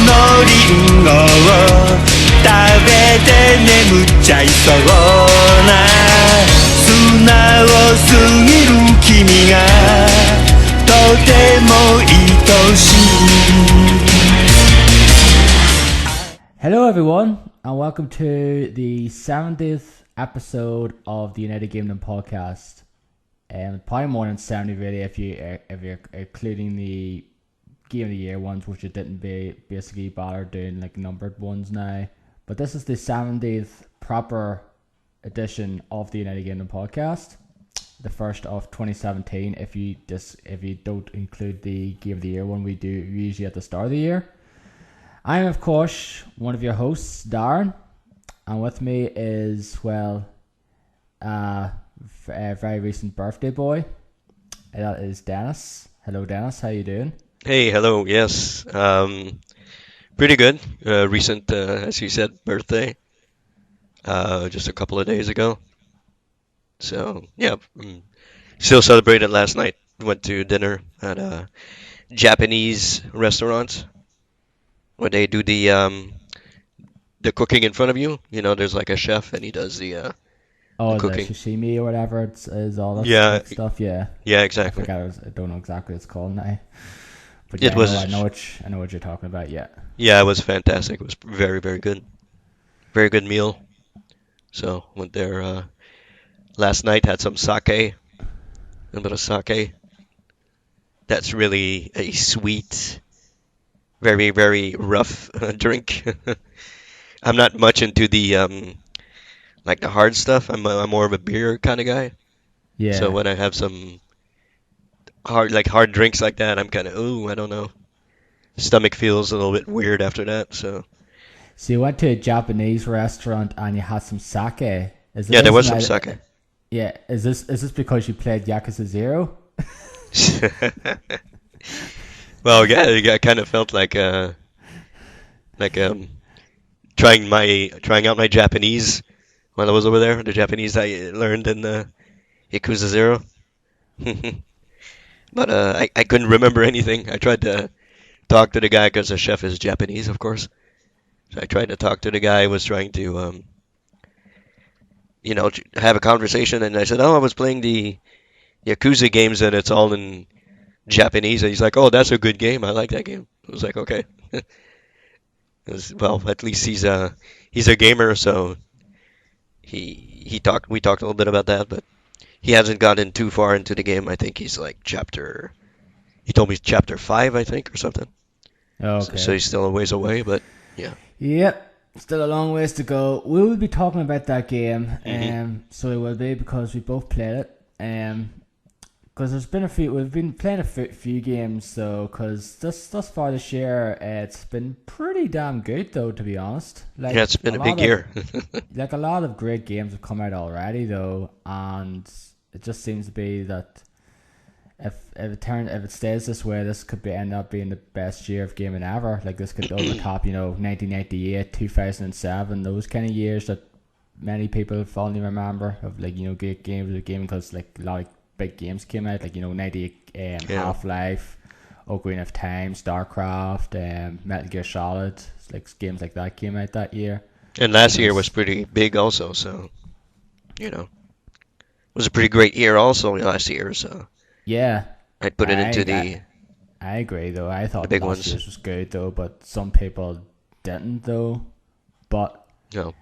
のリンゴを食べて眠っちゃいそうな素直すぎる君がとても愛しい Hello everyone and welcome to the 70th episode of the United Gamedom podcast. Probably more than 70 really if you're including the Game of the Year ones, which it didn't basically bother doing like numbered ones now. But this is the 70th proper edition of the United Gamedom podcast, the first of 2017. If you don't include the Game of the Year one, we do usually at the start of the year. I am, of course, one of your hosts, Darren, and with me is, well, a very recent birthday boy. That is Denis. Hello, Denis. How you doing? Hey, hello. Yes, pretty good. Recent, as you said, birthday. Just a couple of days ago. So yeah, still celebrated last night. Went to dinner at a Japanese restaurant where they do the cooking in front of you. You know, there's like a chef and he does the The cooking. sashimi or whatever is all that Yeah, stuff. Yeah, yeah, exactly. I don't know exactly what it's called now. But It yeah, was. I know what you're talking about. Yeah. Yeah, it was fantastic. It was very, very good. Very good meal. So went there last night. Had some sake, a bit of sake. That's really a sweet, very, very rough drink. I'm not much into the like the hard stuff. I'm more of a beer kind of guy. So Yeah. when I have some hard drinks like that, I'm kind of, ooh, I don't know. Stomach feels a little bit weird after that. So So you went to a Japanese restaurant and you had some sake. Is yeah, there this was some sake. Yeah. Is this because you played Yakuza 0? Well, yeah, I kind of felt like trying out my Japanese while I was over there. The Japanese I learned in Yakuza 0. But I couldn't remember anything. I tried to talk to the guy because the chef is Japanese, of course. So I tried to talk to the guy. I was trying to have a conversation, and I said, "Oh, I was playing the Yakuza games, and it's all in Japanese." And he's like, "Oh, that's a good game. I like that game." I was like, "Okay." Well, at least he's a gamer, so we talked a little bit about that, but he hasn't gotten too far into the game. I think he's like he told me chapter 5, I think, or something. So Okay. he's still a ways away, but yeah. Yep. Still a long ways to go. We will be talking about that game. hmm So it will be because we both played it. Because we've been playing a few games though. Because thus far this year, it's been pretty damn good though. To be honest, Yeah, it's been a big year. like a lot of great games have come out already though, and it just seems to be that if it stays this way, this could end up being the best year of gaming ever. Like this could overtop 1998, 2007, those kind of years that many people fondly remember of great games of gaming, because like a lot of big games came out, like 98, Yeah. Half-Life, Ocarina of Time, StarCraft, Metal Gear Solid, like games like that came out that year. And last And year was pretty big also, so it was a pretty great year also last year. So yeah, I'd put it into I I agree though. I the thought big last ones. year's was good though, but some people didn't though. But No.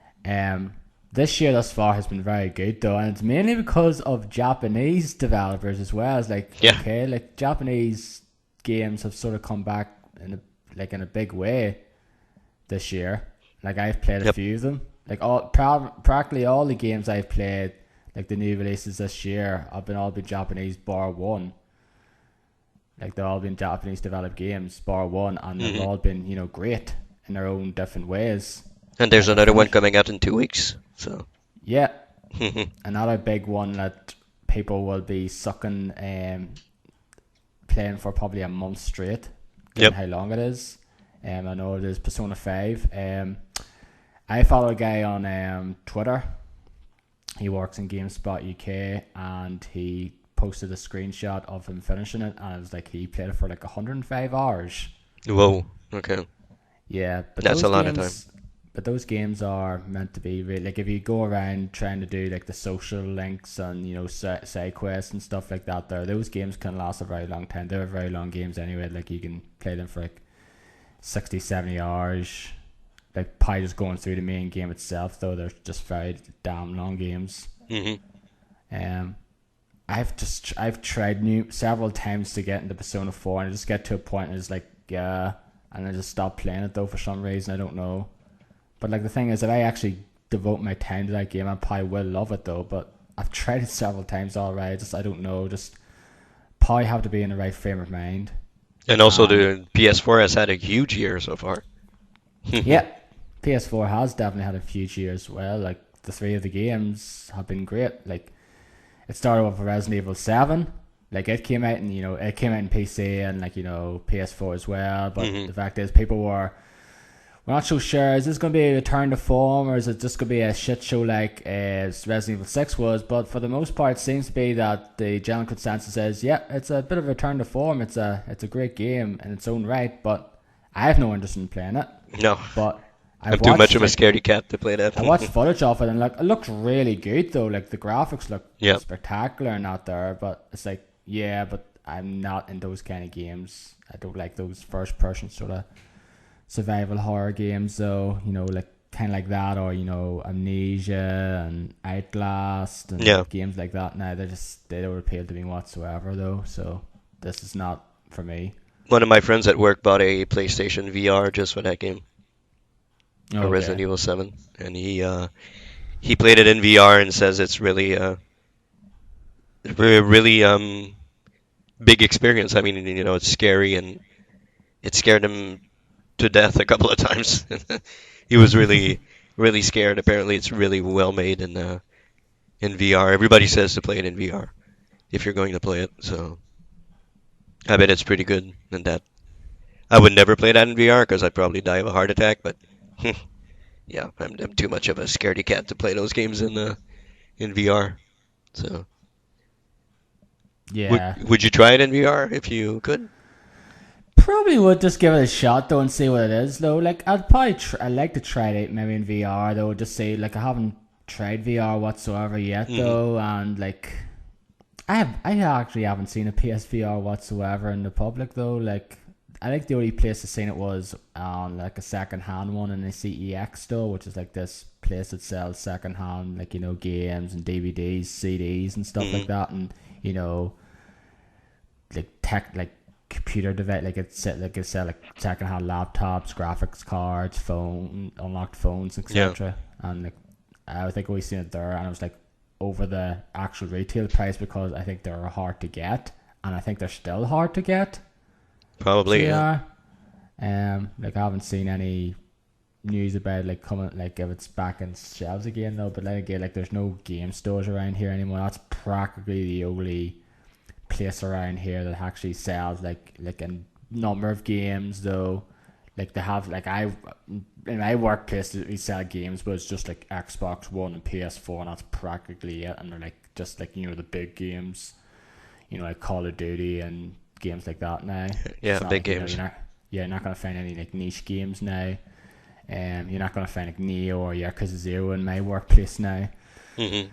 this year thus far has been very good though, and it's mainly because of Japanese developers as well. It's like Yeah. okay, like Japanese games have sort of come back in a big way this year. Like I've played a Yep. few of them. Like practically all the games I've played, like the new releases this year, have all been Japanese bar one. Like they've all been Japanese developed games bar one, and they've hmm all been great in their own different ways. And there's Like the another one first, coming out in 2 weeks. So. yeah, Yep. another big one that people will be sucking, playing for probably a month straight, given how long it is. I know there's Persona 5. I follow a guy on Twitter. He works in GameSpot UK, and he posted a screenshot of him finishing it, and it was like he played it for like 105 hours. Whoa. Okay. Yeah, but That's those a lot of time. games, are meant to be really, like if you go around trying to do like the social links and side quests and stuff like that. Those games can last a very long time. They're very long games anyway. Like you can play them for like 60, 70 hours. Like probably just going through the main game itself, though they're just very damn long games. Hmm. Um, I've tried several times to get into Persona 4, and I just get to a point and it's like, yeah, and I just stop playing it though for some reason. I don't know. But like the thing is, if I actually devote my time to that game, I probably will love it though. But I've tried it several times already. I don't know. Just probably have to be in the right frame of mind. And also And the PS4 has had a huge year so far. yeah, PS4 has definitely had a huge year as well. Like the three of the games have been great. Like it started with Resident Evil 7. Like it came out and it came out in PC and like PS4 as well. But Hmm. the fact is, people we're not so sure. Is this going to be a return to form, or is it just going to be a shit show like Resident Evil 6 was? But for the most part, it seems to be that the general consensus is, yeah, it's a bit of a return to form. It's a great game in its own right, but I have no interest in playing it. No, But I'm I've too much watched of a scaredy cat to play that. I watched footage of it, and like it looks really good though. Like the graphics look Yeah. spectacular and out there, but it's like, yeah, but I'm not in those kind of games. I don't like those first person sort of survival horror games though. Like kind of like that, or Amnesia and Outlast and Yeah. games like that. Now they don't appeal to me whatsoever though. So this is not for me. One of my friends at work bought a PlayStation VR just for that game, for Resident Okay. Evil 7, and he played it in VR and says it's really big experience. I mean, it's scary and it scared him to death a couple of times. He was really scared. Apparently, it's really well made in VR. Everybody says to play it in VR if you're going to play it. So I bet it's pretty good in that. I would never play that in VR because I'd probably die of a heart attack. But yeah, I'm too much of a scaredy cat to play those games in VR. So would Yeah. would you try it in VR if you could? Probably would just give it a shot though and see what it is though. Like I'd like to try it out maybe in VR though. Just say like I haven't tried VR whatsoever yet Hmm. though, and like I actually haven't seen a PSVR whatsoever in the public though. Like I think the only place I've seen it was on like a second hand one in the CEX store, which is like this place that sells second hand like games and DVDs, CDs and stuff Hmm. like that, and you know like tech like computer device like it said like second hand laptops, graphics cards, unlocked phones, Yeah, etc. And like I think we seen it there, and it was like over the actual retail price because I think they're hard to get, and I think they're still hard to get. probably. Yeah. VR. Like I haven't seen any news about like coming like if it's back in shelves again though. But then again, like there's no game stores around here anymore. That's practically the only place around here that actually sells like a number of games though. Like they have like I in my workplace we sell games, but it's just like Xbox One and PS4, and that's practically it. And they're like just like the big games, like Call of Duty and games like that now. Yeah, It's not big like games. you're not gonna find any like niche games now. You're not gonna find like Nioh or Yakuza 0 in my workplace now. Hmm.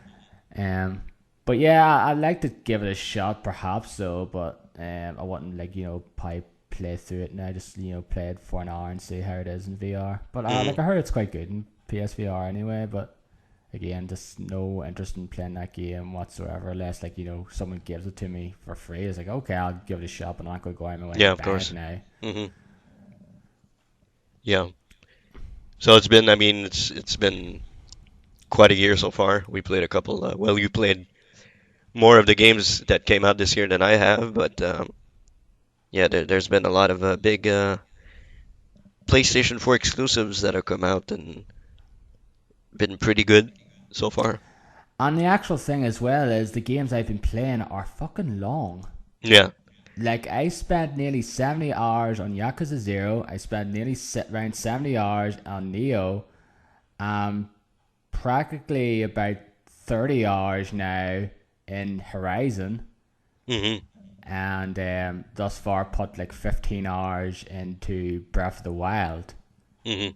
Um, but yeah, I'd like to give it a shot, perhaps though. But I wouldn't like probably play through it now. Just play it for an hour and see how it is in VR. But Hmm. like I heard it's quite good in PSVR anyway. But again, just no interest in playing that game whatsoever, unless like someone gives it to me for free. It's like okay, I'll give it a shot, but I'm not gonna go out my way Yeah, and of buy it course. now. Hmm. Yeah. So it's been. I mean, it's been quite a year so far. We played a couple. Well, you played more of the games that came out this year than I have, but yeah, there's been a lot of big PlayStation 4 exclusives that have come out and been pretty good so far. And the actual thing as well is the games I've been playing are fucking long. Yeah. Like I spent nearly 70 hours on Yakuza 0. I spent nearly around 70 hours on Nioh. Practically about 30 hours now in Horizon, Hmm. and thus far put like 15 hours into Breath of the Wild. Hmm.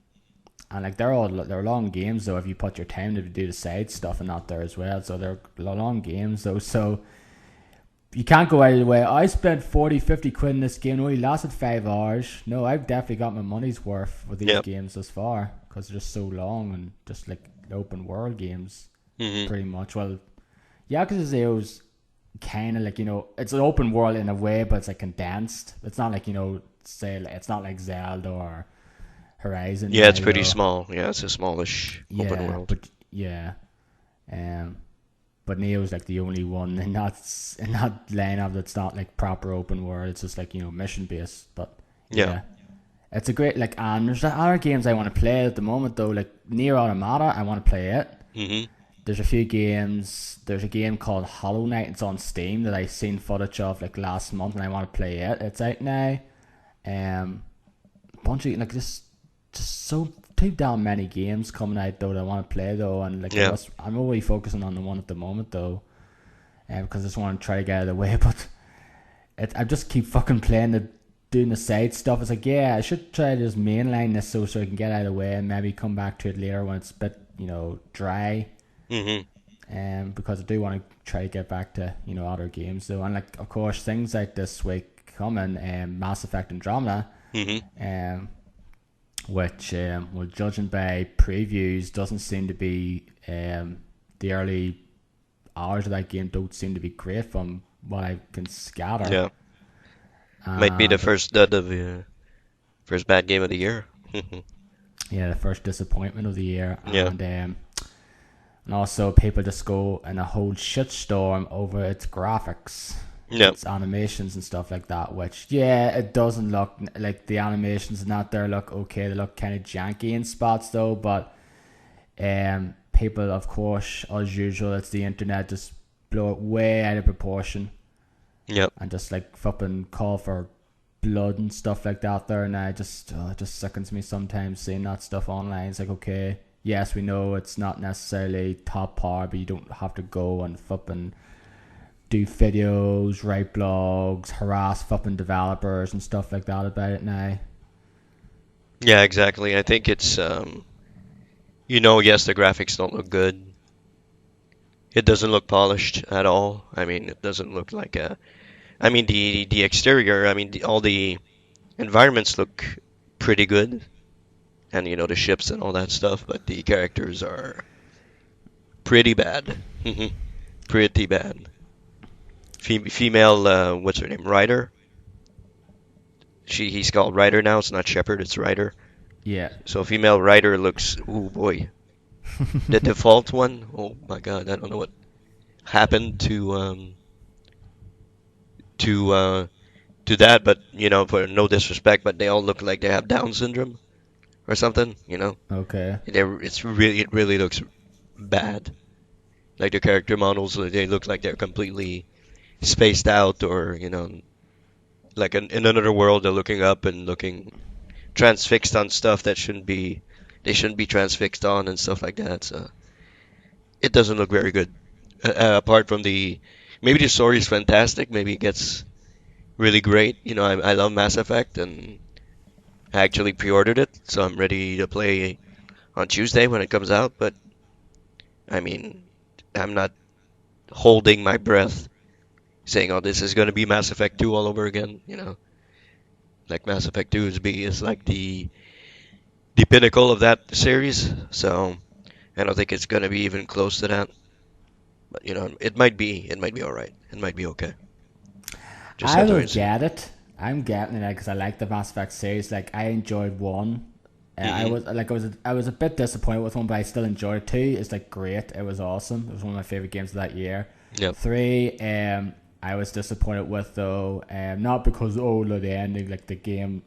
And like they're long games though if you put your time to do the side stuff and not there as well. So they're long games though. So you can't go out of the way. I spent 40-50 quid in this game. It only lasted 5 hours. No, I've definitely got my money's worth with these Yep. games thus far because they're just so long and just like open world games, Hmm. pretty much. Well, Yakuza Zero's kind of like, it's an open world in a way, but it's like condensed. It's not like, say, it's not like Zelda or Horizon Yeah, it's pretty Nioh. small. Yeah, it's a smallish open Yeah, world. but yeah. Um, but Neo's like the only one in that lineup that's not like proper open world. It's just like mission based. But Yeah. yeah, it's a great like. And there's other games I want to play at the moment though. Like Nier Automata, I want to play it. Hmm. There's a few games. There's a game called Hollow Knight. It's on Steam that I seen footage of like last month, and I want to play it. It's out now. Bunch of like just so too damn many games coming out though that I want to play though, and like Yeah. I'm already focusing on the one at the moment though, because I just want to try to get out of the way. But I just keep fucking playing doing the side stuff. It's like, yeah, I should try to just mainline this so I can get out of the way and maybe come back to it later when it's a bit dry. Hmm. Because I do want to try to get back to other games though, and like of course things like this week coming, Mass Effect Andromeda, Hmm. which well, judging by previews, doesn't seem to be the early hours of that game don't seem to be great from what I can scatter. Yeah. Might be the And first dud of first bad game of the year. yeah, the first disappointment of the year, Yeah. and also people just go in a whole shitstorm over its graphics, Yeah. its animations and stuff like that. Which yeah, it doesn't look like the animations not there look okay. They look kind of janky in spots though, but people of course as usual, it's the internet, just blow it way out of proportion Yep. and just like fucking call for blood and stuff like that there, and it just sickens me sometimes seeing that stuff online. It's like, okay, yes, we know it's not necessarily top par, but you don't have to go and fucking do videos, write blogs, harass fucking developers and stuff like that about it now. Yeah, exactly. I think it's yes, the graphics don't look good. It doesn't look polished at all. I mean, it doesn't look like a. I mean, the exterior. I mean, all the environments look pretty good, and the ships and all that stuff. But the characters are pretty bad. Pretty bad. Female, what's her name? Ryder. He's called Ryder now. It's not Shepard. It's Ryder. Yeah. So female Ryder looks. Oh boy. The default one. Oh my God. I don't know what happened to that, but for no disrespect, but they all look like they have Down syndrome or something. Okay. It really looks bad. Like the character models, they look like they're completely spaced out, or like in another world, they're looking up and looking transfixed on stuff they shouldn't be transfixed on and stuff like that. So it doesn't look very good. Apart from maybe the story is fantastic, maybe it gets really great. I love Mass Effect, and I actually pre-ordered it, so I'm ready to play on Tuesday when it comes out. But I mean, I'm not holding my breath saying, "Oh, this is going to be Mass Effect 2 all over again." Like Mass Effect 2 is like the pinnacle of that series. So I don't think it's going to be even close to that. But it might be all right. It might be okay. Just I have to wait will and see. get it. I'm getting it because I like the Mass Effect series. Like I enjoyed one. Hmm. I was a bit disappointed with one, but I still enjoyed it. Two is like great. It was awesome. It was one of my favorite games of that year. Yep. Three, I was disappointed with though. Not because the ending, like the game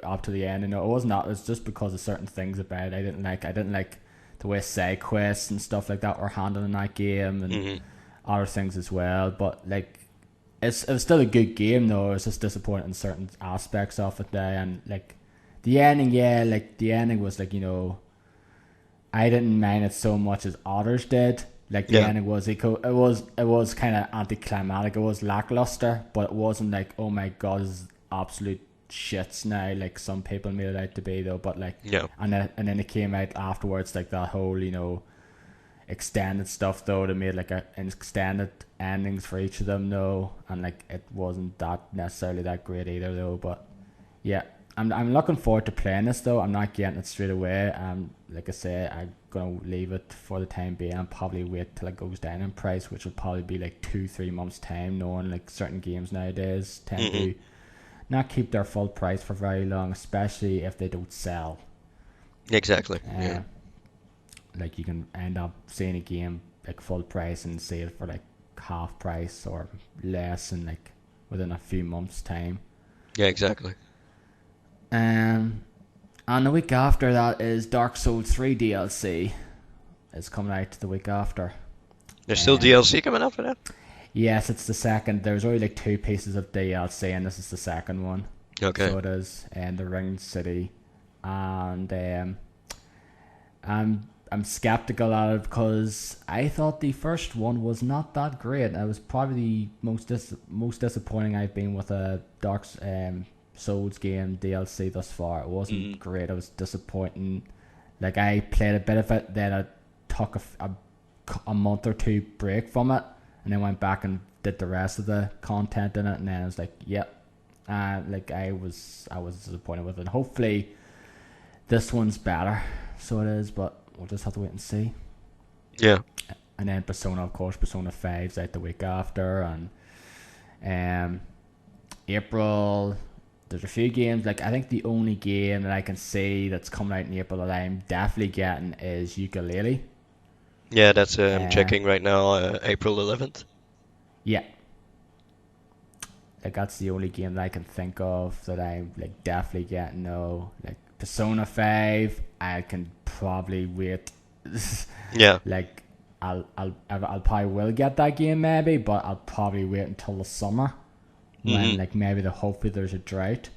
up to the end. No, it was not. It was just because of certain things about it I didn't like. I didn't like the way side quests and stuff like that were handled in that game, and Hmm. other things as well. But like it was still a good game though. It was just disappointing in certain aspects of it there, and like the ending, yeah, like the ending was like I didn't mind it so much as others did. Like the Yeah. ending was it was kind of anticlimactic. It was lackluster, but it wasn't like, oh my god, this is absolute shits now, like some people made it out to be though. But like, Yeah. and then it came out afterwards, like that whole extended stuff though. They made like an extended endings for each of them though, and like it wasn't that necessarily that great either though. But yeah, I'm looking forward to playing this though. I'm not getting it straight away. Like I say, I'm gonna leave it for the time being and probably wait till it goes down in price, which will probably be like 2-3 months time, knowing like certain games nowadays tend to not keep their full price for very long, especially if they don't sell. Exactly. Yeah. Like you can end up seeing a game like full price and see it for like half price or less in like within a few months time. Yeah, exactly. And the week after that is Dark Souls 3 DLC. It's coming out the week after. There's still DLC coming out for that? Yes, it's the second. There's only like 2 pieces of DLC, and this is the second one. Okay. So it is, and the Ring City, and I'm skeptical at it because I thought the first one was not that great. It was probably the most disappointing I've been with a Dark Souls game DLC thus far. It wasn't great. It was disappointing. Like I played a bit of it, then I took a month or 2 break from it, and then went back and did the rest of the content in it, and then I was like, yep. Like I was disappointed with it. Hopefully this one's better. So it is, but we'll just have to wait and see. Yeah. And then Persona, of course, Persona 5's out the week after, and April, there's a few games. Like I think the only game that I can say that's coming out in April that I'm definitely getting is Ukulele. Yeah, that's I'm checking right now, April 11th. Yeah. Like that's the only game that I can think of that I'm like definitely getting. No, like Persona 5, I can probably wait. Yeah. Like I'll probably will get that game maybe, but I'll probably wait until the summer when like maybe hopefully there's a drought.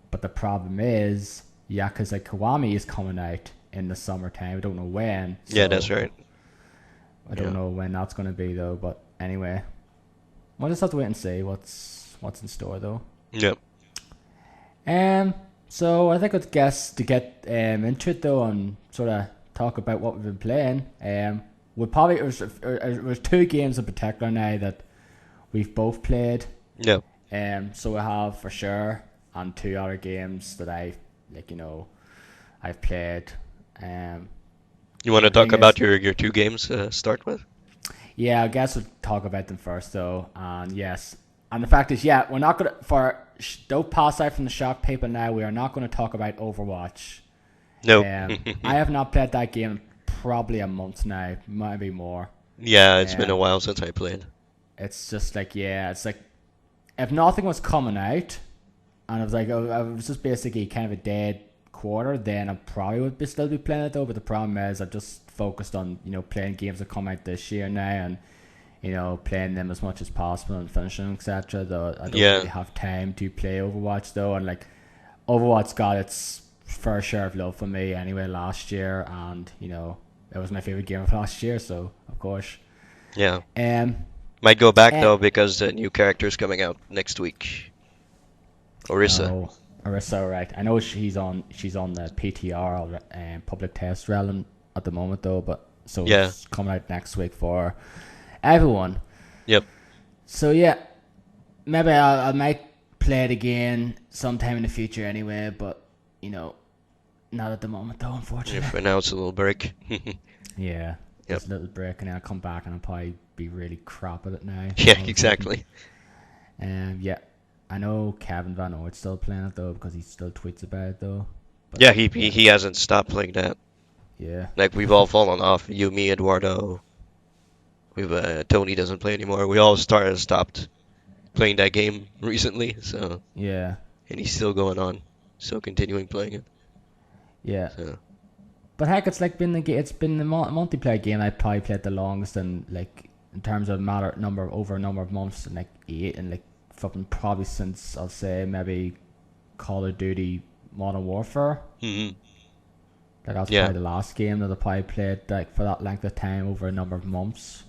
But the problem is Yakuza Kiwami is coming out in the summertime. I don't know when. So Yeah, that's right. I don't know when that's going to be though. But anyway, we'll just have to wait and see what's in store though. Yep. So I think it's guess to get into it though and sort of talk about what we've been playing. We probably there's 2 games in particular now that we've both played. Yep. So we have for sure, and 2 other games that I've played. You want to talk about your 2 games to start with? Yeah, I guess we'll talk about them first though. And yes, and the fact is, yeah, we're not gonna don't pass out from the shock paper now. We are not going to talk about Overwatch. No. I have not played that game in probably a month now, maybe more. Yeah, it's been a while since I played. It's just like, yeah, it's like if nothing was coming out, and I was like, I was just basically kind of a dead quarter, then I probably would still be playing it though. But the problem is, I've just focused on playing games that come out this year now, and playing them as much as possible and finishing them, etc. Though I don't really have time to play Overwatch though, and like Overwatch got its fair share of love from me anyway last year, and it was my favorite game of last year, so of course. Yeah. Might go back though because the new character's coming out next week. Orisa. Oh, Orisa, right? I know she's on the PTR public test realm at the moment though, but so it's coming out next week for everyone. Yep. So yeah, maybe I might play it again sometime in the future anyway, but not at the moment though, unfortunately. Yeah, for now it's a little break. Yeah, just a little break, and then I'll come back and I'll probably be really crap at it now. Yeah, exactly. Yeah, I know Kevin Van Oort's still playing it though because he still tweets about it though. But, yeah, he hasn't stopped playing that. Yeah. Like we've all fallen off. You, me, Eduardo. Tony doesn't play anymore. We all stopped playing that game recently. So yeah, and he's still going on, still continuing playing it. Yeah. So. But heck, it's like been it's been the multiplayer game I probably played the longest, and like in terms of number of months, and like 8, and like fucking probably since I'll say maybe Call of Duty Modern Warfare. Mm-hmm. Like that's probably the last game that I probably played like for that length of time over a number of months.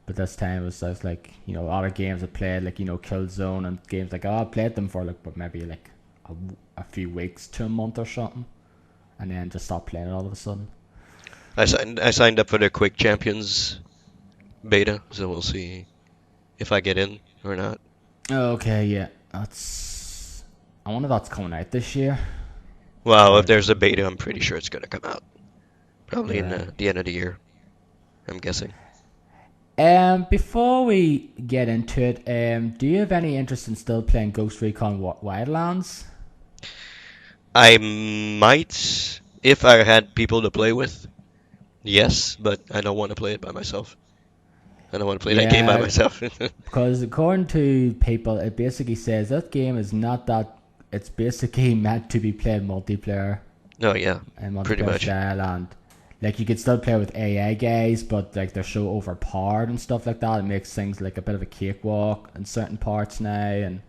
But this time it was like, other games I played, like, Killzone and games like, I played them for like, but maybe like a few weeks to a month or something, and then just stopped playing it all of a sudden. I signed up for the Quick Champions beta, so we'll see if I get in or not. Okay, yeah, I wonder if that's coming out this year. Well, if there's a beta, I'm pretty sure it's gonna come out. Probably in Yeah. the end of the year, I'm guessing. Before we get into it, do you have any interest in still playing Ghost Recon Wildlands? I might, if I had people to play with, yes, but I don't want to play it by myself. I don't want to play that game by Yeah, myself. because according to people, it basically says that game is not that. It's basically meant to be played multiplayer Oh yeah, and pretty multiplayer much. style, and like you could still play with AI guys, but like they're so overpowered and stuff like that. It makes things like a bit of a cakewalk in certain parts now and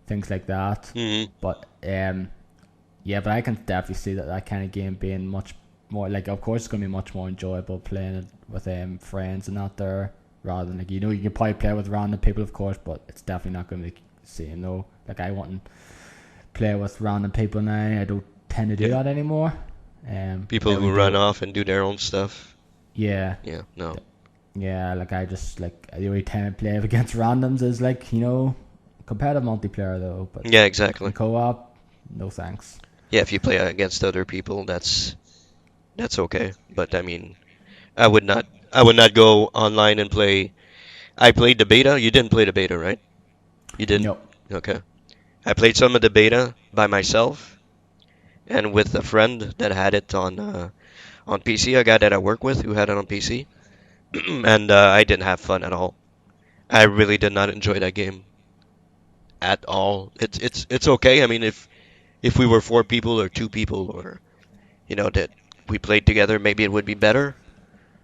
things like that. Hmm. But yeah, but I can definitely see that kind of game being much more like. Of course, it's gonna be much more enjoyable playing it with friends and not there, rather than like you can probably play with random people, of course, but it's definitely not gonna be the same. No, like I wouldn't play with random people now. I don't tend to do Yeah. that anymore. People I who would run do, off and do their own stuff. yeah, Yeah, no. yeah. Like I just like the only time I play against randoms is like competitive multiplayer though, but Yeah, in exactly. co-op, no thanks. Yeah, if you play against other people, that's okay. But I mean, I would not go online and play. I played the beta. You didn't play the beta, right? You didn't? No. Okay. I played some of the beta by myself and with a friend that had it on PC. A guy that I work with who had it on PC, and I didn't have fun at all. I really did not enjoy that game at all. It's okay. I mean, if we were four people or two people or that we played together, maybe it would be better.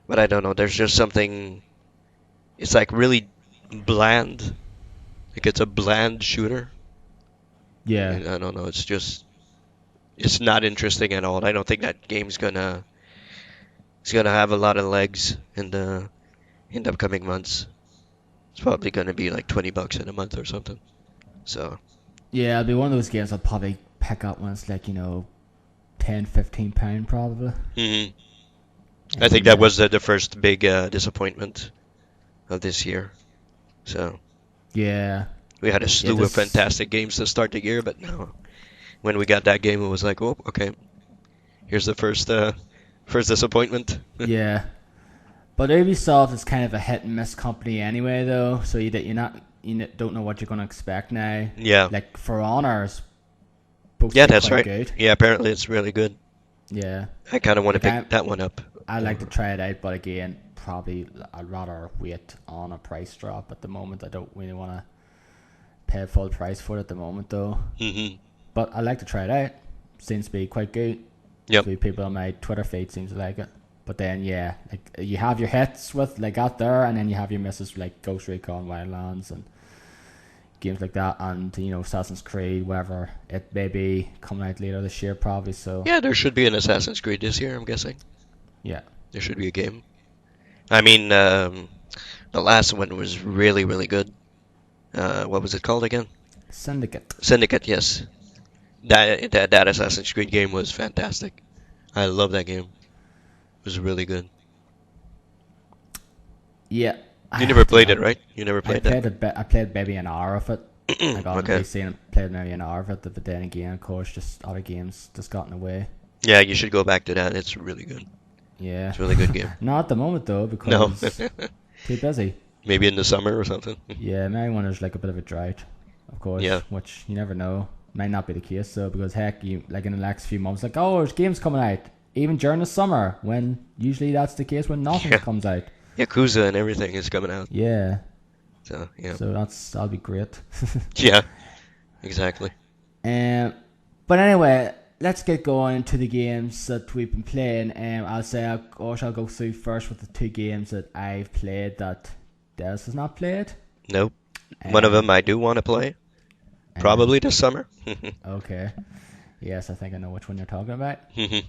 But I don't know. There's just something. It's like really bland. Like it's a bland shooter. Yeah. And I don't know. It's not interesting at all. I don't think that game's gonna it's gonna have a lot of legs in the upcoming months. It's probably gonna be like $20 in a month or something. So Yeah, it'll be one of those games I'll probably pick up when it's like, £10, £15 probably. mhm. I think And that was the first big disappointment of this year. So yeah. we had a Yeah, slew of this fantastic games to start the year, but no, when we got that game, it was like, oh, okay, here's the first disappointment. yeah. But Ubisoft is kind of a hit and miss company anyway though, so don't know what you're gonna expect now. Yeah, Like For Honor is supposed to yeah, be that's quite right. good. Yeah, apparently it's really good. Yeah. I kind of want to Like pick that one up. I like to try it out, but again, probably I'd rather wait on a price drop at the moment. I don't really want to pay full price for it at the moment though. Hmm. But I like to try it out. Seems to be quite good. A Yep. few people on my Twitter feed seems to like it. But then yeah, like you have your hits with like out there, and then you have your misses like Ghost Recon Wildlands and games like that, and Assassin's Creed, whatever it may be coming out later this year probably. So Yeah, there should be an Assassin's Creed this year, I'm guessing. yeah, There should be a game. I mean, the last one was really, really good. What was it called again? Syndicate. Syndicate, yes. That Assassin's Creed game was fantastic. I love that game. It was really good. Yeah, You I never don't played it, know. right? You never I played that? played a bit. I played maybe an hour of it. I got on Okay. PC and played maybe an hour of it, but then again, of course, just other games just got in the way. Yeah, you should go back to that. It's really good. Yeah. It's a really good game. Not at the moment though, No. because too busy. Maybe in the summer or something. Yeah, maybe when there's like a bit of a drought, of course, Yeah. which you never know. Might not be the case though, because heck, you like in the next few months, like there's games coming out even during the summer, when usually that's the case when nothing Yeah. comes out. Yakuza and everything is coming out. Yeah, So, yeah. so that'll be great. Yeah, exactly. Um, but anyway, let's get going into the games that we've been playing. I'll go through first with the two games that I've played that Des has not played. Nope. One of Um, them I do want to play. um, Probably this summer. Okay. Yes, I think I know which one you're talking about. Mhm.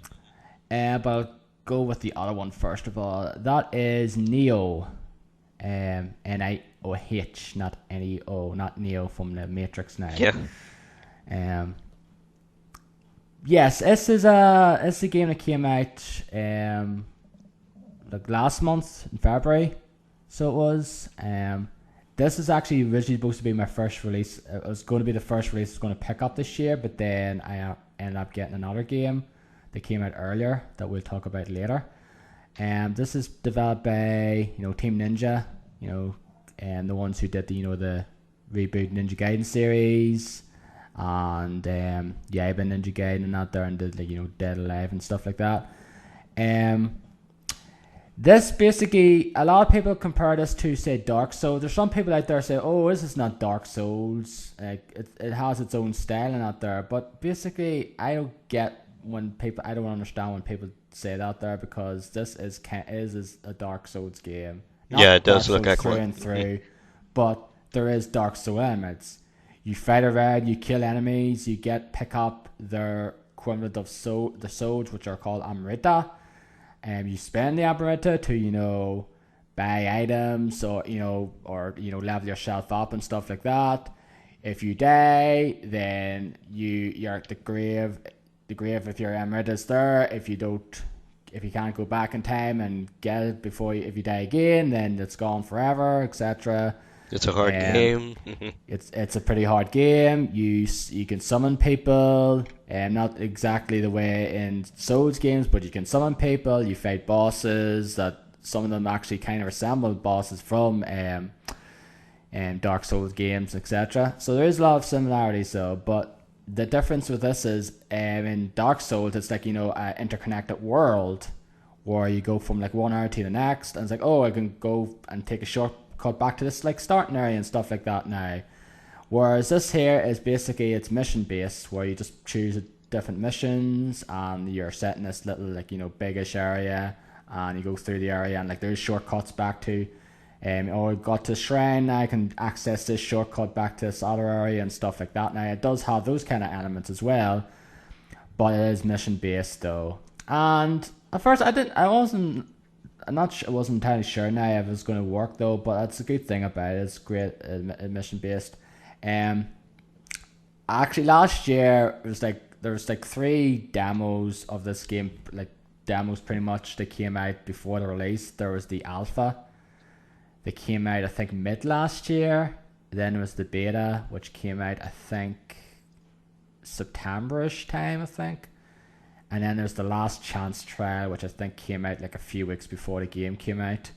But I'll go with the other one first of all. That is Nioh. Nioh, not Neo, not Neo from the Matrix now. Yeah. Yes, this is a game that came out like last month in February, so it was. This is actually originally supposed to be my first release. It was going to be the first release I was going to pick up this year, but then I ended up getting another game that came out earlier that we'll talk about later. This is developed by Team Ninja, and the ones who did the the reboot Ninja Gaiden series, and Yaiba Ninja Gaiden and that there, and did like Dead Alive and stuff like that. This basically, a lot of people compare this to, say, Dark Souls. There's some people out there say, oh, this is not Dark Souls. Like, it has its own style and out there. But basically, I don't understand when people say that there, because this is a Dark Souls game. Not Yeah, it Dark does look Souls like through one. and through, but there is Dark Souls elements. You fight around, you kill enemies, you pick up their equivalent of the souls, which are called Amrita. You spend the Amrita to buy items or level yourself up and stuff like that. If you die, then you're at the grave. The grave with your Amrita is there. If you can't go back in time and get it if you die again, then it's gone forever, etc. It's a hard game. It's a pretty hard game. You can summon people, not exactly the way in Souls games, but you can summon people. You fight bosses that some of them actually kind of resemble bosses from Dark Souls games, etc. So there is a lot of similarities, though. But the difference with this is in Dark Souls, it's like an interconnected world where you go from like one area to the next, and it's like, oh, I can go and take a shortcut back to this like starting area and stuff like that now. Whereas this here is basically, it's mission based, where you just choose different missions and you're set in this little biggish area, and you go through the area, and like there's shortcuts back to I got to shrine, now I can access this shortcut back to this other area and stuff like that. Now it does have those kind of elements as well, but it is mission based though. And at first I wasn't entirely sure now if it was going to work though, but that's a good thing about it. It's great, mission based. Actually, last year there was 3 demos of this game, like demos pretty much, that came out before the release. There was the alpha that came out I think mid last year. Then there was the beta, which came out I think September-ish time, I think. And then there's the last chance trial, which I think came out like a few weeks before the game came out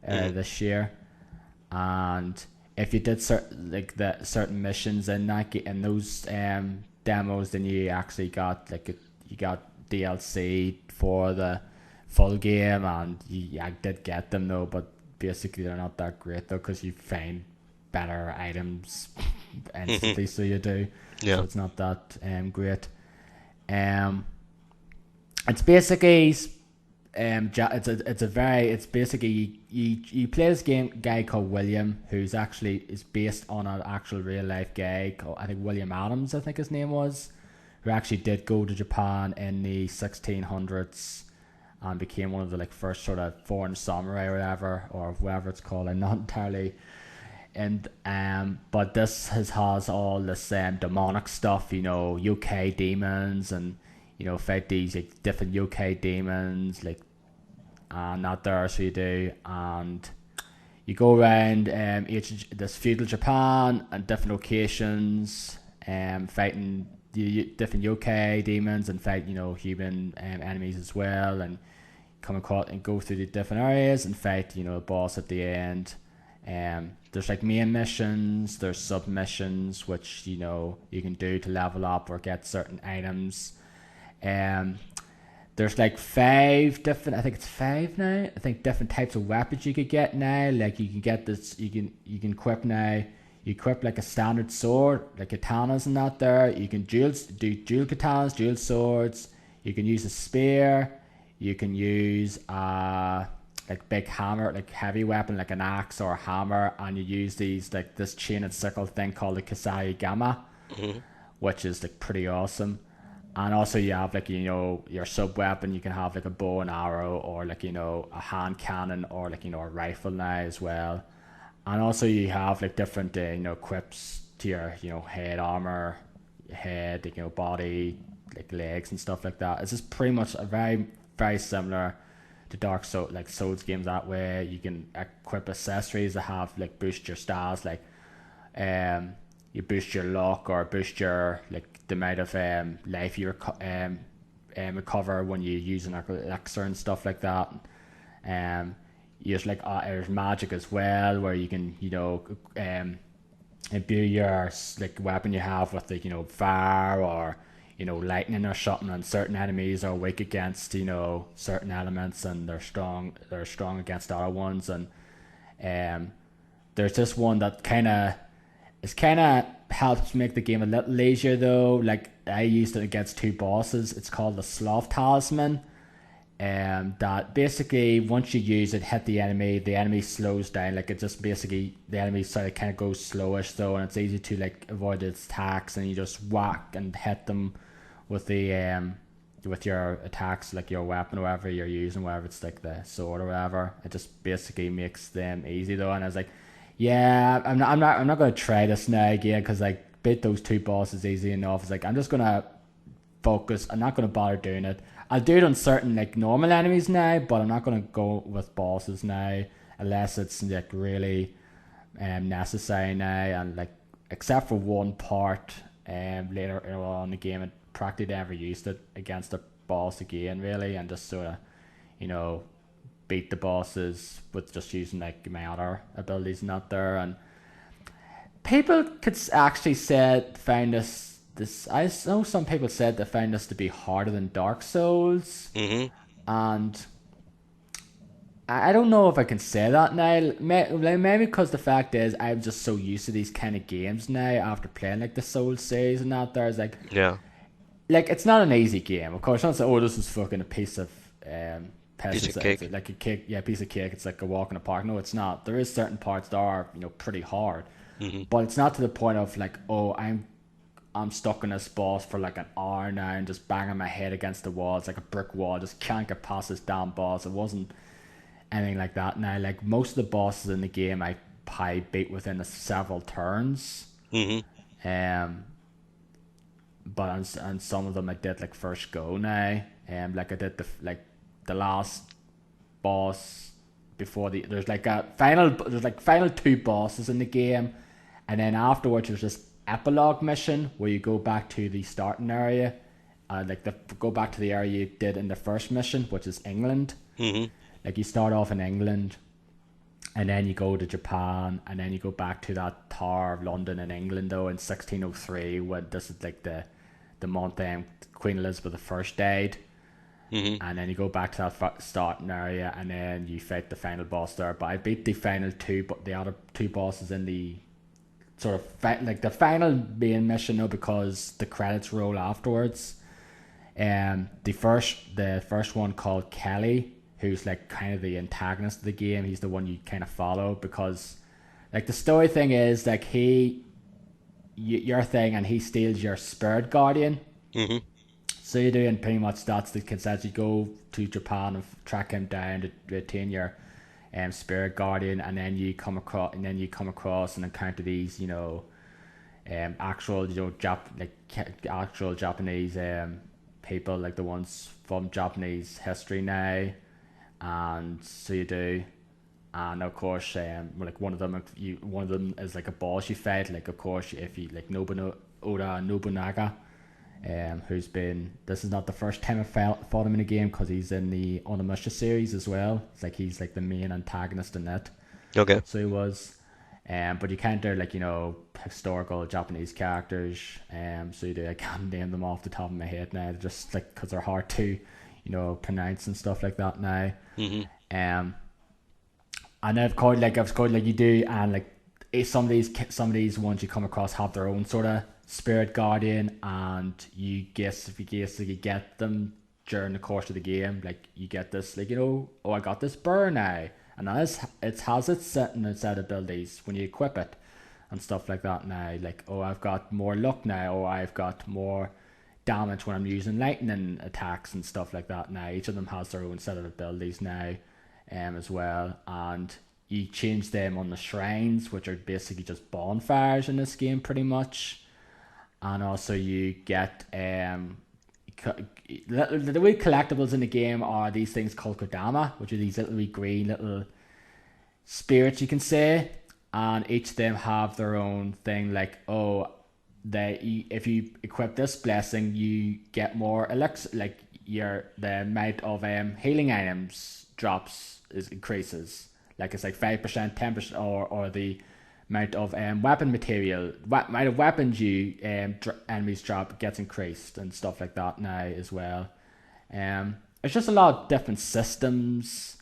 this year. And if you did certain missions in those demos, then you actually got you got DLC for the full game, and I did get them though, but basically they're not that great though, because you find better items instantly, so you do. Yeah. So it's not that great. It's basically it's basically you play this guy called William, who's actually is based on an actual real life guy called, I think, William Adams, I think his name was, who actually did go to Japan in the 1600s and became one of the first sort of foreign samurai or whatever it's called. I'm not entirely. And but this has all this demonic stuff, UK demons, and fight these different UK demons, and that there, so you do, and you go around this feudal Japan and different locations, fighting the different UK demons, and fight human enemies as well, and come across and go through the different areas and fight a boss at the end. There's main missions, there's sub missions which you can do to level up or get certain items. There's 5 different, I think it's 5 now, I think, different types of weapons you could get now. You can get this, you can equip now, you equip a standard sword, katanas and that there. You can do dual katanas, dual swords. You can use a spear. You can use big hammer, heavy weapon, an axe or a hammer, and you use these this chain and circle thing called the Kasai Gamma, which is pretty awesome. And also you have like, your sub weapon. You can have like a bow and arrow, or like, a hand cannon, or like, a rifle now as well. And also you have like different equips to your head armor, head, like, body, like legs and stuff like that. It's just pretty much a very, very similar to Souls games that way. You can equip accessories that have like boost your stats, like you boost your luck, or boost your like the amount of life you recover when you use an elixir and stuff like that. There's like there's magic as well, where you can imbue your like weapon you have with like fire, or lightning or something, and certain enemies are weak against certain elements, and they're strong against other ones. And there's this one that kind of helps make the game a little easier though. Like I used it against two bosses. It's called the Sloth Talisman. That basically once you use it, hit the enemy slows down. Like it just basically, the enemy sort of kind of goes slowish though, and it's easy to like avoid its attacks, and you just whack and hit them with the with your attacks, like your weapon or whatever you're using, whether it's like the sword or whatever. It just basically makes them easy though. And I was like, yeah, I'm not gonna try this now again, because like beat those two bosses easy enough. It's like I'm just gonna focus. I'm not gonna bother doing it. I'll do it on certain like normal enemies now, but I'm not gonna go with bosses now unless it's like really necessary now. And like except for one part later on in the game, I practically never used it against a boss again really, and just sort of beat the bosses with just using like my other abilities not there. And people could actually find this I know some people said they found this to be harder than Dark Souls. And I don't know if I can say that now. Maybe because the fact is I'm just so used to these kind of games now after playing like the Souls series and that. There's like, Yeah. Like it's not an easy game. Of course, not say, oh, this is fucking a piece of Piece of cake. It's like a cake. Yeah, piece of cake. It's like a walk in the park. No, it's not. There is certain parts that are pretty hard, but it's not to the point of like, oh, I'm stuck in this boss for like an hour now and just banging my head against the wall. It's like a brick wall. Just can't get past this damn boss. It wasn't anything like that. Now, like most of the bosses in the game, I beat within several turns. But on some of them I did like first go now. Like I did the last boss before there's like final two bosses in the game, and then afterwards there's this epilogue mission where you go back to the starting area, go back to the area you did in the first mission, which is England. Like you start off in England, and then you go to Japan, and then you go back to that Tower of London in England though in 1603, when this is like the month Queen Elizabeth I died. And then you go back to that starting area, and then you fight the final boss there. But I beat the final two, but the other two bosses in the sort of like the final main mission though, because the credits roll afterwards. The first one called Kelly, who's like kind of the antagonist of the game. He's the one you kind of follow, because like the story thing is like your thing, and he steals your spirit guardian. So you do, and pretty much that's the concept. You go to Japan and track him down to retain your spirit guardian, and then you come across and encounter these actual actual Japanese people, like the ones from Japanese history now. And so you do, and of course like one of them is like a boss you fight. Like of course if you like Oda Nobunaga, this is not the first time I fought him in a game, because he's in the Onimusha series as well. It's like he's like the main antagonist in it. Okay. So he was, but you can't do like historical Japanese characters. So you do. I can't name them off the top of my head now, just like because they're hard to pronounce and stuff like that now. And I've called like you do, and like some of these ones you come across have their own sort of spirit guardian, and you basically get them during the course of the game. Like you get this oh, I got this burn now, and it has its set abilities when you equip it and stuff like that now. Like, oh, I've got more luck now, or I've got more damage when I'm using lightning attacks and stuff like that now. Each of them has their own set of abilities now, as well, and you change them on the shrines, which are basically just bonfires in this game pretty much. And also you get the way collectibles in the game are these things called kodama, which are these little green little spirits, you can say, and each of them have their own thing, like, if you equip this blessing, you get more elixir, like the amount of healing items increases, like it's like 5%, 10%, or the amount of weapon material, amount of weapons you enemies drop gets increased and stuff like that now as well. It's just a lot of different systems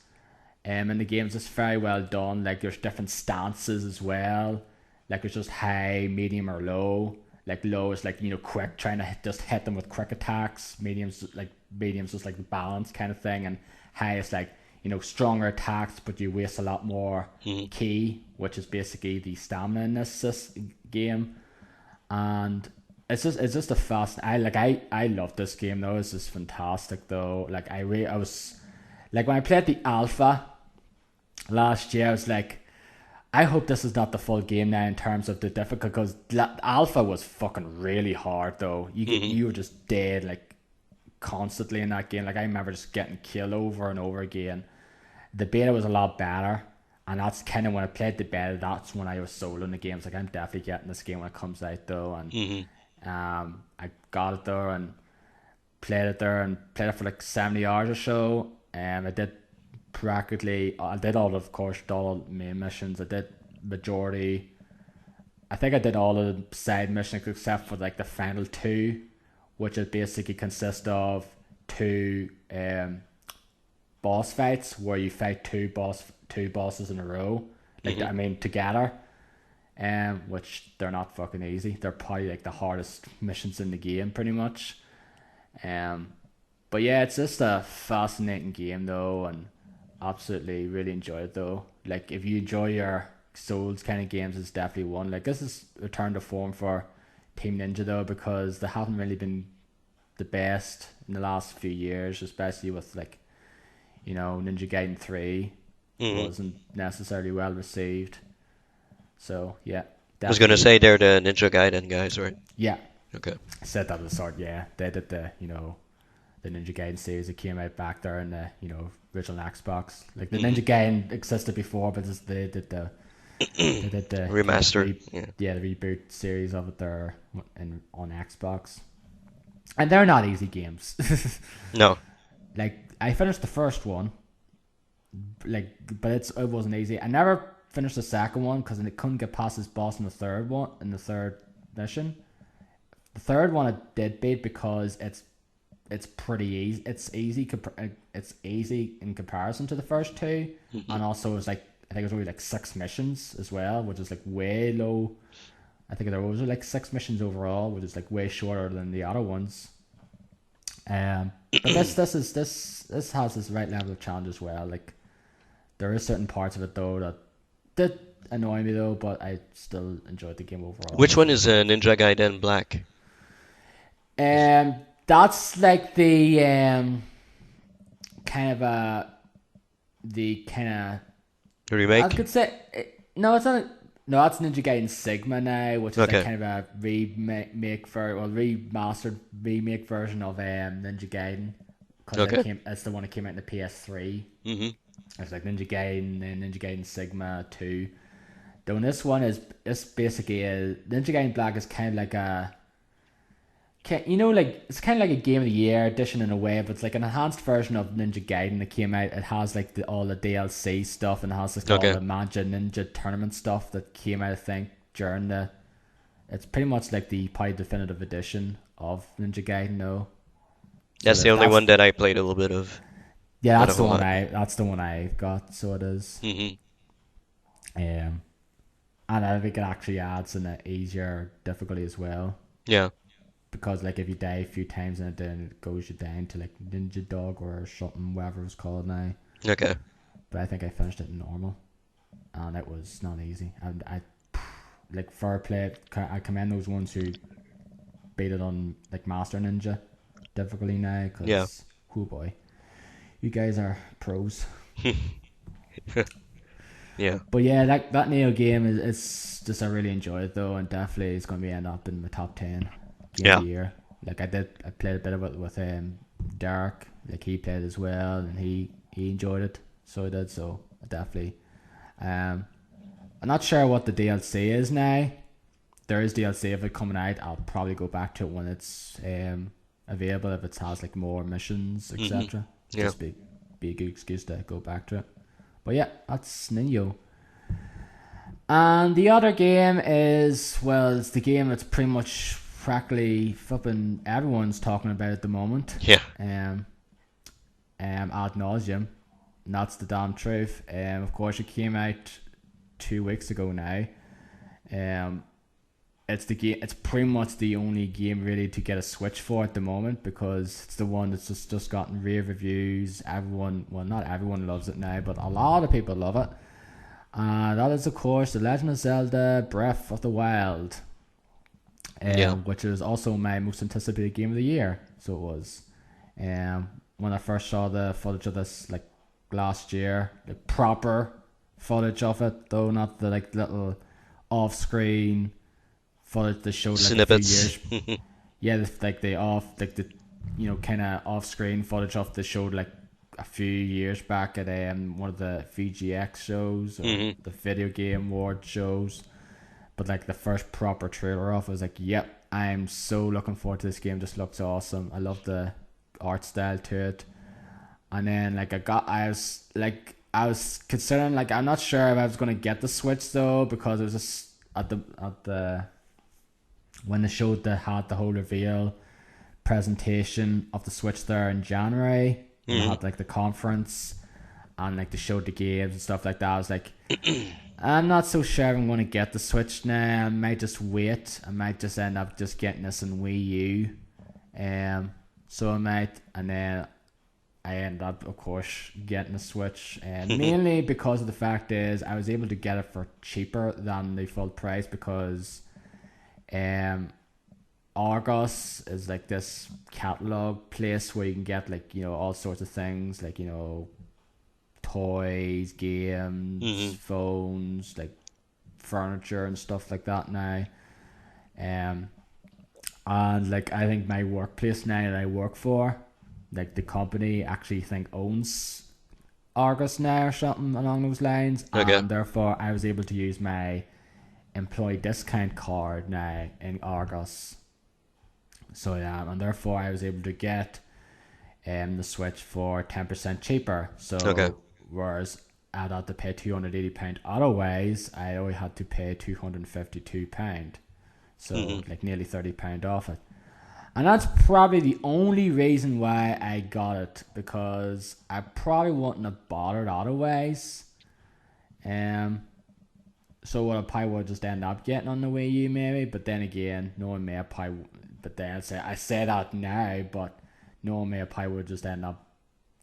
in the games. It's very well done. Like there's different stances as well. Like it's just high, medium, or low. Like low is like, quick, trying to just hit them with quick attacks. Medium's just like the balance kind of thing, and high is like, stronger attacks, but you waste a lot more ki, which is basically the stamina in this game. And it's just a fast. I love this game though. It's just fantastic though. Like I was like, when I played the alpha last year, I was like, I hope this is not the full game now in terms of the difficulty, because alpha was fucking really hard though. You were just dead like constantly in that game. Like I remember just getting killed over and over again. The beta was a lot better, and that's kind of when I played the beta. That's when I was soloing the games. Like I'm definitely getting this game when it comes out though, and I got it there and played it for like 70 hours or so. I did of course all the main missions. I did majority. I think I did all of the side missions except for like the final two, which is basically consist of two boss fights where you fight two bosses in a row, together, which they're not fucking easy. They're probably like the hardest missions in the game, pretty much. But yeah, it's just a fascinating game though, and absolutely really enjoyed it though. Like if you enjoy your Souls kind of games, it's definitely one. Like this is a return to form for Team Ninja though, because they haven't really been the best in the last few years, especially with like, Ninja Gaiden 3 wasn't necessarily well received. So yeah, I was gonna say they're the Ninja Gaiden guys, right? Yeah. Okay. I said that at the start. Yeah, they did the the Ninja Gaiden series that came out back there in the original Xbox. Like the Ninja Gaiden existed before, but they did the remaster. The reboot series of it there on Xbox, and they're not easy games. No. Like I finished the first one, but it wasn't easy. I never finished the second one because I couldn't get past this boss in the third mission. The third one I did beat because it's pretty easy. It's easy in comparison to the first two, and also it's like, I think it was only like 6 missions as well, which is like way low. I think there was like 6 missions overall, which is like way shorter than the other ones. But this has this right level of challenge as well. Like there is certain parts of it though that did annoy me though, but I still enjoyed the game overall. Which one is Ninja Gaiden Black? That's like the remake? I could say no, it's not. No, that's Ninja Gaiden Sigma now, which is like kind of a remastered remake version of Ninja Gaiden. Because it's the one that came out in the PS3. It's like Ninja Gaiden and Ninja Gaiden Sigma 2. Though this one it's basically Ninja Gaiden Black is kind of like it's kind of like a Game of the Year edition in a way, but it's like an enhanced version of Ninja Gaiden that came out. It has like all the DLC stuff, and it has like all the Manja Ninja tournament stuff that came out, I think, during it's pretty much like the probably definitive edition of Ninja Gaiden though. That's the only one that I played a little bit of. Yeah, that's the one I got, so it is. And I think it actually adds an easier difficulty as well. Yeah. Because like if you die a few times and then it goes you down to like Ninja Dog or something, whatever it's called now. Okay. But I think I finished it in normal, and it was not easy. And I like fair play. I commend those ones who beat it on like Master Ninja difficulty now Yeah. because, oh boy, you guys are pros. Yeah. But yeah, that Nioh game is just I really enjoy it though, and definitely it's going to be end up in my top 10 game of Yeah. the year. Like I played a bit of it with Derek, like he played as well, and he enjoyed it, so I did. So definitely, I'm not sure what the DLC is now. There is DLC of it coming out. I'll probably go back to it when it's available, if it has like more missions, etc. Yeah. Just be a good excuse to go back to it. But yeah, that's Nioh. And the other game is, well, it's the game that's pretty much practically flipping everyone's talking about at the moment. Yeah. Ad nauseum. And that's the damn truth. Of course, it came out 2 weeks ago now. It's the game. It's pretty much the only game really to get a Switch for at the moment, because it's the one that's just gotten rave reviews. Everyone, well, not everyone loves it now, but a lot of people love it. That is, of course, The Legend of Zelda: Breath of the Wild, which is also my most anticipated game of the year. So it was. When I first saw the footage of this, like last year, the proper footage of it, though not the like little off-screen footage that showed like Snippets. a few years. Yeah, like the kind of off-screen footage of the showed like a few years back at one of the VGX shows or the Video Game Award shows. But like the first proper trailer off, I was like, yep, I'm so looking forward to this game. This looks awesome. I love the art style to it. And then like I was considering, like, I'm not sure if I was gonna get the Switch though, because it was just at the when they showed had the whole reveal presentation of the Switch there in January. They had like the conference and like they showed the games and stuff like that. I was like, I'm not so sure I'm going to get the Switch now. I might just wait. I might just end up just getting this in Wii U. So I might, and then I end up, of course, getting a Switch, and mainly because of the fact is I was able to get it for cheaper than the full price, because Argos is like this catalog place where you can get like, all sorts of things, like, toys, games, phones, like furniture and stuff like that now. And like I think my workplace now that I work for, like the company actually owns Argos now or something along those lines. Okay. And therefore I was able to use my employee discount card now in Argos. So yeah, and therefore I was able to get the Switch for 10% cheaper. So whereas I'd had to pay £280 otherwise, I only had to pay £252. So like nearly £30 off it. And that's probably the only reason why I got it, because I probably wouldn't have bothered otherwise. So what I probably would just end up getting on the Wii U maybe, but then again, knowing me, but then I say that now, but knowing me, I probably would just end up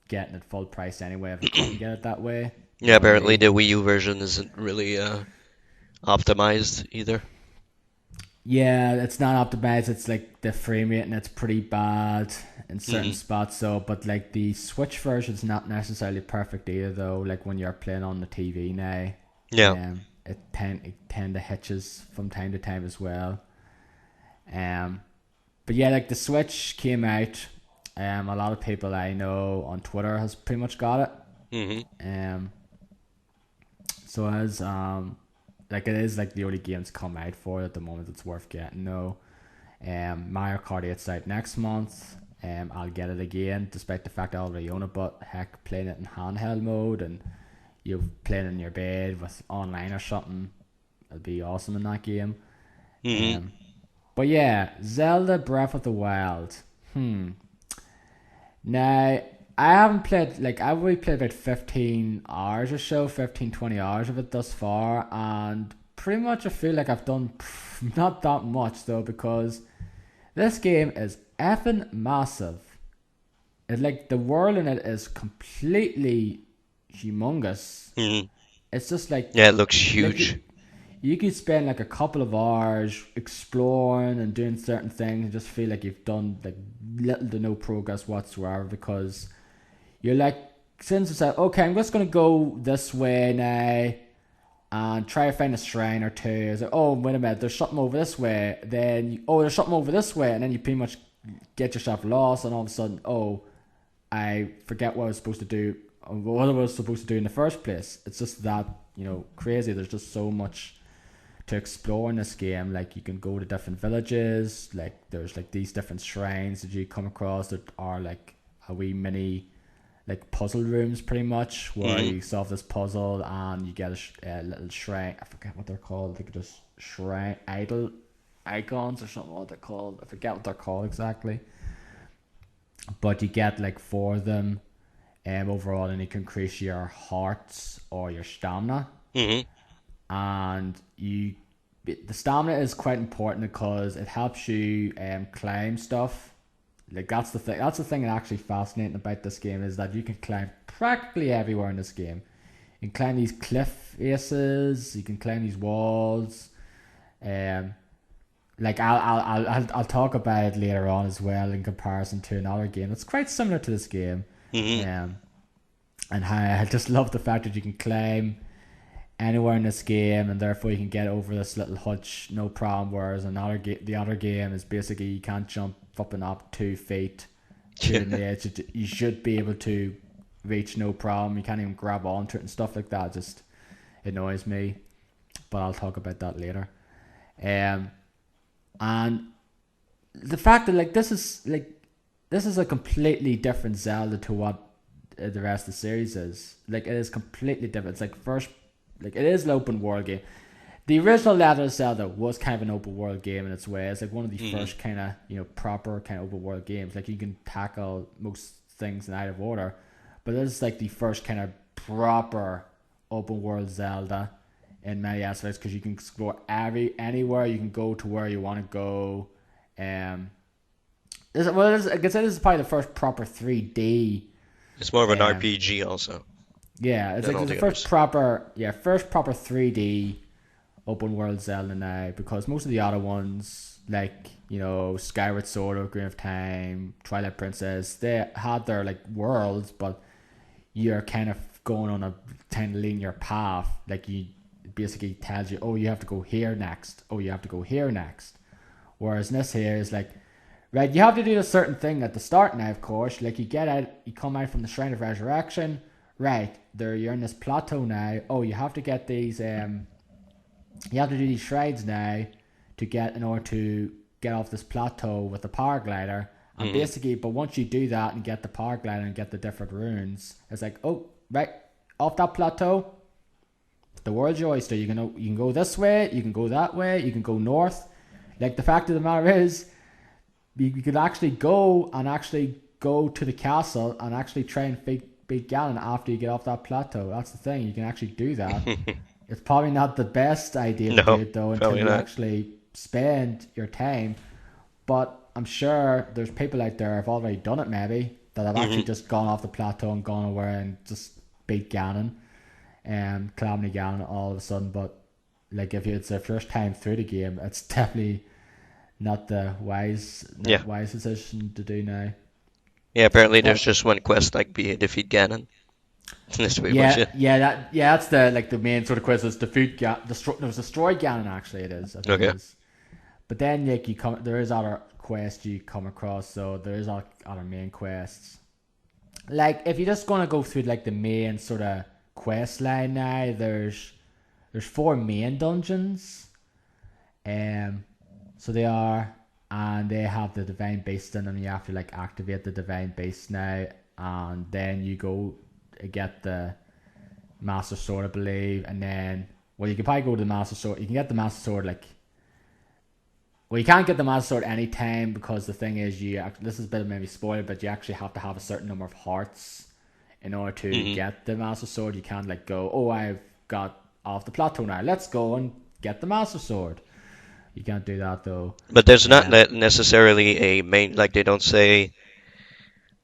getting it full price anyway if I couldn't get it that way. Yeah, apparently the Wii U version isn't really optimized either. Yeah, it's not optimized. It's like the frame rate and it's pretty bad in certain spots. So, but like the Switch version's not necessarily perfect either, though. Like when you're playing on the TV now, it tend to hitches from time to time as well. But yeah, like the Switch came out. A lot of people I know on Twitter has pretty much got it. So as like it is like the only games come out for it at the moment that's worth getting. No, Mario Kart 8's out next month. I'll get it again, despite the fact I already own it. But heck, playing it in handheld mode and you're playing in your bed with online or something, it'll be awesome in that game. But yeah, Zelda Breath of the Wild. Now, I haven't played, like, I've only played about 15 hours or so, 15, 20 hours of it thus far, and pretty much I feel like I've done not that much, though, because this game is effing massive. It's like, the world in it is completely humongous. It's just like... Yeah, it looks huge. you could spend like a couple of hours exploring and doing certain things and just feel like you've done like little to no progress whatsoever, because you're like, since it's like, okay, I'm just gonna go this way now and try to find a shrine or two. It's like, oh, wait a minute, there's something over this way. Then, there's something over this way, and then you pretty much get yourself lost, and all of a sudden, oh, I forget what I was supposed to do, what I was supposed to do in the first place. It's just that, crazy. There's just so much to explore in this game. Like, you can go to different villages. Like, there's like these different shrines that you come across that are like a wee mini like puzzle rooms, pretty much, where you solve this puzzle and you get a little shrine. I forget what they're called. I think it's just shrine idol icons or something. What they're called, I forget what they're called exactly. But you get like 4 of them overall, and you can increase your hearts or your stamina. And the stamina is quite important because it helps you climb stuff. Like, that's the thing. That's the thing that actually fascinating about this game, is that you can climb practically everywhere in this game. You can climb these cliff faces. You can climb these walls. Like, I'll talk about it later on as well in comparison to another game that's quite similar to this game. And I just love the fact that you can climb anywhere in this game, and therefore you can get over this little hutch no problem. Whereas the other game is basically you can't jump up and up 2 feet to the edge. You should be able to reach no problem. You can't even grab onto it and stuff like that. It just annoys me, but I'll talk about that later. And the fact that like this is a completely different Zelda to what the rest of the series is. Like, it is completely different. It's like it is an open world game. The original Legend of Zelda was kind of an open world game in its way. It's like one of the first kind of proper kind of open world games. Like, you can tackle most things in out of order, but this is like the first kind of proper open world Zelda in many aspects, because you can explore anywhere. You can go to where you want to go. I guess this is probably the first proper 3D. It's more of an RPG also. Yeah, it's like the first proper 3D open world Zelda now, because most of the other ones, like Skyward Sword, Ocarina of Time, Twilight Princess, they had their like worlds, but you're kind of going on a kind of linear path. Like, you basically tells you, oh, you have to go here next. Oh, you have to go here next. Whereas this here is like, right, you have to do a certain thing at the start now, of course. Like, you come out from the Shrine of Resurrection. Right, you're in this plateau now. Oh, you have to get these. You have to do these shrines now in order to get off this plateau with the paraglider. And basically, but once you do that and get the paraglider and get the different runes, it's like, oh, right, off that plateau, the world's your oyster. You can go this way, you can go that way, you can go north. Like, the fact of the matter is, you could actually go to the castle and actually try and beat Ganon after you get off that plateau. That's the thing. You can actually do that. It's probably not the best idea to do it, though, until you actually spend your time. But I'm sure there's people out there who've already done it, maybe, that have actually just gone off the plateau and gone away and just beat Ganon and Calamity Ganon all of a sudden. But like, if it's their first time through the game, it's definitely not the wise decision to do now. Yeah, apparently there's just one quest, like defeat Ganon. That's pretty much it. That's the main sort of quest, is destroy Ganon. Actually, it is. Okay. It is. But then like there is other quests you come across, so there is other main quests. Like, if you're just gonna go through like the main sort of quest line now, there's 4 main dungeons. So they are, and they have the divine beast in them. You have to like activate the divine beast now, and then you go get the Master Sword, I believe, and then, well, you can probably go to the Master Sword. You can get the Master Sword you can't get the Master Sword anytime, because the thing is, this is a bit of maybe spoiler, but you actually have to have a certain number of hearts in order to get the Master Sword. You can't like go, oh, I've got off the plateau now, let's go and get the Master Sword. You can't do that, though. But there's not necessarily a main, like, they don't say,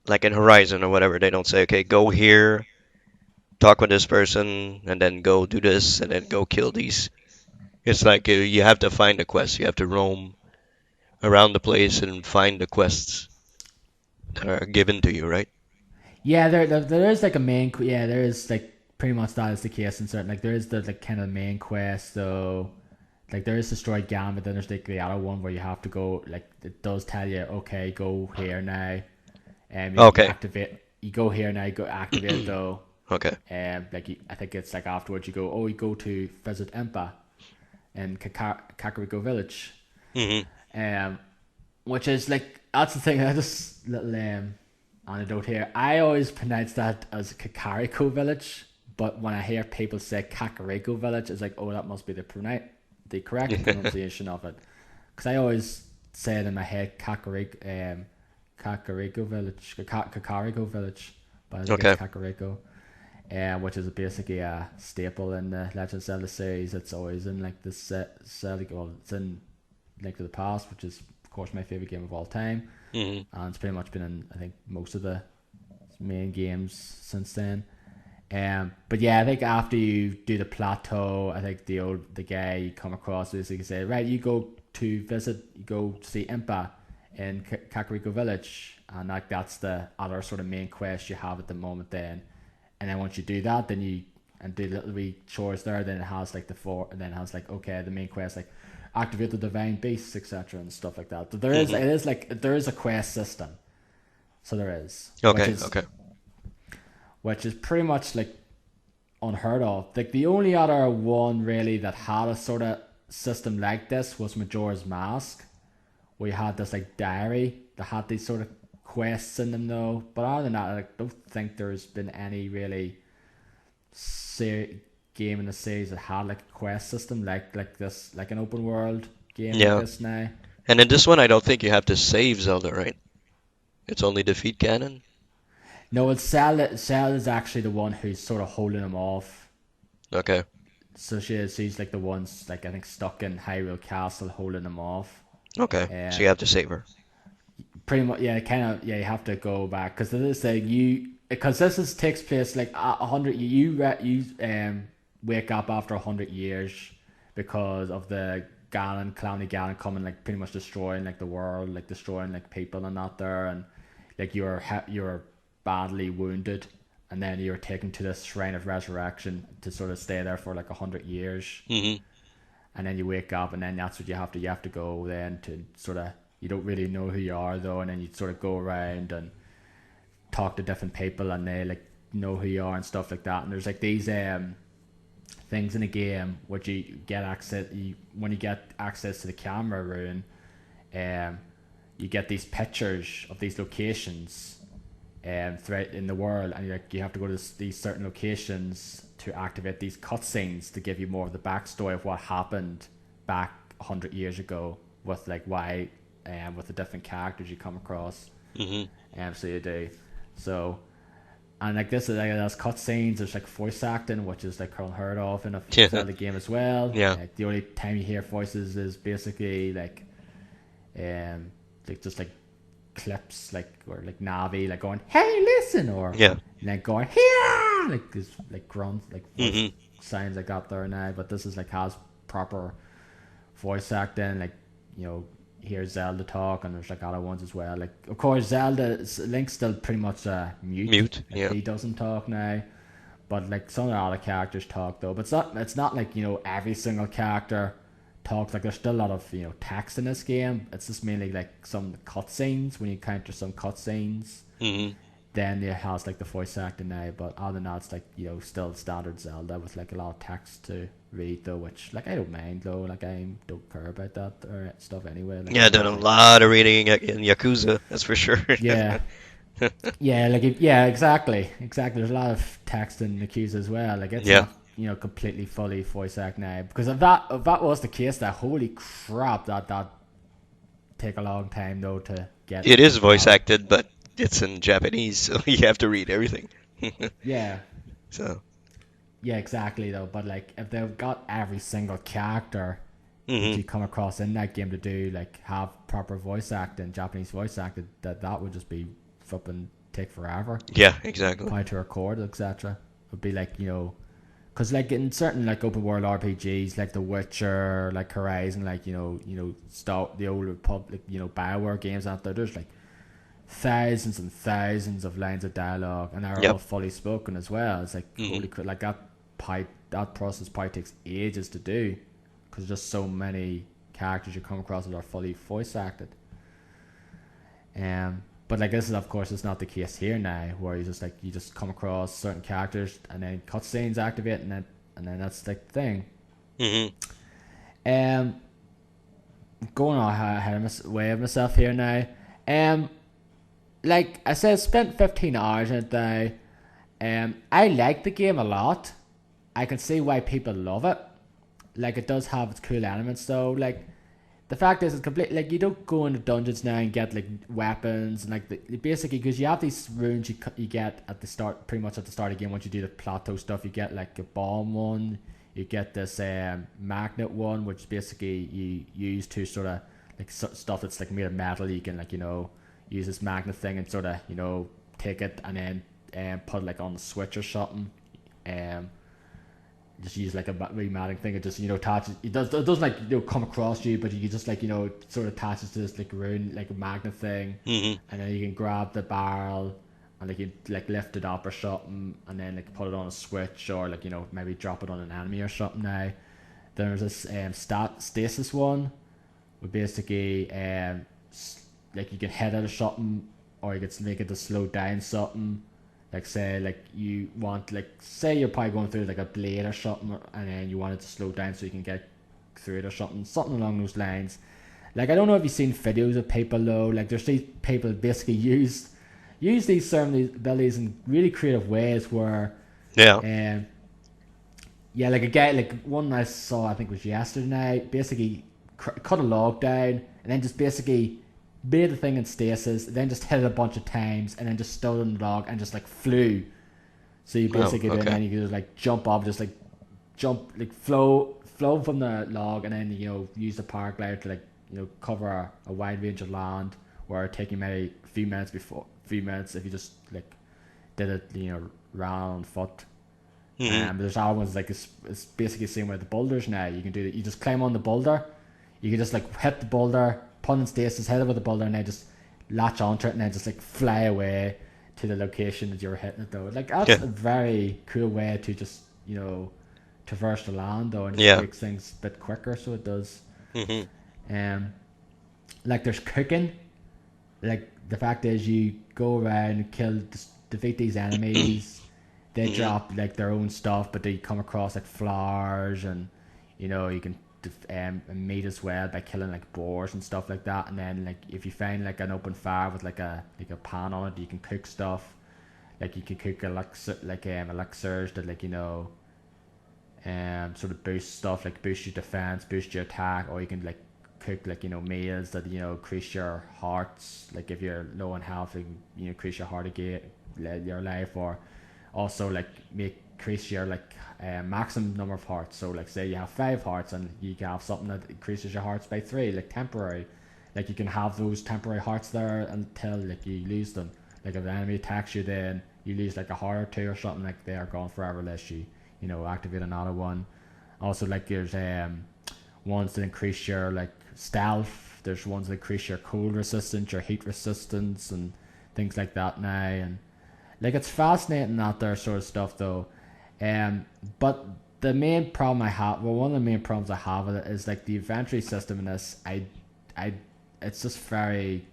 like in Horizon or whatever, they don't say, okay, go here, talk with this person, and then go do this, and then go kill these It's like you have to find a quest. You have to roam around the place and find the quests that are given to you, right? Yeah, there is like a main yeah, there is like pretty much that is the case in certain, like there is the like kind of main quest though. Like there is Destroy Gambit, then there's like the other one where you have to go, like it does tell you, okay, go here now. You Okay. activate, you go here now, you go activate it though. Okay. Like I think it's like afterwards you go, oh, you go to visit Impa in Kakariko Village. Hmm. Um, which is like, that's the thing. I just little anecdote here. I always pronounce that as Kakariko Village, but when I hear people say Kakariko Village, it's like, oh, that must be the correct pronunciation of it. Because I always say it in my head, Kakariko Village, Kakariko Village, but I think Okay. it's Kakariko. Which is basically a staple in the Legend of Zelda series. It's always in like this Zelda. Well, it's in Link to the Past, which is of course my favorite game of all time, Hmm. and it's pretty much been in I think most of the main games since then. But yeah, I think after you do the plateau, I think the guy you come across is he can say, right, you go to visit, you go see Impa in Kakariko Village, and like that's the other sort of main quest you have at the moment. Then, and then once you do that, then you and do little wee chores there. Then it has like and then it has like, okay, the main quest like activate the divine beasts, etc. and stuff like that. But there is Hmm. it is like there is a quest system, so there is, Okay. Okay. which is pretty much like unheard of. Like the only other one really that had a sort of system like this was Majora's Mask, where you had this like diary that had these sort of quests in them though. But other than that, I don't think there's been any really game in the series that had like a quest system like this, like an open world game like Yeah. this now. And in this one, I don't think you have to save Zelda, right? It's only defeat Ganon. No, it's Zelda. Zelda's actually the one who's sort of holding him off. Okay. So she's like the ones like I think stuck in Hyrule Castle holding him off. Okay. So Uh, you have to save her. Pretty much, yeah, kind of, yeah. You have to go back because this thing because this takes place like 100. You wake up after 100 years because of the Clowny Ganon coming like pretty much destroying like the world, like destroying like people and that there, and like you're badly wounded, and then you're taken to this shrine of resurrection to sort of stay there for like 100 years, Hmm. and then you wake up, and then that's what you have to go then to sort of, you don't really know who you are though, and then you sort of go around and talk to different people, and they like know who you are and stuff like that. And there's like these things in the game which you get access, when you get access to the camera room, um you get these pictures of these locations throughout in the world, and you have to go to these certain locations to activate these cutscenes to give you more of the backstory of what happened back 100 years ago with like why with the different characters you come across. Hmm. So you do. So, and like this is like there's cutscenes. There's like voice acting, which is like unheard of in a Yeah. Zelda game as well. Yeah. Like the only time you hear voices is basically like just like clips, like or like Navi like going, "Hey, listen," or Yeah. like going, "Here," like this like grunts, like voice Hmm. sounds like that there now. But this is like has proper voice acting, like hear Zelda talk, and there's like other ones as well. Like of course Link's still pretty much mute. Mute. Like, Yeah. he doesn't talk now, but like some of the other characters talk though. But it's not like every single character talks. Like there's still a lot of text in this game. It's just mainly like some cutscenes when you encounter some cutscenes. Hmm. Then it has like the voice acting now, but other than that, it's like still standard Zelda with like a lot of text to read though, which like I don't mind though. Like I don't care about that or stuff anyway. Like Yeah, I I've done don't a like, lot of reading in Yakuza, that's for sure. yeah, yeah, like yeah, exactly. There's a lot of text in the keys as well. Like it's Yeah. not completely fully voice act now, because if that was the case, that holy crap, that take a long time though to get. It is voice out. acted, but it's in Japanese, so you have to read everything. Yeah. So, Yeah, exactly though. But like, if they've got every single character that hmm. you come across in that game to do like have proper voice acting, Japanese voice acting, that would just be flipping take forever. Yeah, exactly. How to record, etc. Would be like Because like in certain like open world RPGs, like The Witcher, like Horizon, like the Old Republic, Bioware games out there, there's like thousands and thousands of lines of dialogue, and they're all Yep. fully spoken as well. It's like Hmm. holy crap, like that process probably takes ages to do, because there's just so many characters you come across that are fully voice acted. But like this is of course it's not the case here now, where you just come across certain characters and then cutscenes activate and then that's the thing. Hmm. Um, Going on ahead of way of myself here now. Um, like I said, I spent 15 hours in it now. I like the game a lot. I can see why people love it. Like it does have its cool elements though. Like the fact is, it's complete. Like you don't go into dungeons now and get like weapons and like basically because you have these runes you get at the start, pretty much at the start of the game. Once you do the plateau stuff, you get like a bomb one. You get this magnet one, which basically you use to sort of like stuff that's like made of metal. You can use this magnet thing and sort of take it and then put it like on the switch or something. Um, just use like a remating thing. It just attaches. It doesn't like come across you, but you just like sort of attaches to this like rune like a magnet thing, Hmm. and then you can grab the barrel and like you like lift it up or something, and then like put it on a switch or like maybe drop it on an enemy or something. Now there's this stasis one, where basically like you can hit it or something, or you can make it to slow down something. Like say like you want like say you're probably going through like a blade or something, and then you want it to slow down so you can get through it or something along those lines. Like I don't know if you've seen videos of people though. Like there's these people basically use these certain abilities in really creative ways where Yeah. um yeah, like a guy, like one I saw, I think was yesterday night, basically cut a log down and then just basically made the thing in stasis, then just hit it a bunch of times and then just stood on the log and just like flew. So you Oh, basically do, and okay. then you can just like jump up, just like jump, like flow from the log, and then use the paraglider to like cover a wide range of land, where it take you maybe few minutes if you just like did it round on foot. Hmm. But there's other ones like it's basically the same with the boulders now. You can do that. You just climb on the boulder. You can just like hit the boulder, put in stasis, hit it with the boulder, and then just latch onto it, and then just like fly away to the location that you were hitting it though. Like that's Yeah. a very cool way to just traverse the land though, and just Yeah. makes things a bit quicker. So it does. Hmm. Um, like there's cooking. Like the fact is, you go around, defeat these enemies. They Hmm. drop like their own stuff, but they come across like flowers, and you can meat as well by killing like boars and stuff like that. And then like if you find like an open fire with like a pan on it, you can cook stuff. Like you can cook elixirs that like sort of boost stuff, like boost your defense, boost your attack, or you can like cook like meals that increase your hearts. Like if you're low on health, you can increase your heart again, your life, or also like make increase your like maximum number of hearts. So like say you have 5 hearts and you can have something that increases your hearts by 3, like temporary. Like you can have those temporary hearts there until like you lose them. Like if an enemy attacks you, then you lose like a heart or two or something. Like they are gone forever unless you activate another one. Also like there's ones that increase your like stealth. There's ones that increase your cold resistance, your heat resistance, and things like that now. And like it's fascinating that there sort of stuff though. But the main problem I have, well, one of the main problems I have with it is like the inventory system in this. It's just very,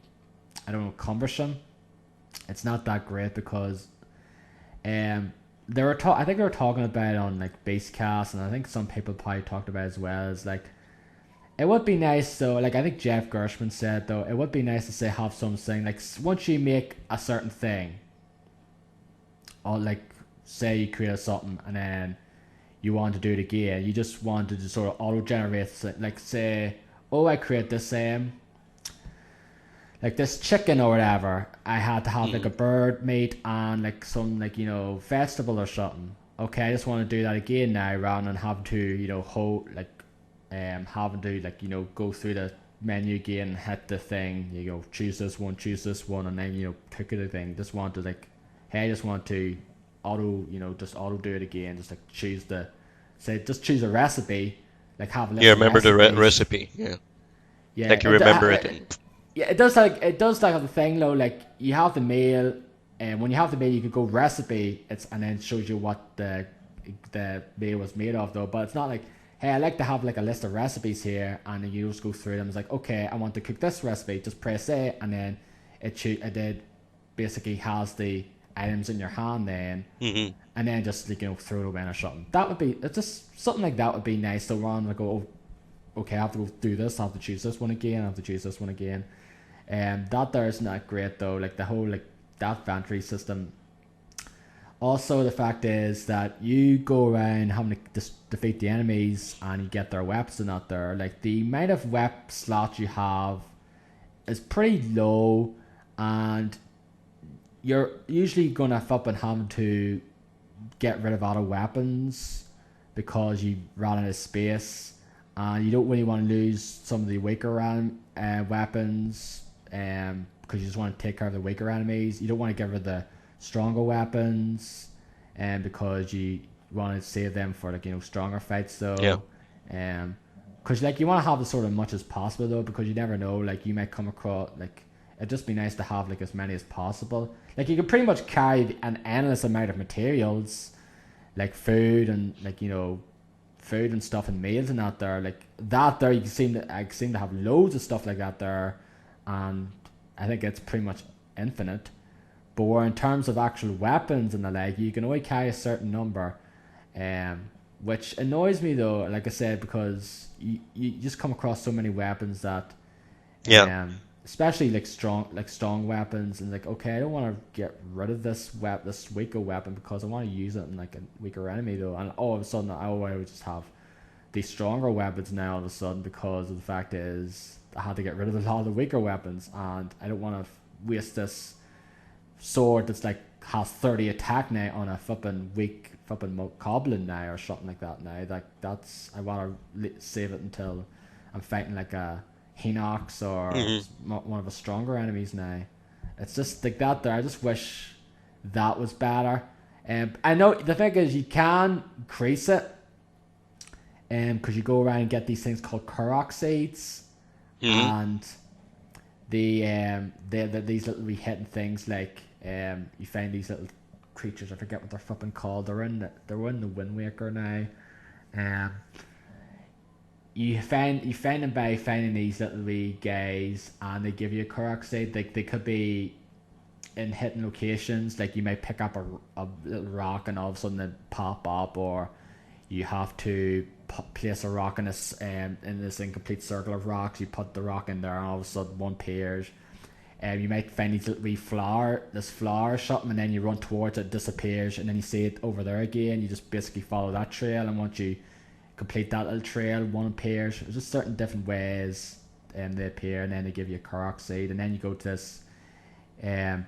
I don't know, cumbersome. It's not that great because, I think they were talking about it on like Basecast, and I think some people probably talked about it as well. Is like it would be nice though. Like I think Jeff Gershman said though, it would be nice to say have something like once you make a certain thing, or like say you create something and then you want to do it again, you just want to just sort of auto generate, like say, oh, I create this like this chicken or whatever. I had to have like a Hmm. bird meat and like some like vegetable or something. Okay, I just want to do that again now rather than having to having to like go through the menu again and hit the thing. You go choose this one, and then cook it a thing. Just want to like, hey, I just want to just auto do it again. Just like just choose a recipe, like have a list Yeah, of remember the recipes. recipe. Yeah, Yeah, like you remember it. yeah, it does like have the thing though. Like you have the meal, and when you have the meal, you could go recipe. And then it shows you what the meal was made of though. But it's not like, hey, I like to have like a list of recipes here, and then you just go through them. It's like, okay, I want to cook this recipe. Just press A, and then it did basically has the items in your hand then, and then just like throw it away or something. That would be it's just something like that would be nice. So rather than go, okay, I have to go do this. I have to choose this one again. I have to choose this one again. That there is not great though. Like the whole like that inventory system. Also, the fact is that you go around having to defeat the enemies and you get their weapons and out there. Like the amount of weapon slots you have is pretty low, and you're usually gonna up and having to get rid of auto weapons because you run out of space, and you don't really want to lose some of the weaker weapons, because you just want to take care of the weaker enemies. You don't want to get rid of the stronger weapons, and because you want to save them for like stronger fights though. Yeah. Because like you want to have as sort of much as possible though, because you never know, like you might come across like it'd just be nice to have like as many as possible. Like you can pretty much carry an endless amount of materials, like food and like food and stuff and meals and that there. Like that there, I seem to have loads of stuff like that there, and I think it's pretty much infinite. But where in terms of actual weapons and the like, you can only carry a certain number, which annoys me though. Like I said, because you just come across so many weapons that, Yeah. especially like strong weapons, and like, okay, I don't want to get rid of this weaker weapon because I want to use it in like a weaker enemy though, and all of a sudden I would just have these stronger weapons now all of a sudden, because of the fact is I had to get rid of a lot of the weaker weapons, and I don't want to waste this sword that's like has 30 attack now on a weak goblin now or something like that now. Like I want to save it until I'm fighting like a Hinox or one of the stronger enemies now. It's just like that there. I just wish that was better. I know the thing is you can increase it, because you go around and get these things called Korok seeds, and these little wee hidden things, like you find these little creatures. I forget what they're flipping called. They're in the Wind Waker now. You find them by finding these little wee guys, and they give you a Korok seed. They could be in hidden locations. Like you might pick up a little rock and all of a sudden it pop up, or you have to place a rock in this incomplete circle of rocks. You put the rock in there and all of a sudden one appears. You might find these little wee this flower or something, and then you run towards it, disappears, and then you see it over there again. You just basically follow that trail, and once you complete that little trail, one appears. There's just certain different ways they appear, and then they give you a Korok seed, and then you go to this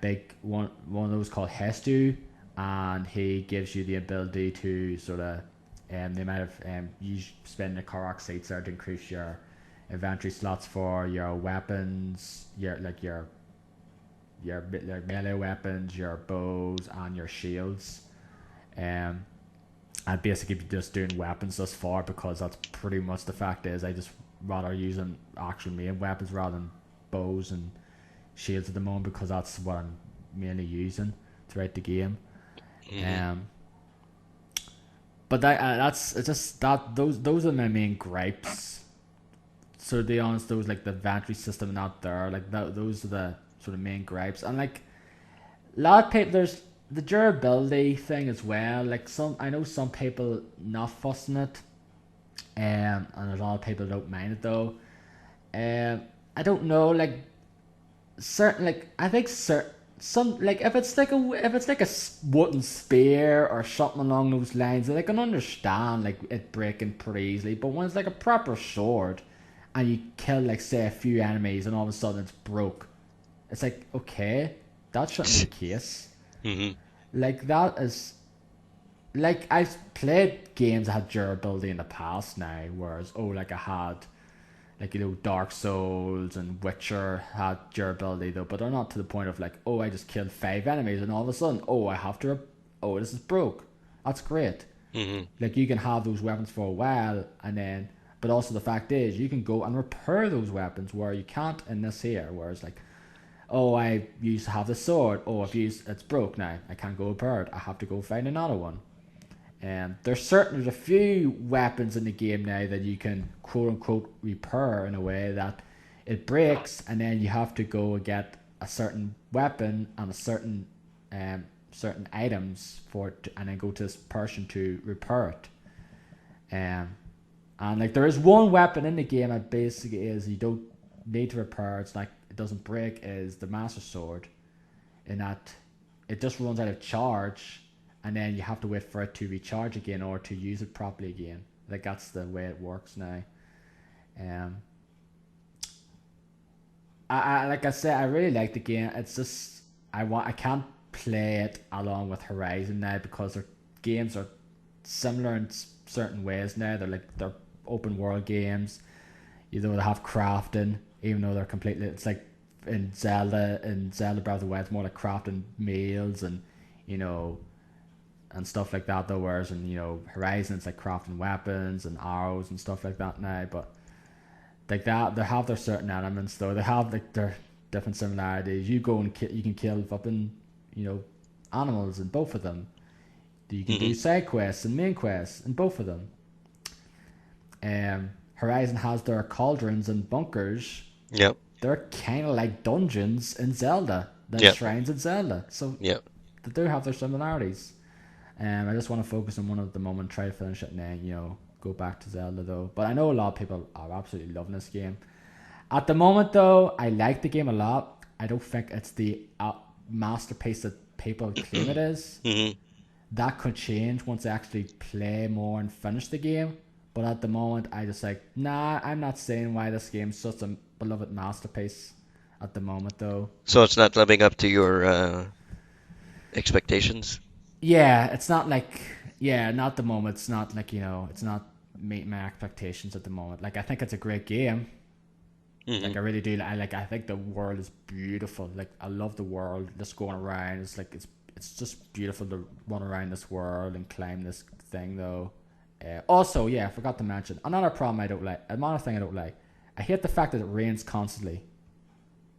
big one of those called Hestu, and he gives you the ability to sort of the amount of you spend the Korok seeds there to increase your inventory slots for your weapons, your melee weapons, your bows, and your shields. And basically just doing weapons thus far, because that's pretty much the fact is I just rather using actual main weapons rather than bows and shields at the moment, because that's what I'm mainly using throughout the game. But those are my main gripes. So to be honest, those like the inventory system not there, like those are the sort of main gripes. And like a lot of people, there's the durability thing as well. Like I know some people not fussing it, and a lot of people don't mind it though. I don't know, like certain, like I think some, like if it's like a wooden spear or something along those lines, I can understand like it breaking pretty easily. But when it's like a proper sword, and you kill like say a few enemies, and all of a sudden it's broke, it's like, okay, that shouldn't be the case. Like that is, like I've played games that had durability in the past now, whereas like I had like Dark Souls and Witcher had durability though, but they're not to the point of like, I just killed 5 enemies and all of a sudden I have to oh, this is broke. That's great. Mm-hmm. Like, you can have those weapons for a while, and then, but also the fact is, you can go and repair those weapons where you can't in this here, where it's like, oh, I used to have the sword. Oh, it's broke now. I can't go repair it. I have to go find another one. And there's a few weapons in the game now that you can quote unquote repair in a way that it breaks, and then you have to go and get a certain weapon and a certain items for it, and then go to this person to repair it. And like, there is one weapon in the game that basically is you don't need to repair. It's like, it doesn't break, is the Master Sword, in that it just runs out of charge, and then you have to wait for it to recharge again or to use it properly again. Like, that's the way it works now. I like I said, I really like the game. It's just I can't play it along with Horizon now, because their games are similar in certain ways now. They're open world games. You know, they have crafting, even though they're completely. It's like in Zelda Breath of the Wild, it's more like crafting meals and, you know, and stuff like that. Though, whereas in, you know, Horizon, it's like crafting weapons and arrows and stuff like that now. But like that, they have their certain elements though. They have like their different similarities. You go and you can kill fucking, you know, animals in both of them. You can do side quests and main quests in both of them. Horizon has their cauldrons and bunkers. Yep. They're kind of like dungeons in Zelda, like shrines in Zelda. So they do have their similarities. I just want to focus on one at the moment, try to finish it, and then, you know, go back to Zelda though. But I know a lot of people are absolutely loving this game. At the moment though, I like the game a lot. I don't think it's the masterpiece that people claim it is. That could change once I actually play more and finish the game. But at the moment, I just like, nah, I'm not saying why this game's such a beloved masterpiece at the moment though. So it's not living up to your expectations? Yeah, it's not like, not at the moment. It's not like, you know, it's not meeting my expectations at the moment. Like, I think it's a great game. Like, I really do. I think the world is beautiful. Like, I love the world. Just going around, it's like, it's just beautiful to run around this world and climb this thing though. Also, I forgot to mention another thing I don't like. I hate the fact that it rains constantly.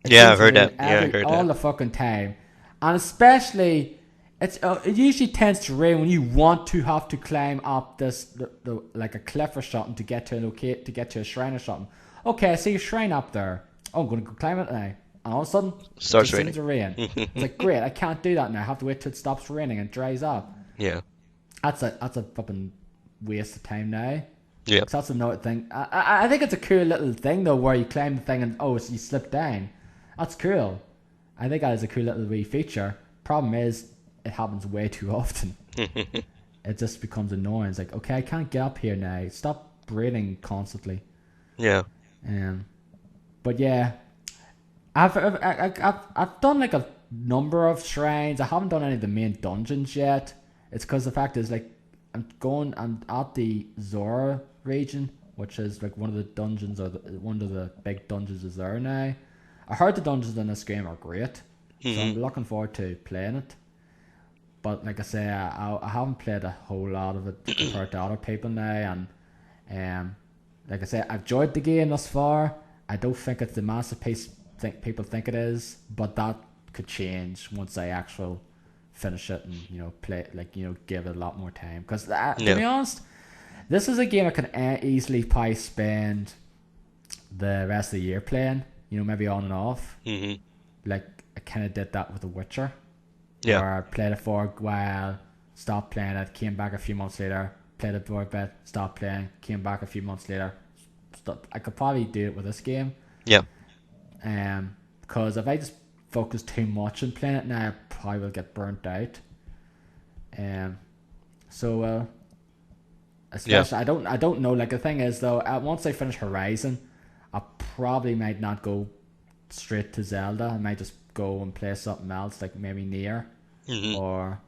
I've heard that. I heard all that. the fucking time, and especially it usually tends to rain when you want to have to climb up the like a cliff or something to get to a shrine or something. Okay, I see a shrine up there. Oh, I'm gonna go climb it now. And all of a sudden, starts it seems to rain. It's like, great, I can't do that now. I have to wait till it stops raining and dries up. Yeah. That's a fucking waste of time now. Yeah. So that's another thing. I think it's a cool little thing though, where you climb the thing and so you slip down. That's cool. I think that is a cool little wee feature. Problem is, it happens way too often. It just becomes annoying. It's like, okay, I can't get up here now. Stop raining constantly. Yeah. But yeah, I've done like a number of shrines. I haven't done any of the main dungeons yet. It's because the fact is, like, I'm at the Zora region, which is like one of the dungeons, or one of the big dungeons is there now. I heard the dungeons in this game are great, so I'm looking forward to playing it. But like I say, I haven't played a whole lot of it compared to other people now, and like I say, I've enjoyed the game thus far. I don't think it's the masterpiece people think it is, but that could change once I actually finish it and, you know, play, like, you know, give it a lot more time. Because to be honest, this is a game I can easily probably spend the rest of the year playing. You know, maybe on and off. Like, I kind of did that with The Witcher. Yeah. Where I played it for a while, stopped playing it, came back a few months later, played it for a bit, stopped playing, came back a few months later. I could probably do it with this game. Yeah. Because if I just focus too much on playing it now, I probably will get burnt out. Especially, I don't know. Like, the thing is though, once I finish Horizon, I probably might not go straight to Zelda. I might just go and play something else, like maybe Nioh, or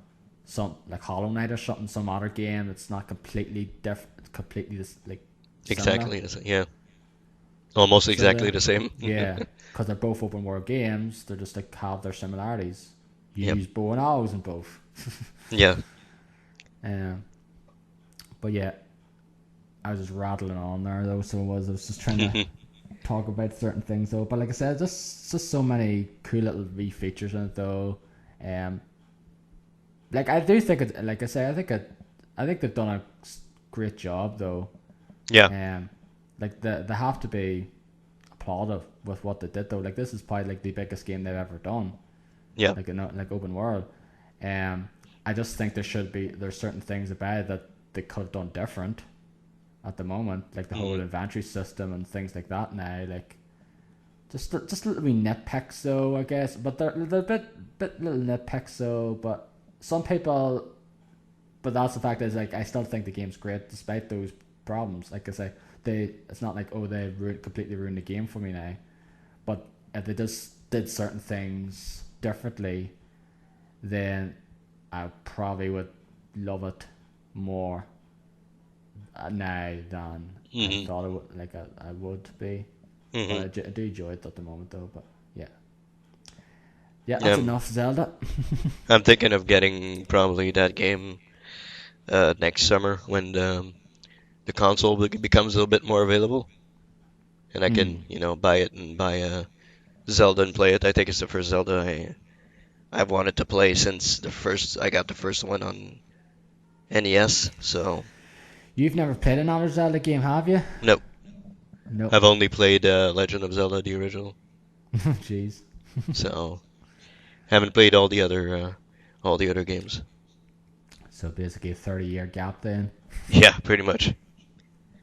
some like Hollow Knight or something, some other game that's not completely different, completely just like exactly the same. Yeah, almost exactly the same. Yeah, because they're both open world games. They're just like have their similarities. You Yep. use bow and arrows in both. Yeah. um, but yeah, I was just rattling on there though. So I was just trying to talk about certain things though. But like I said, just so many cool little wee features in it though. Um, like I do think it. Like I say, I think they've done a great job though. Yeah. Like they have to be applauded with what they did though. Like this is probably like the biggest game they've ever done. Yeah. Like open world. I just think there's certain things about it that they could have done different at the moment, like the whole inventory system and things like that. Now, like just little wee nitpicks though, I guess. But they're bit little nitpicks though. But some people, but that's the fact is like I still think the game's great despite those problems. Like I say, it's not like they completely ruined the game for me now. But if they just did certain things differently, then I probably would love it more now than I thought it would. Like I would be. But I do enjoy it at the moment though. But yeah, that's Um, enough Zelda. I'm thinking of getting probably that game next summer when the console becomes a little bit more available, and I can, buy it and buy Zelda and play it. I think it's the first Zelda I've wanted to play since I got the first one on NES. So You've never played another Zelda game, have you? no, No. I've only played Legend of Zelda, the original. Jeez. So haven't played all the other games. So basically a 30-year gap then. Yeah, pretty much.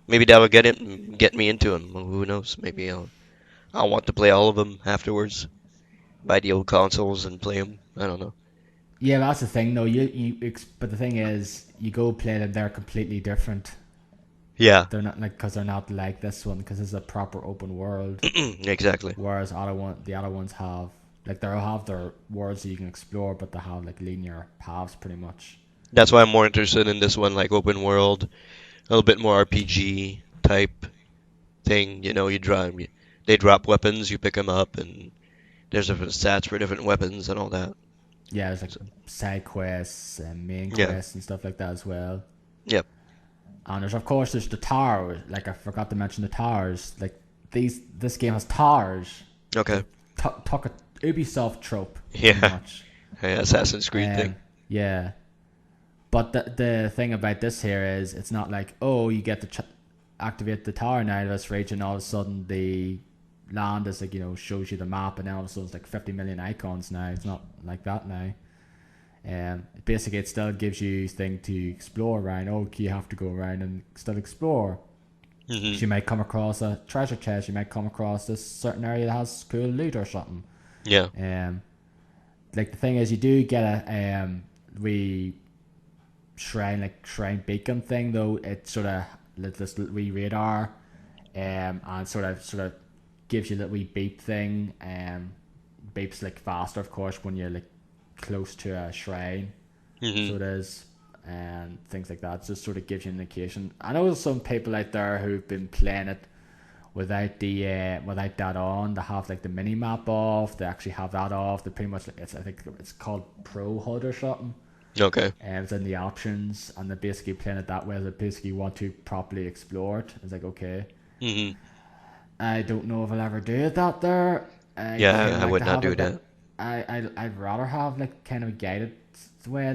Maybe that will get me into them. Who knows? Maybe I'll want to play all of them afterwards. Buy the old consoles and play them. I don't know. Yeah, that's the thing though. But the thing is, you go play them, they're completely different. Yeah, They're not because they're not like this one because it's a proper open world. exactly. Whereas the other ones have like they'll have their worlds that you can explore, but they have like linear paths pretty much. That's why I'm more interested in this one, like open world, a little bit more RPG type thing. They drop weapons, you pick them up, and there's different stats for different weapons and all that. Yeah, there's like So, side quests and main yeah. quests and stuff like that as well. Yep. And there's the towers. Like I forgot to mention the towers. Like this game has towers. Okay. Took a Ubisoft trope pretty Yeah. much. Yeah, Assassin's Creed thing. Yeah. But the thing about this here is it's not like, oh, you get to activate the tower now in this region, all of a sudden the land is like, shows you the map, and then all of a sudden it's like 50 million icons now. It's not like that now. Basically it still gives you thing to explore around. Oh, you have to go around and still explore. So you might come across a treasure chest, you might come across this certain area that has cool loot or something. Yeah. Like the thing is, you do get a wee shrine beacon thing though. It sort of this little wee radar, and sort of gives you that wee beep thing. Beeps like faster, of course, when you're like close to a shrine. So it is, and things like that. Just sort of gives you an indication. I know there's some people out there who've been playing it without that on. They have like the mini map off. They actually have that off. They pretty much I think it's called Pro HUD or something. Okay. And it's in the options, and they're basically playing it that way. They basically want to properly explore it. It's like, okay, I don't know if I'll ever do it that there. Yeah, I would not do that. I'd rather have like kind of a guided way.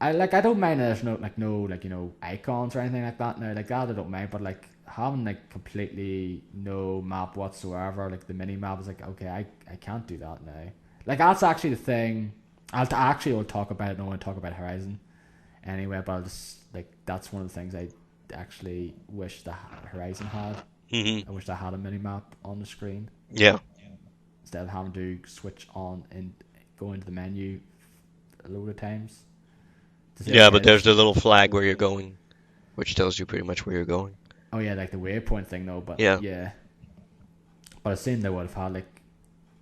I don't mind that there's no icons or anything like that now. Like that I don't mind, but like having like completely no map whatsoever, like the mini map is like, okay, I can't do that now. Like that's actually the thing. I'll talk about it. I don't want to talk about Horizon anyway, but I'll just like that's one of the things I actually wish the Horizon had. I wish I had a mini map on the screen. Yeah. Instead of having to switch on and go into the menu a load of times. Yeah, but there's the little flag where you're going, which tells you pretty much where you're going. Oh yeah, like the waypoint thing though. But Yeah. But I assume they would have had like.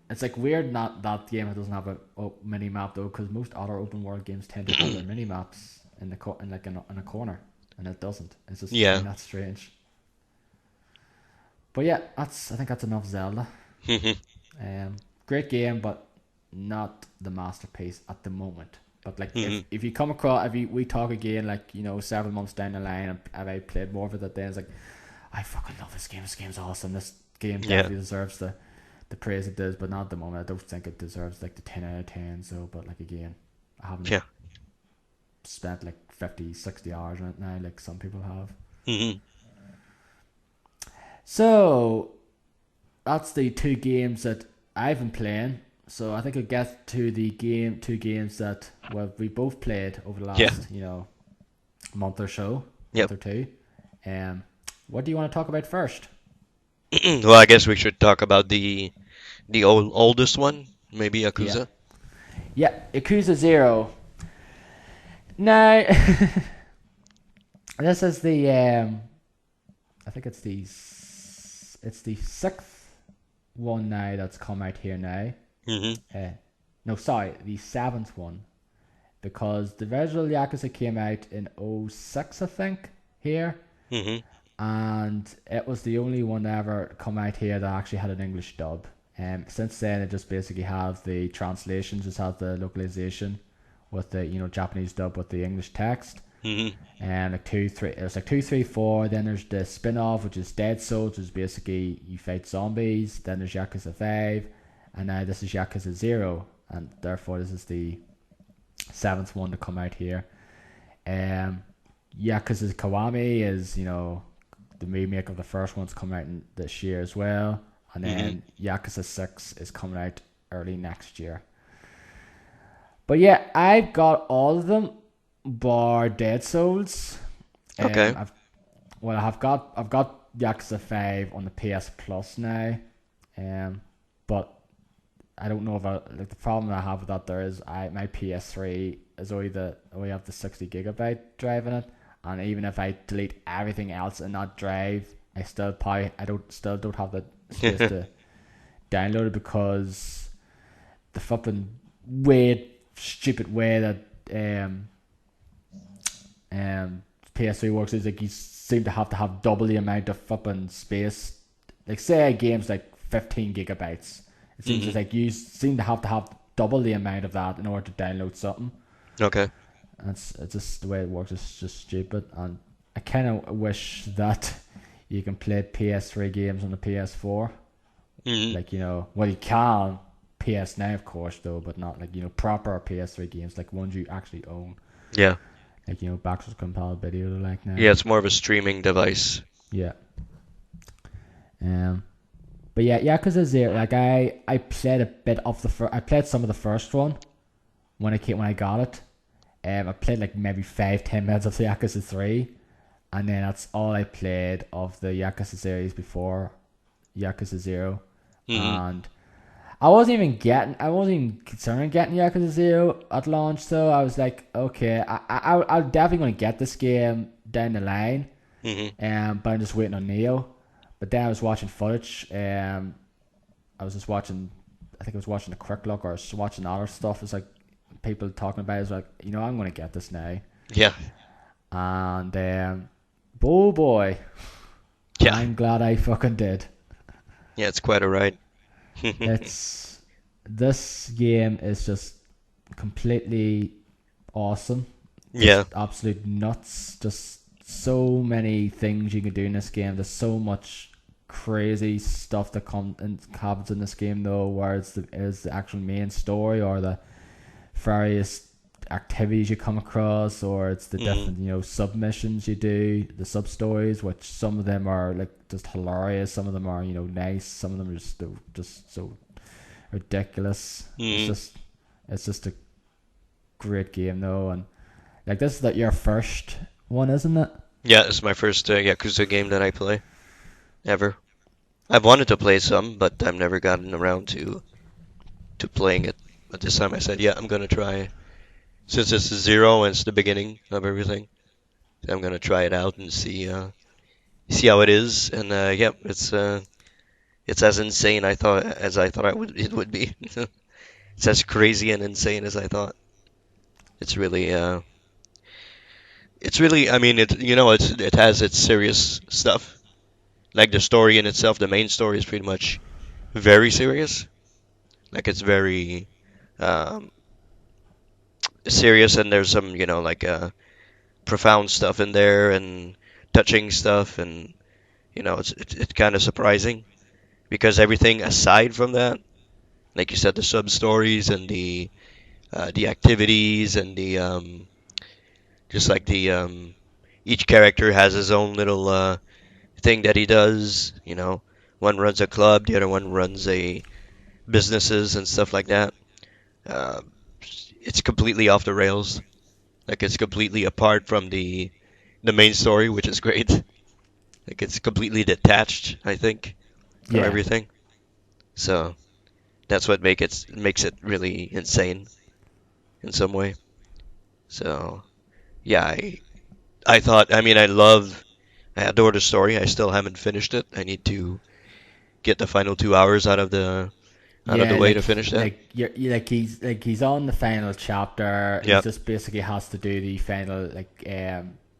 It's like weird not that game doesn't have a mini map though, because most other open world games tend to have their mini maps in a corner, and it doesn't. It's just that's strange. But yeah, I think that's enough Zelda. Great game, but not the masterpiece at the moment. But like, Mhm. if you come across, we talk again, like, several months down the line, and have I played more of it, then it's like, I fucking love this game. This game's awesome. This game Yeah. definitely deserves the praise it does, but not at the moment. I don't think it deserves like the 10 out of 10. So, but like, again, I haven't Yeah. spent like 50, 60 hours on it now, like some people have. Mhm. So that's the two games that I've been playing. So I think I'll get to the two games that we both played over the last Yeah. month or so, Yep. month or two. What do you want to talk about first? Well, I guess we should talk about the oldest one, maybe Yeah, Yakuza. yeah, Yakuza 0. Now, this is the I think it's the sixth one now that's come out here now. Mhm. No, sorry, the seventh one, because the original Yakuza came out in '06, I think, here, Mhm. and it was the only one that ever come out here that actually had an English dub. Since then, it just basically have the translation, just have the localization with the Japanese dub with the English text. Mhm. And like it was like 2, 3, 4. Then there's the spin-off, which is Dead Souls, which is basically you fight zombies. Then there's Yakuza 5, and now this is Yakuza 0, and therefore this is the seventh one to come out here. Yakuza Kiwami is the remake of the first one's coming out this year as well, and then Yakuza 6 is coming out early next year. But yeah, I've got all of them bar Dead Souls. Okay. I've got Yakuza 5 on the PS Plus now. But I don't know if like the problem I have with that there is my PS3 is only have the 60 gigabyte drive in it, and even if I delete everything else in that drive, I still don't have the space to download it, because the fucking stupid way that PS3 works is like you seem to have double the amount of fucking space. Like, say a game's like 15 gigabytes, it seems it's like you seem to have double the amount of that in order to download something. Okay. It's just the way it works. It's just stupid, and I kind of wish that you can play PS3 games on the PS4. Mhm. Like, well, you can PS Now, of course, though, but not like proper PS3 games, like ones you actually own. Yeah. Like, backwards compatibility, like now. Yeah, it's more of a streaming device. Yeah. But yeah, Yakuza 0, like I played a bit of I played some of the first one when I got it. I played like maybe 5-10 minutes of the Yakuza 3, and then that's all I played of the Yakuza series before Yakuza 0. And I wasn't even considering getting Yakuza 0 at launch, so I was like, okay, I'm definitely going to get this game down the line, but I'm just waiting on Nioh. But then I was watching footage, I was watching the quick look, or I was watching other stuff. It's like people talking about it. It's like, I'm going to get this now. Yeah. And, oh boy, Yeah. I'm glad I fucking did. Yeah, it's quite a ride. This game is just completely awesome. Yeah. Just absolute nuts. Just so many things you can do in this game. There's so much crazy stuff that happens in this game, though, where it's the actual main story, or the various activities you come across, or it's the different submissions you do, the sub stories, which some of them are like just hilarious, some of them are nice, some of them are just so ridiculous. It's just a great game, though. And like, this is your first one, isn't it? Yeah, it's my first Yakuza game that I play ever. I've wanted to play some, but I've never gotten around to playing it. But this time I said, yeah, I'm gonna try. Since it's 0 and it's the beginning of everything, I'm gonna try it out and see how it is. And yeah, it's as insane as I thought it would be. It's as crazy and insane as I thought. It's really I mean, it has its serious stuff. Like the story in itself, the main story is pretty much very serious. Like, it's very um, serious, and there's some, like profound stuff in there and touching stuff, and it's kind of surprising because everything aside from that, like you said, the sub stories and the activities and the just like the each character has his own little thing that he does. One runs a club, the other one runs a businesses and stuff like that. Uh, it's completely off the rails. Like it's completely apart from the main story, which is great. Like it's completely detached, I think, from Yeah, everything. So that's what makes it really insane in some way. So yeah, I thought, I mean, I adore the story. I still haven't finished it. I need to get the final 2 hours out of the yeah, way to finish that. he's on the final chapter. He Yep, just basically has to do the final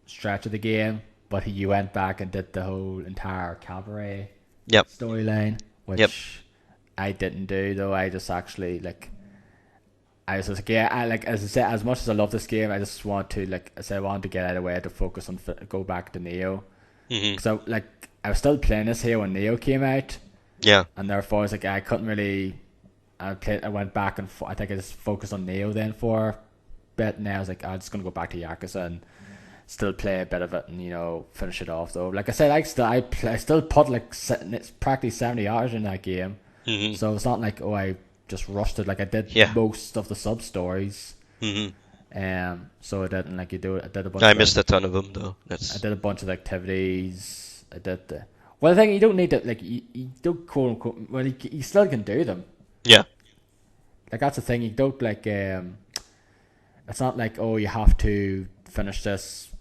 stretch of the game. But you went back and did the whole entire cabaret yep, storyline, yep. which I didn't do though. I just actually I was just like, yeah, as I said, as much as I love this game, I just want to I said, I wanted to get out of the way to focus on go back to Nioh. Hmm. So I was still playing this here when Nioh came out, Yeah, and therefore I was like, I couldn't really. I went back and I think I just focused on Nioh then for a bit. And now I was like, I'm just gonna go back to Yakuza and still play a bit of it and finish it off though. Like I said, I still put it's practically 70 hours in that game, hmm, so it's not like I just rushed it. Like I did yeah, most of the sub stories. hmm. So I didn't like you do it. I did a bunch I of missed a ton of them though. I That's did a bunch of activities. I did the well. I think you don't need to you don't quote unquote. Well, you still can do them. yeah, Like that's the thing. You don't it's not like, oh, you have to finish this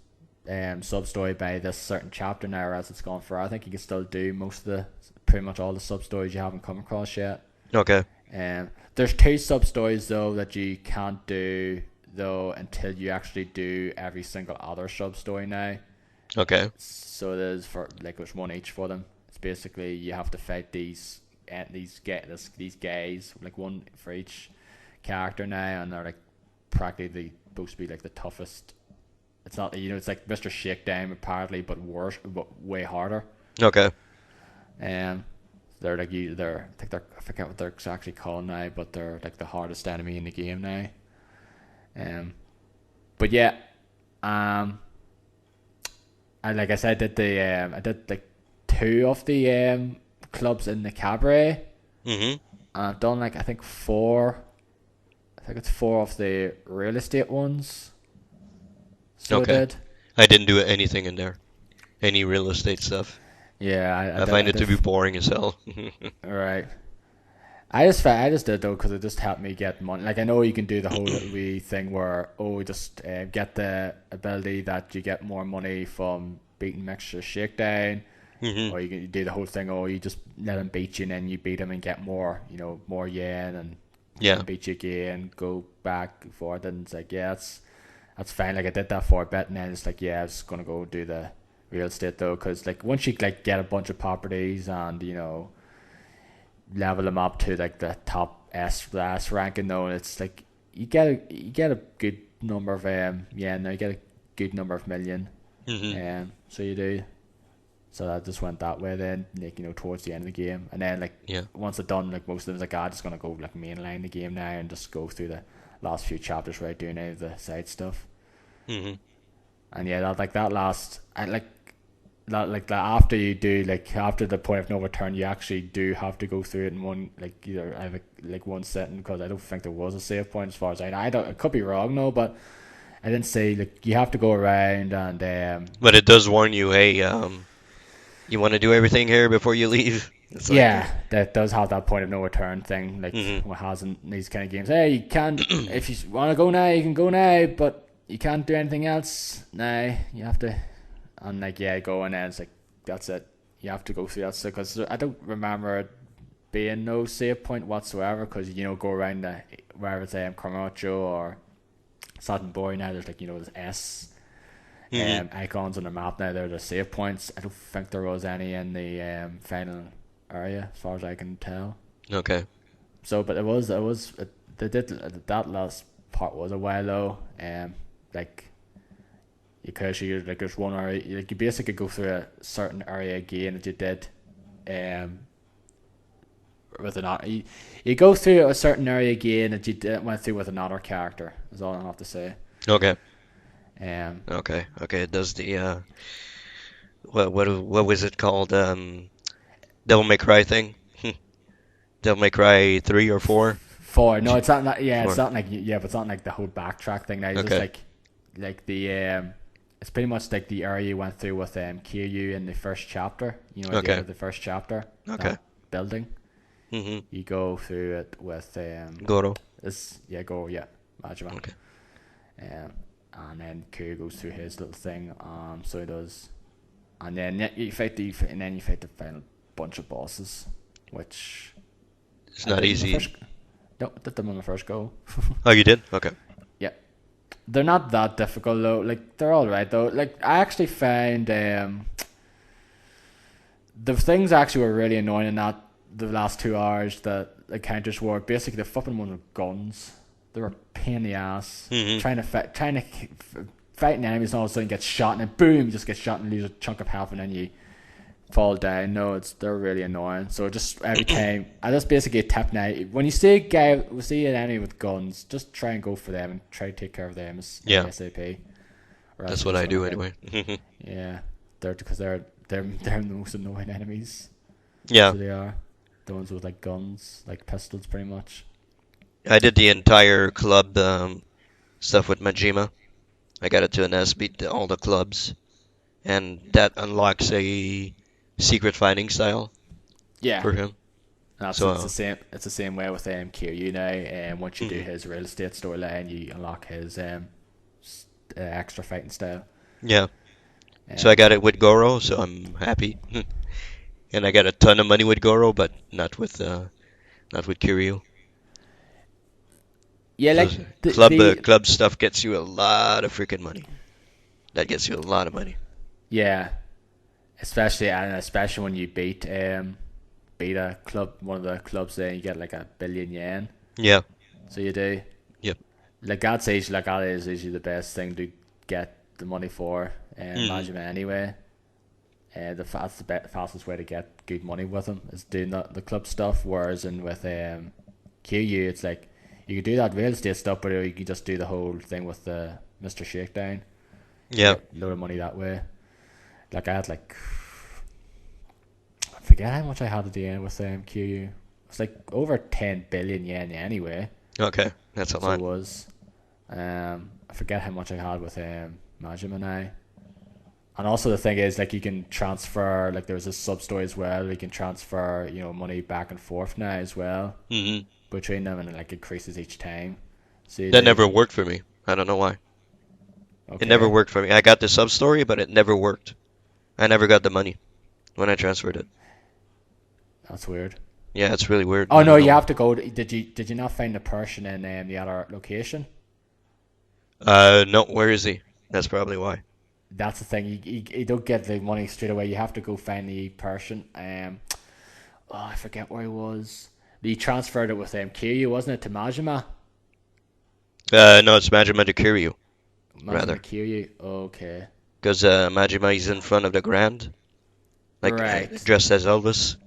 sub story by this certain chapter now, or else it's gone for. I think you can still do most of pretty much all the sub stories you haven't come across yet. okay, There's two sub stories though that you can't do though until you actually do every single other sub story now. okay, So there's there's one each for them. It's basically you have to fight these guys, like one for each character now, and they're practically supposed to be the toughest. It's not, it's like Mr. Shakedown apparently, but worse, but way harder. okay. Um, they're I think I forget what they're actually called now, but they're the hardest enemy in the game now. But yeah, and like I said, I did two of the clubs in the cabaret. Hmm. And I've done I think four. I think it's four of the real estate ones. So I Okay. did. I didn't do anything in there. Any real estate stuff. Yeah, I find it to be boring as hell. Right. I just did it though because it just helped me get money. Like I know you can do the whole wee thing where just get the ability that you get more money from beating Mixture Shakedown, Hmm. or you can do the whole thing. You just let him beat you and then you beat him and get more, more yen and Yeah. beat you again, go back and forth. And it's like, yeah, that's fine. Like I did that for a bit and then it's like, yeah, I was gonna go do the real estate though, because once you get a bunch of properties and level them up to the top S ranking though, and it's you get a good number of now you get a good number of million, Hmm. so you do. So I just went that way then, towards the end of the game, and then Yeah. once I'm done, most of them I'm just gonna go mainline the game now and just go through the last few chapters where I do any of the side stuff. Hmm. And yeah, that last, I that after you do after the point of no return, you actually do have to go through it in one either I have one setting, because I don't think there was a save point as far as I don't. I could be wrong though, but I didn't say you have to go around and But it does warn you, hey, you want to do everything here before you leave. It's yeah, that does have that point of no return thing, hmm. what has in these kind of games. Hey, you can't, if you want to go now, you can go now, but you can't do anything else now. You have to, and go, and then it's that's it. You have to go through that stuff, because I don't remember it being no save point whatsoever, because go around wherever it's Camacho or Sutton Boy now. There's there's S Hmm. icons on the map now. There are the save points. I don't think there was any in the final area as far as I can tell. Okay. So, but it was they did that last part was a while though. Like because you like there's one area like you basically go through a certain area again that you did, with you go through a certain area again that you went through with another character. Is all I have to say. Okay. Um, Okay. Okay. It does the what was it called? Devil May Cry thing. Devil May Cry 3 or 4? 4. No, it's not. Yeah, it's 4. not like but it's not like the whole backtrack thing. Now it's just Okay. like the it's pretty much like the area you went through with Kiryu in the first chapter. You know, at the end Okay. of the first chapter. Okay. That building. Mm-hmm. You go through it with Goro. Majima. Okay. And then Kiryu goes through his little thing. So he does, and then you fight the final bunch of bosses, which It's I not did easy. did them on my first go. Oh, you did? Okay. Yeah, they're not that difficult though. Like they're all right though. Like I actually found the things actually were really annoying in that the last 2 hours that the counters were basically the flipping one with guns. They were a pain in the ass. Mm-hmm. Trying to fighting enemies and all of a sudden get shot and then boom, you just get shot and lose a chunk of health and then you fall down. No, they're really annoying. So just every time I just basically tap now. When you see an enemy with guns, just try and go for them and try to take care of them as ASAP. That's what I do anyway. Yeah, they're the most annoying enemies. Yeah. So they are the ones with like guns, like pistols, pretty much. I did the entire club stuff with Majima. I got it to an S, beat all the clubs, and that unlocks a secret fighting style Yeah, for him. it's the same. It's the same way with Kiryu now. And once you do his real estate storyline, you unlock his extra fighting style. Yeah. So I got it with Goro, so I'm happy. And I got a ton of money with Goro, but not with Kiryu. Yeah, like Club stuff gets you a lot of freaking money. That gets you a lot of money. Yeah, especially when you beat a club, one of the clubs, there you get like 1 billion yen. Yeah. So you do. Yep. Like that is usually the best thing to get the money for. Majima anyway. That's the fastest way to get good money with him is doing the club stuff. Whereas with Kiryu, it's like you could do that real estate stuff, but you can just do the whole thing with the Mr. Shakedown. Yeah. Load of money that way. Like I had I forget how much I had at the end with Kiryu. It's like over 10 billion yen anyway. Okay, that's a lot. It was. I forget how much I had with Majima now. And also the thing is, like, you can transfer, like, there was a sub story as well. You can transfer, money back and forth now as well between them, and it like increases each time. So that never worked for me. I don't know why. Okay. It never worked for me. I got the sub story, but it never worked. I never got the money when I transferred it. That's weird. Yeah, it's really weird. Oh no, you have to go. Did you not find the person in the other location? No. Where is he? That's probably why. That's the thing. You don't get the money straight away. You have to go find the person. I forget where he was. He transferred it with Kiryu, wasn't it, to Majima? No, it's Majima to Kiryu, rather. Kiryu. Okay. Because Majima is in front of the Grand, like right. Dressed as Elvis.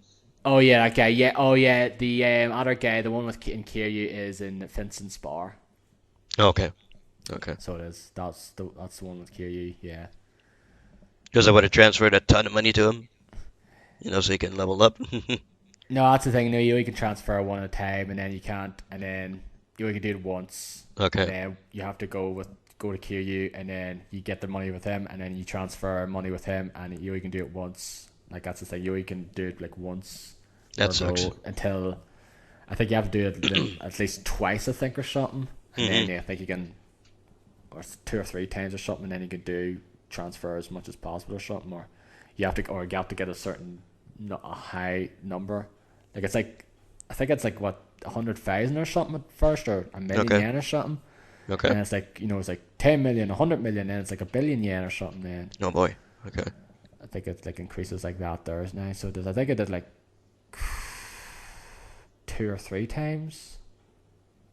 Oh yeah, that guy. Yeah. Oh yeah, the other guy, the one with Kiryu, is in Vincent's bar. Okay. Okay. So it is. That's the one with Kiryu. Yeah. Because I would have transferred a ton of money to him, so he can level up. No, that's the thing. No, you can transfer one at a time, and then you can't, and then you can do it once. Okay. And then you have to go to Kiryu, and then you get the money with him, and then you transfer money with him, and you can do it once. Like that's the thing. You can do it like once. That sucks. Until I think you have to do it at least twice, I think, or something. And then I think you can, or 2 or 3 times or something, and then you can do transfer as much as possible or something, or you have to get a certain a high number. Like it's like, I think it's like what 100,000 or something at first, or 1 million yen or something. Okay. And it's like it's like 10 million, 100 million, and it's like 1 billion yen or something. Then. Oh boy. Okay. I think it like increases like that there now. So I think it did like 2 or 3 times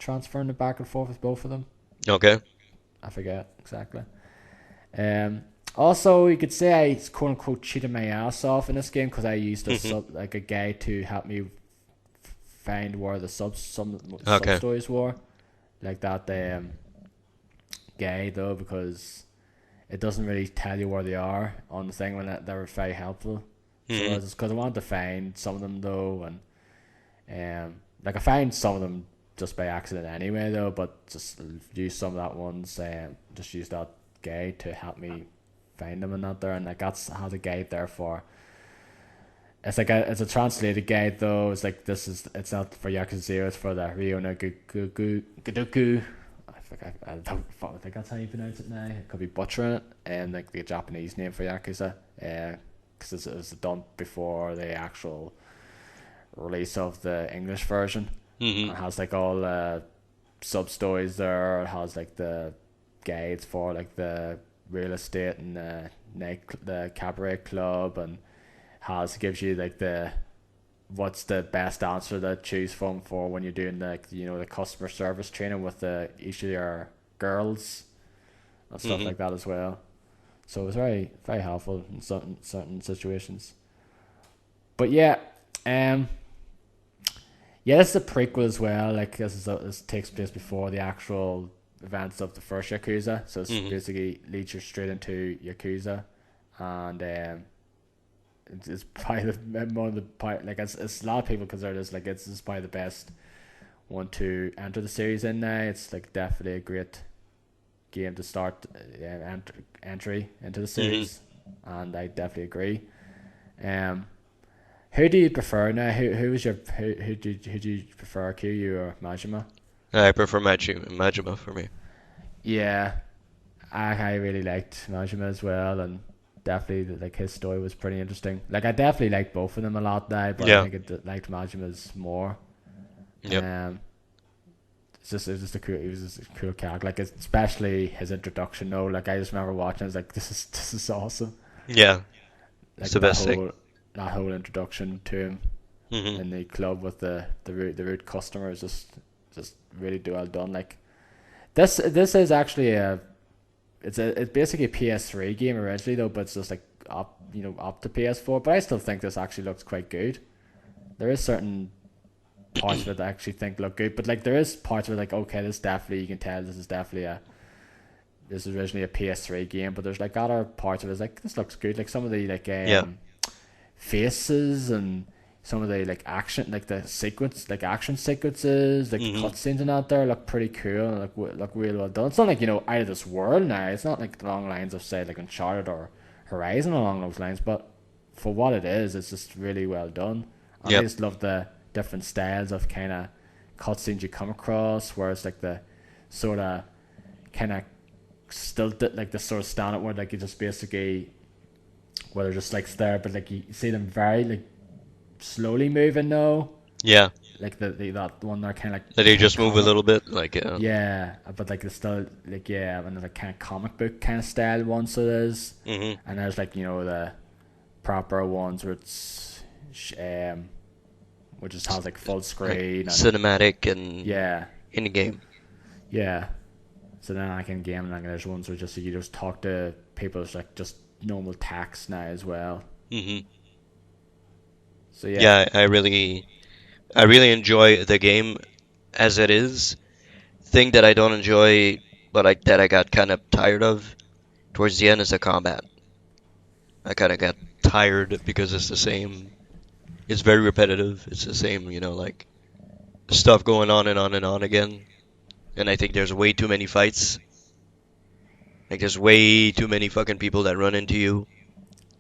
transferring it back and forth with both of them. Okay. I forget exactly. Also, you could say I quote unquote cheated my ass off in this game because I used a guy to help me find where the sub stories were, like that guy though, because it doesn't really tell you where they are on the thing when they're very helpful. So it's because I wanted to find some of them though, and like I find some of them just by accident anyway though, but just use some of that ones. Just use that guide to help me find them and that there, and like that's has a guide there for. It's like it's a translated guide though. It's like it's not for Yakuza 0, it's for the Rio no Guduku. I don't think that's how you pronounce it now. I could be butchering it, and like the Japanese name for Yakuza, because it was done before the actual release of the English version. It has like all sub stories there. It has like the guides for like the real estate and the cabaret club, and gives you like what's the best answer to choose from for when you're doing the customer service training with each of your girls and stuff like that as well. So it was very, very helpful in certain situations. But yeah, this is a prequel as well. Like this takes place before the actual events of the first Yakuza, so it's basically leads you straight into Yakuza, and it's probably one of the part, like it's a lot of people consider this like it's probably the best one to enter the series in now. It's like definitely a great game to start entry into the series, and I definitely agree. Who do you prefer now? Who do you prefer, Kiryu or Majima? I prefer Majima for me. Yeah, I really liked Majima as well, and definitely like his story was pretty interesting. Like I definitely liked both of them a lot now, but I think I liked Majima's more. Yep. It was just a cool character. Like especially his introduction though. Like I just remember watching. I was like, this is awesome. Yeah, Like it's the best thing. That whole introduction to him in the club with the rude customer is just really well done. Like this is actually it's basically a PS3 game originally though, but it's just like up to PS4. But I still think this actually looks quite good. There is certain parts of it that I actually think look good, but like there is parts of it like, okay, this definitely, you can tell this is originally a PS3 game, but there's like other parts of it like this looks good. Like some of the like faces and some of the like action, like the action sequences, like the cutscenes and that there look pretty cool and look really well done. It's not like out of this world now. It's not like along lines of say like Uncharted or Horizon along those lines, but for what it is, it's just really well done. And I just love the different styles of kind of cutscenes you come across, where it's like the sort of kind of stilted, like the sort of standard where like you just basically where they're just like there, but like you see them very like slowly moving though. Yeah. Like that one they're kind of like. They just move a little bit, like Yeah, but like it's still like and there's like kind of comic book kind of style one, so it is. And there's like the proper ones where it's which just has like full screen, like cinematic and in the game. Yeah. So then I can game, and like there's ones where you just talk to people. It's like just normal text now as well. So I really enjoy the game as it is. Thing that I don't enjoy, but that I got kind of tired of towards the end is the combat. I kind of got tired because it's the same. It's very repetitive. It's the same, like stuff going on and on and on again. And I think there's way too many fights. Like there's way too many fucking people that run into you,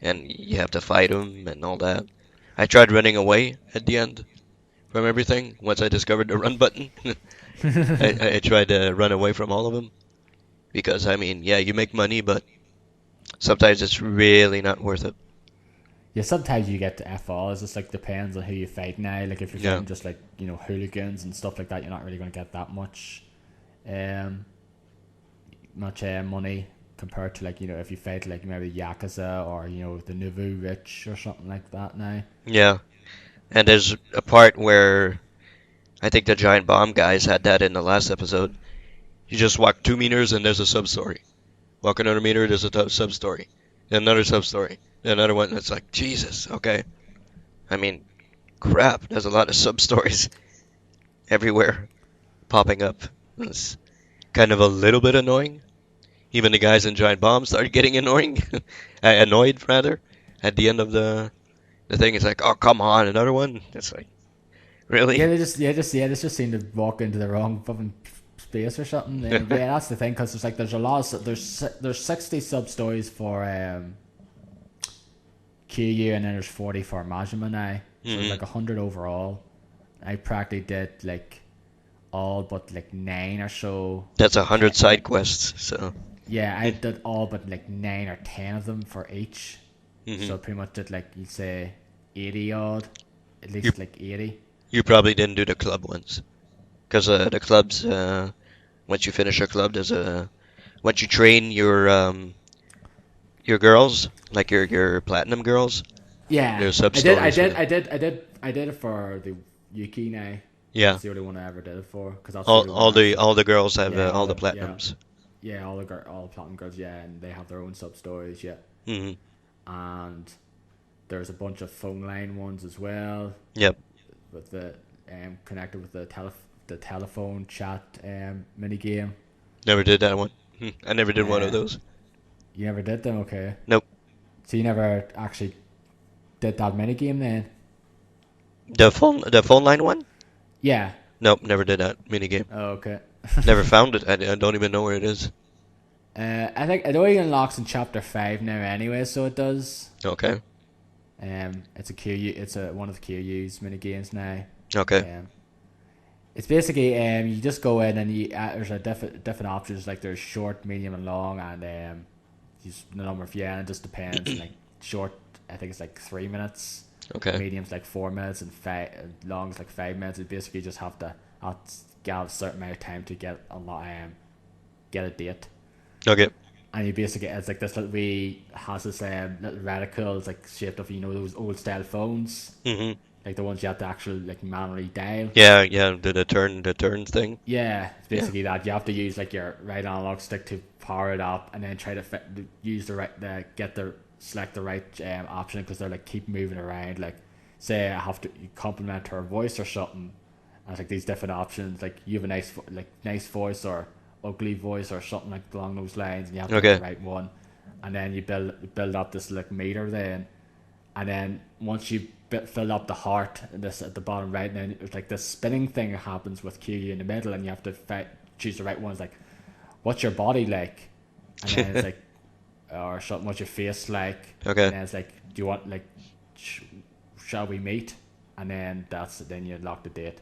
and you have to fight them and all that. I tried running away at the end from everything once I discovered the run button. I tried to run away from all of them because you make money, but sometimes it's really not worth it. Yeah, sometimes you get to F all. It just like depends on who you fight now. Like if you're fighting just like hooligans and stuff like that, you're not really going to get that much money compared to like if you fight like maybe Yakuza or the Nouveau Rich or something like that now. Yeah, and there's a part where I think the giant bomb guys had that in the last episode. You just walk 2 meters and there's a sub story. Walk another meter, there's a sub story. Another sub story. Another one. It's like Jesus. Okay. I mean, crap. There's a lot of sub stories everywhere popping up. It's kind of a little bit annoying. Even the guys in giant bombs started getting annoying, annoyed rather. At the end of the thing, it's like, oh come on, another one. It's like, Yeah, really? they just seem to walk into the wrong fucking space or something. And yeah, that's the thing, because there's a lot of there's 60 sub stories for QU, and then there's 40 for Majima now. So there's like 100 overall. I practically did like all but like 9 or so. That's 100 side quests. So Yeah, I did all but like 9 or 10 of them for each. So pretty much did like, you'd say 80 odd, at you least like 80. you probably didn't do the club ones, because the clubs, once you finish a club, there's a once you train your girls, like your platinum girls, Yeah, there's sub stories for them. I did it for the Yuki now. Yeah, That's the only one I ever did it for, because that's the only one all the actually. all the girls have Yeah, all the yeah, platinums. yeah, all the platinum girls, yeah, and they have their own sub stories, yeah, Hmm. and there's a bunch of phone line ones as well, Yep. with the connected with the telephone chat mini game. Never did that one. I never did one of Uh, those. you never did them, okay? Nope. So you never actually did that mini game then? The phone line one? Yeah. Nope, never did that minigame. Oh, okay. Never found it. I don't even know where it is. I think it only unlocks in chapter 5 now anyway, so it does. Okay. It's a QU. It's one of the QU's mini games now. Okay. It's basically you just go in and there's a different options, like there's short, medium, and long, and just the number of it just depends. And like short, I think it's like 3 minutes. Okay. Medium's like 4 minutes, and long's like 5 minutes. You basically just have to get a certain amount of time to get a date. Okay. And you basically, it's like this little wee has this little reticle. It's like shaped of those old style phones, Mhm. like the ones you have to actually like manually dial. Yeah, yeah. The turn thing. Yeah, it's basically that you have to use like your right analog stick to power it up, and then try to use select the right option, because they're like keep moving around. Like, say I have to compliment her voice or something, and it's like these different options. Like you have a nice voice or ugly voice or something like along those lines, and you have to Okay. get the right one, and then you build up this like meter then, and then once you fill up the heart this at the bottom right, and then it's like this spinning thing that happens with QU in the middle, and you have to choose the right one. It's like, what's your body like, and then it's like, or something, what's your face like, Okay. and then it's like, do you want like shall we meet, and then then you lock the date.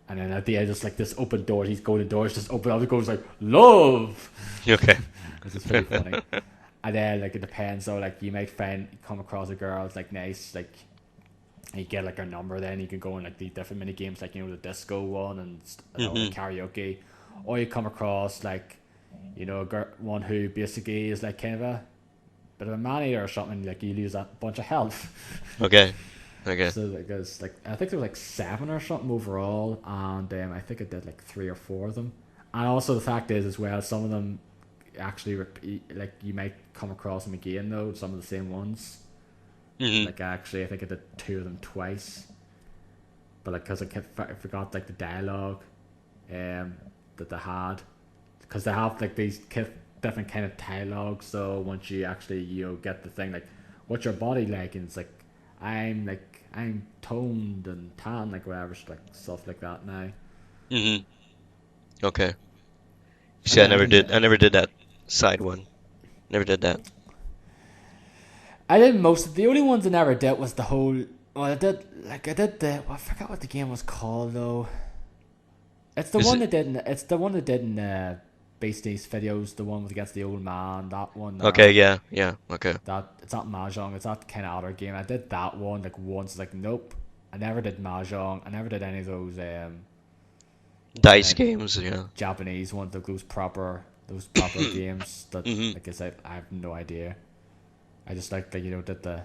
And then at the end, it's like this open door. These golden doors just open up. It goes like love. Okay. This is pretty funny. And then like it depends. So like you might come across a girl that's like nice, like, and you get like her number. Then you can go in like the different mini games, like the disco one and the karaoke, or you come across like one who basically is like kind of a bit of a man eater or something. Like you lose a bunch of health. Okay. Okay. So like there's like, I think there was like 7 or something overall, and I think I did like 3 or 4 of them. And also the fact is as well, some of them actually repeat. Like you might come across them again though, some of the same ones. Mhm. Like actually, I think I did 2 of them twice. But like, cause I forgot like the dialogue, that they had, because they have like these different kind of dialogue. So once you actually get the thing like, what's your body like, and it's like, I'm toned and tan, like whatever, like stuff like that now. Mhm. Okay. And See, I then never did. I never did that side one. Never did that. I did most of the only ones I never did was the whole. Well, I did I forgot what the game was called though. It's the Is one it? that did. It's the one that did in Beasties videos. The one with against the old man. That one. Okay. Yeah. Yeah. Okay. That it's not mahjong. It's that kind of other game. I did that one like once. Like nope. I never did mahjong. I never did any of those Dice like games. Yeah. Japanese ones. Like those proper games. That Mhm. like I said, I have no idea. I just like that did the.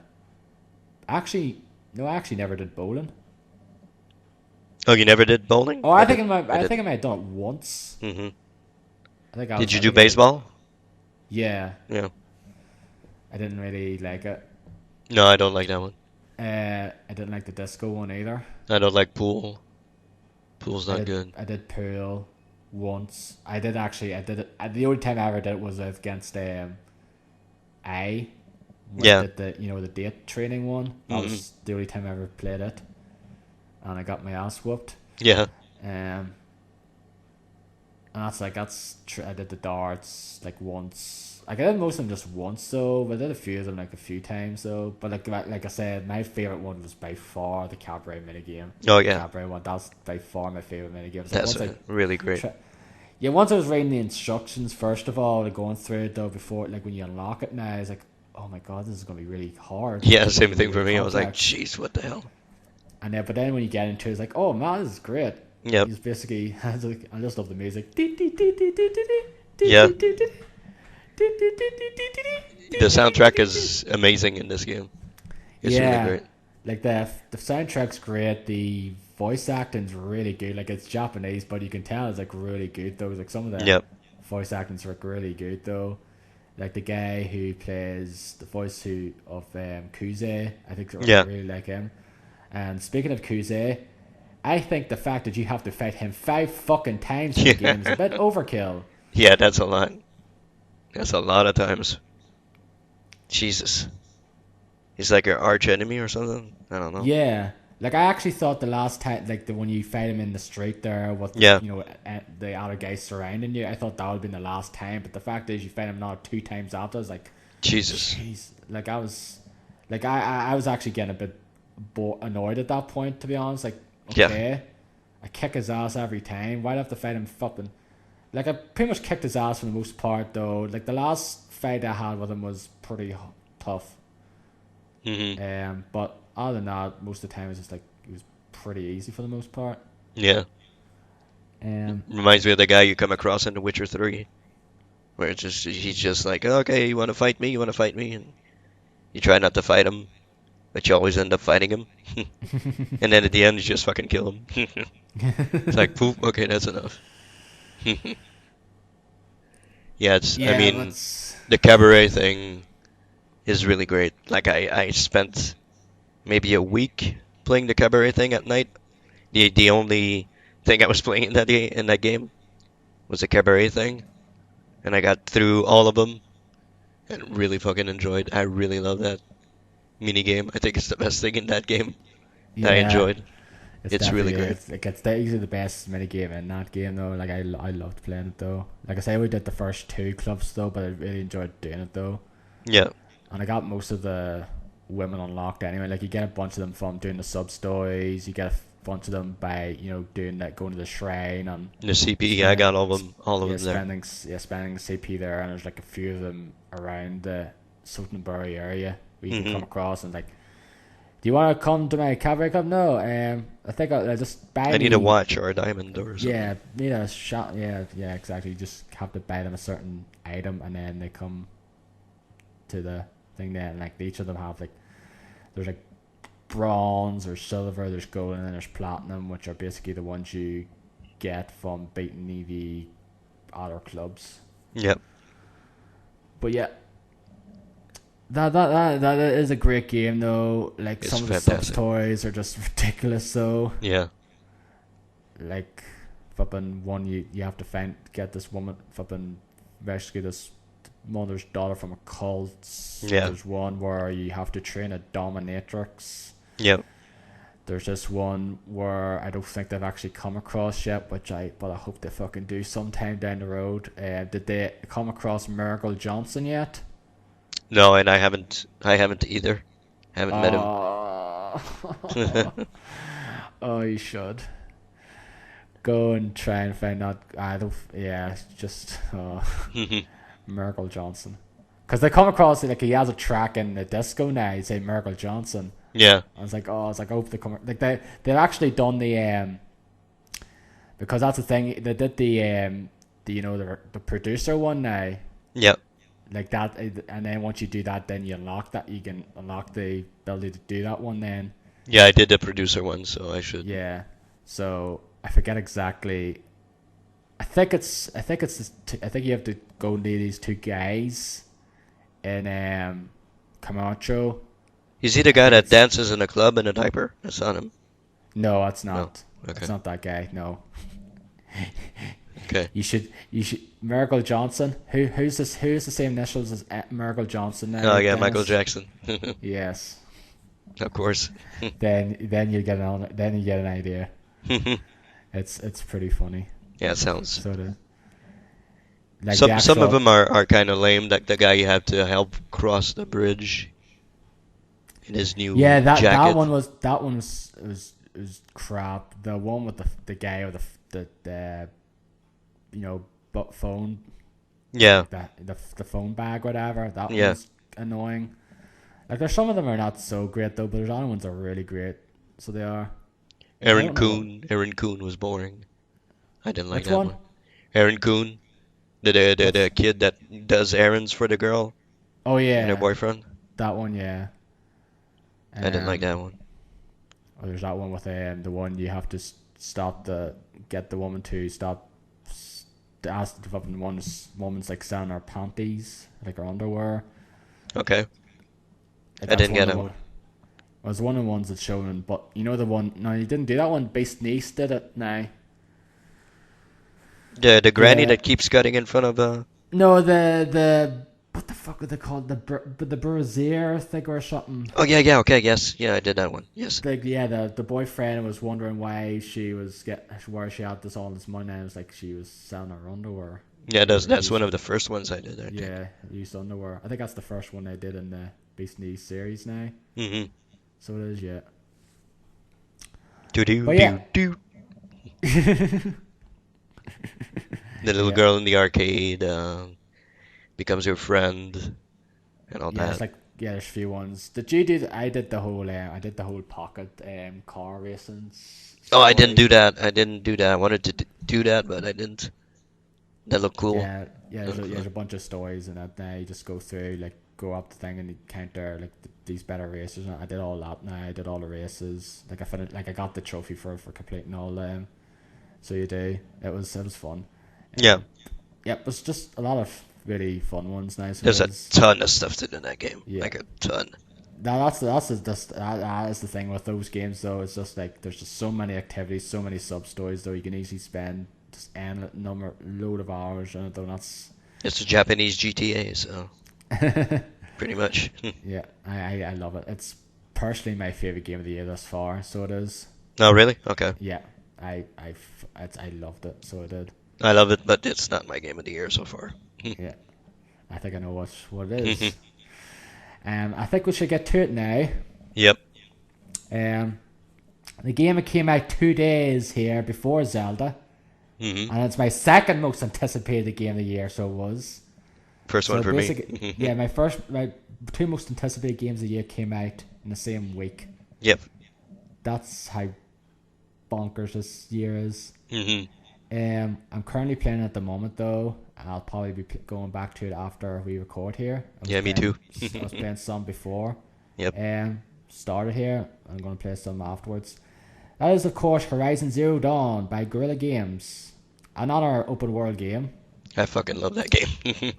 Actually, no. I actually never did bowling. Oh, you never did bowling? Oh, I did. think I might have done it once. Hmm. I think Did you I do think I was, baseball? yeah. Yeah. I didn't really like it. No, I don't like that one. I didn't like the disco one either. I don't like pool. Pool's not good. I did pool once. I did it. The only time I ever did it was against I when I Yeah. did the date training one. That Hmm. was the only time I ever played it, and I got my ass whooped. Yeah. Um, and I did the darts like once. Like I did most of them just once though, but I did a few of them like a few times though. But like I said, my favorite one was by far the cabaret minigame. Oh The yeah. cabaret one, that's by far my favorite minigame. So That's really great. once I was reading the instructions first of all, like going through it though before, like when you unlock it now, I was like, oh my god, this is gonna be really hard. Yeah, It's gonna same be thing really, for really me. I was like, complex. jeez, what the hell? And then, but then when you get into it, it's like, oh man, this is great. Yep. He's basically, I just love the music. Yeah. The soundtrack is amazing in this game. It's really Yeah, great. like the soundtrack's great. The voice acting's really good. Like it's Japanese, but you can tell it's like really good though. Like some of the Yep. voice acting's like really good though. Like the guy who plays the voice of Kuze, I think I Yeah. really like him. And speaking of Kuze, I think the fact that you have to fight him 5 fucking times in the game is a bit Yeah. overkill. Yeah, that's a lot. That's a lot of times. Jesus. He's like your arch enemy or something? I don't know. Yeah, like I actually thought the last time, like the when you fight him in the street there with Yeah. the other guys surrounding you, I thought that would have been the last time. But the fact is, you fight him now 2 times after. I was like, Jesus. jeez, like I was actually getting a bit annoyed at that point, to be honest. Like, Yeah. okay, I kick his ass every time. Why'd I have to fight him fucking? Like I pretty much kicked his ass for the most part though. Like the last fight I had with him was pretty tough. Hmm. But other than that, most of the time it was pretty easy for the most part. Yeah. Um, Reminds me of the guy you come across in The Witcher 3, where it's just he's just like, okay, you want to fight me? You want to fight me? And you try not to fight him, but you always end up fighting him. And then at the end, you just fucking kill him. It's like, poop, okay, that's enough. Yeah, I yeah, mean, that's the cabaret thing is really great. Like, I spent maybe a week playing the cabaret thing at night. The only thing I was playing in that game was the cabaret thing, and I got through all of them and really fucking enjoyed. I really love that mini game. I think it's the best thing in that game that I yeah. enjoyed. It's It's really definitely great. it's easily the best mini game in that game though. Like I loved playing it though. Like I say, we did the first 2 clubs though, but I really enjoyed doing it though. Yeah, And I got most of the women unlocked anyway. Like you get a bunch of them from doing the sub stories. You get a bunch of them by doing that, going to the shrine and the CP, I got spending all of them there. spending CP there. And there's like a few of them around the Sotenbury area where you can come Hmm. across and like, do you want to come to my cabaret club? No. I think I'll just buy I need a me. watch or a diamond or something. Yeah, need a shot. Yeah, exactly. You just have to buy them a certain item, and then they come to the thing there. And like each of them have like, there's like bronze or silver, there's gold, and then there's platinum, which are basically the ones you get from beating the other clubs. Yep, But yeah, that is a great game though. Like it's some of the sub fantastic. toys are just ridiculous though. Yeah, Like flipping one, you have to get this woman flipping rescue this mother's daughter from a cult. yeah, There's one where you have to train a dominatrix. yep. There's this one where I don't think they've actually come across yet, but I hope they fucking do sometime down the road. Did they come across Miracle Johnson yet? No, and I haven't either. Haven't met him. Oh, oh, you should go and try and find out. I don't. Yeah, it's just Miracle Johnson. Because they come across it like he has a track in the disco now. You say Miracle Johnson. Yeah, I was like, I hope they come. Like they've actually done the because that's the thing. They did the producer one now. yep. Like that, and then once you do that, then you unlock that. You can unlock the ability to do that one. Then Yeah, I did the producer one, so I should. yeah. So I forget exactly. I think I think you have to go near these two guys in Camacho. Is he the I guy think that it's dances in a club in a diaper? That's not him. no, it's No. not. It's Okay. not that guy. No, Okay. you should Miracle Johnson. Who's this? Who's the same initials as Miracle Johnson Oh now? yeah, Michael Dennis. Jackson. Yes. Of course. Then you get an idea. Yeah, It's pretty funny. it sounds. So the like the Some of actual them are kind of lame. Like the guy you have to help cross the bridge in his new yeah that jacket. one was crap. The one with the guy with the phone Yeah, like the phone bag whatever that yeah. one's annoying. Like there's some of them are not so great though, but there's other ones that are really great. So they are. I Aaron don't know what Coon. Aaron Coon was boring. I didn't like which that one one. Aaron Coon, the with. kid that does errands for the girl Oh and her yeah, boyfriend. that one yeah. I didn't like Um, that one. or there's that one with the one you have to stop the get the woman to stop to ask the fucking woman's like selling her panties like her underwear. Okay, Like I that's didn't one get of the that one. one. It was one of the ones that's showing, but you know the one. No, you didn't do that one. Beast Niece did it. Now The granny the that keeps cutting in front of no the what the fuck were they called the brazier thing or something. Oh yeah, okay, yes, yeah, I did that one. Yes. Like yeah, the boyfriend was wondering why she was where she had all this money. And it was like she was selling her underwear, Yeah, or that's one used of the first ones I did, I think. yeah used underwear. I think that's the first one they did in the Beast Niece series now. Mm-hmm. So it is yeah. Do do But yeah, do do. The little yeah. girl in the arcade becomes your friend and all Yeah, it's that. like yeah, there's a few ones. Did you do? I did the whole. I did the whole pocket car racing Oh, I didn't do story. that. I didn't do that. I wanted to do that, but I didn't. That looked cool. Yeah, yeah. That looked There's fun. a bunch of stories in it. Now you just go through like go up the thing and you counter like these better races. And I did all that. Now I did all the races. Like I finished. Like I got the trophy for completing all them. So you do. It was fun. Yeah, Yeah, it was just a lot of really fun ones. Now so there's it a is. ton of stuff to do in that game. Yeah. Like a ton. That's the thing with those games though. It's just like there's just so many activities, so many sub stories though. You can easily spend just endless load of hours on it though. That's It's a Japanese GTA, so pretty much. yeah, I love it. It's personally my favorite game of the year thus far. So it is. Oh, really? Okay. Yeah, I loved it. So I did. I love it, but it's not my game of the year so far. Yeah, I think I know what it is. I think we should get to it now. Yep. Um, the game that came out 2 days here before Zelda. Hmm. And it's my second most anticipated game of the year, so it was. First one So for me. basically, yeah, my two most anticipated games of the year came out in the same week. Yep. That's how bonkers this year is. Hmm. I'm currently playing at the moment though. I'll probably be going back to it after we record here. Yeah, me too. I was playing some before. Yep. Started here. I'm going to play some afterwards. That is, of course, Horizon Zero Dawn by Guerrilla Games. Another open world game. I fucking love that game.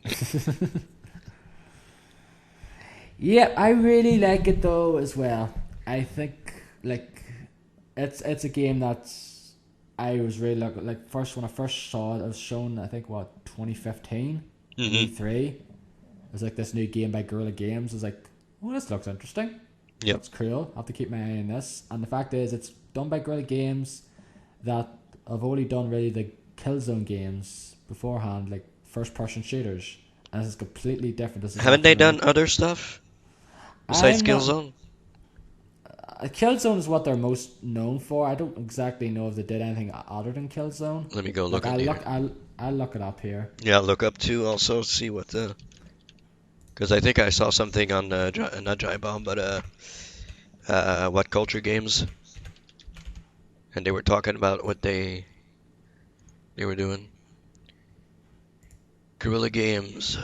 Yeah, I really like it though as well. I think like it's a game that's I was really like first when I first saw it, it was shown I think 2015 Hmm. E3. It was like this new game by Guerrilla Games. I was like, oh, this looks interesting. Yep. That's cool. I have to keep my eye on this. And the fact is, it's done by Guerrilla Games that have only done really the Killzone games beforehand, like first-person shooters. And this is completely different. This is Haven't they actually done other stuff besides I'm not. Killzone? Killzone is what they're most known for. I don't exactly know if they did anything other than Killzone. Let me go Like look in here. I'll look it up here. Yeah, I'll look up too. Also, see what the. Because I think I saw something on not Dry Bomb, but What Culture Games, and they were talking about what they were doing. Guerrilla Games.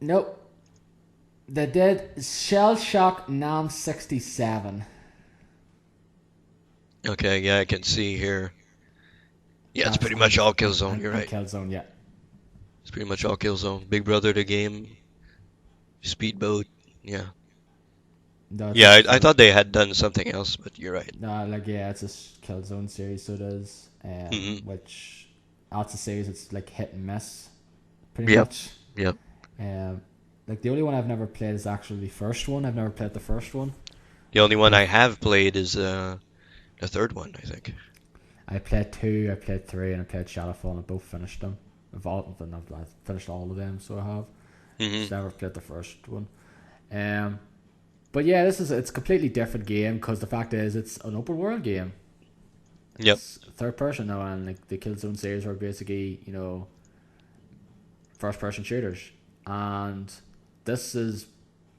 Nope. They did Shell Shock Nam 67. Okay, yeah, I can see here. Yeah, it's That's pretty much all Killzone. and You're right. Killzone, yeah. It's pretty much all Killzone. Big Brother the game, Speedboat. Yeah, No, it's yeah. just I thought they had done something else, but you're right. no, like yeah, it's a Killzone series, so it is. Hmm. Which that's a series it's like hit and miss, pretty Yep, much. yep. Um, like the only one I've never played is actually the first one. I've never played the first one. The only one But I have played is the third one, I think. I played 2, I played 3, and I played Shadowfall, and I both finished them. I've finished all of them, so I have. Hmm. Just never played the first one. Um, but yeah, it's a completely different game because the fact is it's an open world game. Yep. It's third person now, and like the Killzone series are basically first person shooters, and this is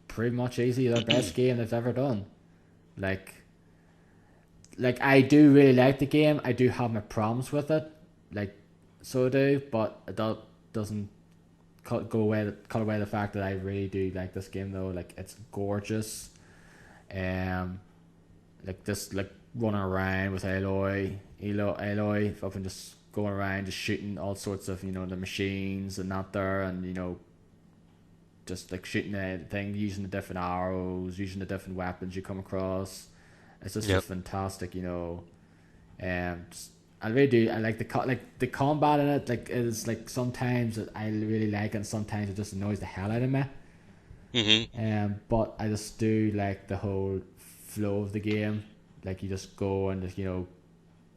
pretty much easily their best game they've ever done. Like, I do really like the game. I do have my problems with it, like so I do, but doesn't cut away the fact that I really do like this game though. Like it's gorgeous, um, like this like running around with Aloy, fucking just going around just shooting all sorts of the machines and that there, and just like shooting the thing, using the different arrows, using the different weapons you come across. It's just Yep. fantastic, just, I really do. I like the combat in it. Like is like sometimes I really like it, and sometimes it just annoys the hell out of me. Hmm. But I just do like the whole flow of the game. Like you just go and just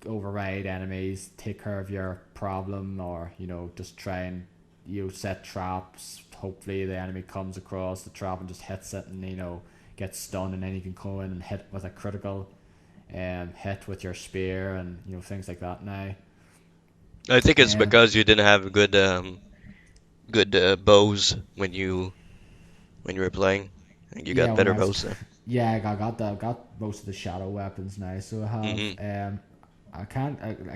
override enemies, take care of your problem, or just try and set traps. Hopefully the enemy comes across the trap and just hits it, and gets stunned, and then you can go in and hit with a critical hit with your spear, and things like that now. I think it's Um, because you didn't have good bows when you were playing. I think you yeah, got when better I was bows there. yeah, I got most of the shadow weapons now, so I have Hmm. I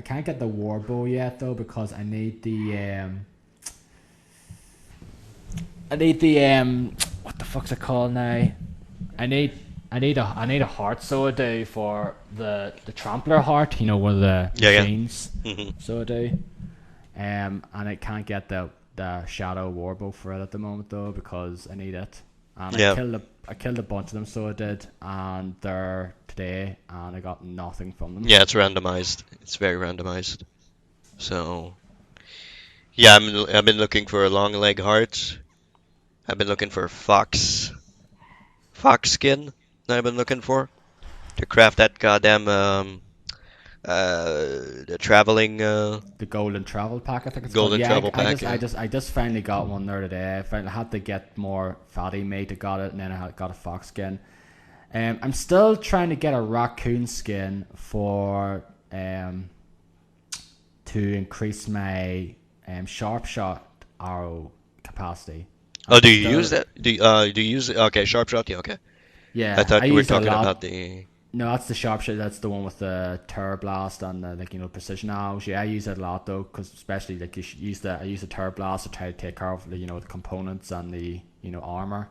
can't get the war bow yet though because I need the what the fuck's it called now? I need I need a heart, so I do, for the trampler heart, one of the Yeah, yeah. machines. Hmm. So I do. And I can't get the shadow warbow for it at the moment though because I need it. And Yeah. I killed a bunch of them, so I did, and they're today, and I got nothing from them. Yeah, it's randomized. It's very randomized. So, yeah, I've been looking for long leg hearts. I've been looking for fox skin that I've been looking for to craft that goddamn the traveling The golden travel pack, I think it's called. golden Yeah, travel pack. Yeah. I just finally got one there today. I had to get more fatty meat to got it, and then got a fox skin. I'm still trying to get a raccoon skin for to increase my sharp shot arrow capacity. Oh, I'm do you still use that? Do you use okay, sharp shot? Yeah, okay. I Yeah, I thought you were use it a talking about lot. the No, that's the sharp shot. That's the one with the terror blast and the precision arrows. Yeah, I use it a lot though, because especially like you should I use the terror blast to try to take care of the components and the armor.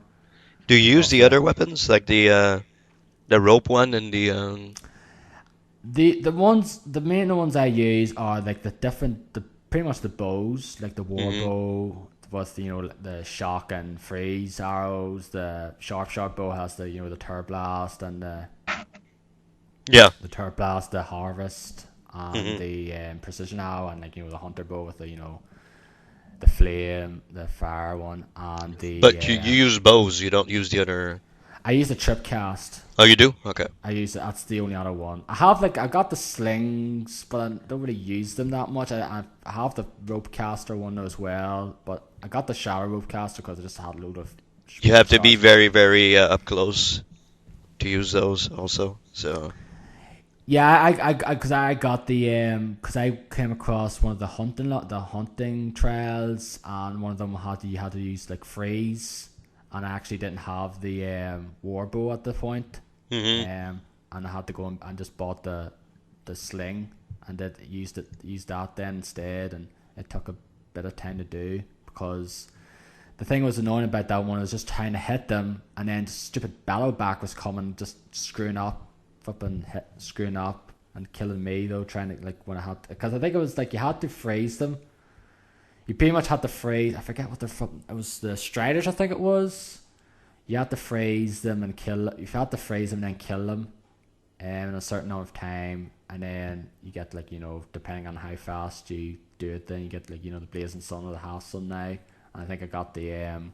do you use the Also, other weapons like the rope one and the main ones I use are like the pretty much the bows, like the war mhm. bow with the shock and freeze arrows. The sharp bow has the terror blast and Yeah. the harvest, and Hmm. the precision arrow, and the hunter bow with the the flame, the fire one, and the But you use bows, you don't use the other. I use the trip cast. Oh, you do? Okay. I use that's the only other one. I have I got the slings, but I don't really use them that much. I have the rope caster one as well, but I got the shower rope caster because I just had a load of You have to be stars. very, very up close to use those also. So, Yeah, because I got the because I came across one of the hunting trails, and one of them you had to use like freeze, and I actually didn't have the warbow at the point, hmm. and I had to go and just bought the sling, and did used that then instead, and it took a bit of time to do because the thing was annoying about that one was just trying to hit them, and then the stupid battle back was coming, just screwing up, screwing up, and killing me though. Trying to like when I had, because I think it was like you had to freeze them. You pretty much had to freeze. I forget what they're from. It was the Striders, I think it was. You had to freeze them and kill. You had to freeze them and then kill them, in a certain amount of time, and then you get like depending on how fast you do it, then you get like the blazing sun or the half sun now. And I think I got the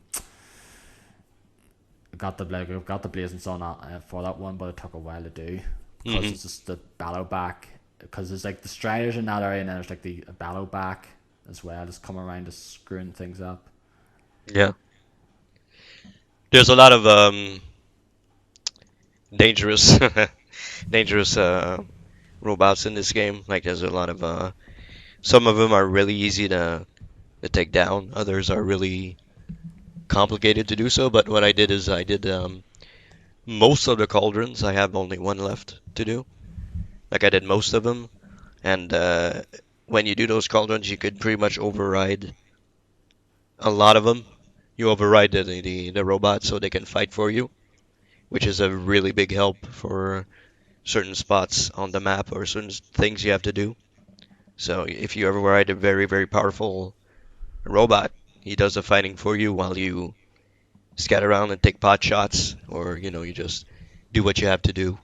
blazing sun for that one, but it took a while to do because it's just the battle back. Because there's like the Striders in that area, and then there's like the battle back as well, just coming around to screwing things up. Yeah. There's a lot of dangerous dangerous robots in this game. Like there's a lot of some of them are really easy to take down. Others are really complicated to do so. But what I did is I did most of the cauldrons. I have only one left to do. Like I did most of them, and when you do those cauldrons, you could pretty much override a lot of them. You override the robots so they can fight for you, which is a really big help for certain spots on the map or certain things you have to do. So if you override a very, very powerful robot, he does the fighting for you while you scatter around and take pot shots, or you just do what you have to do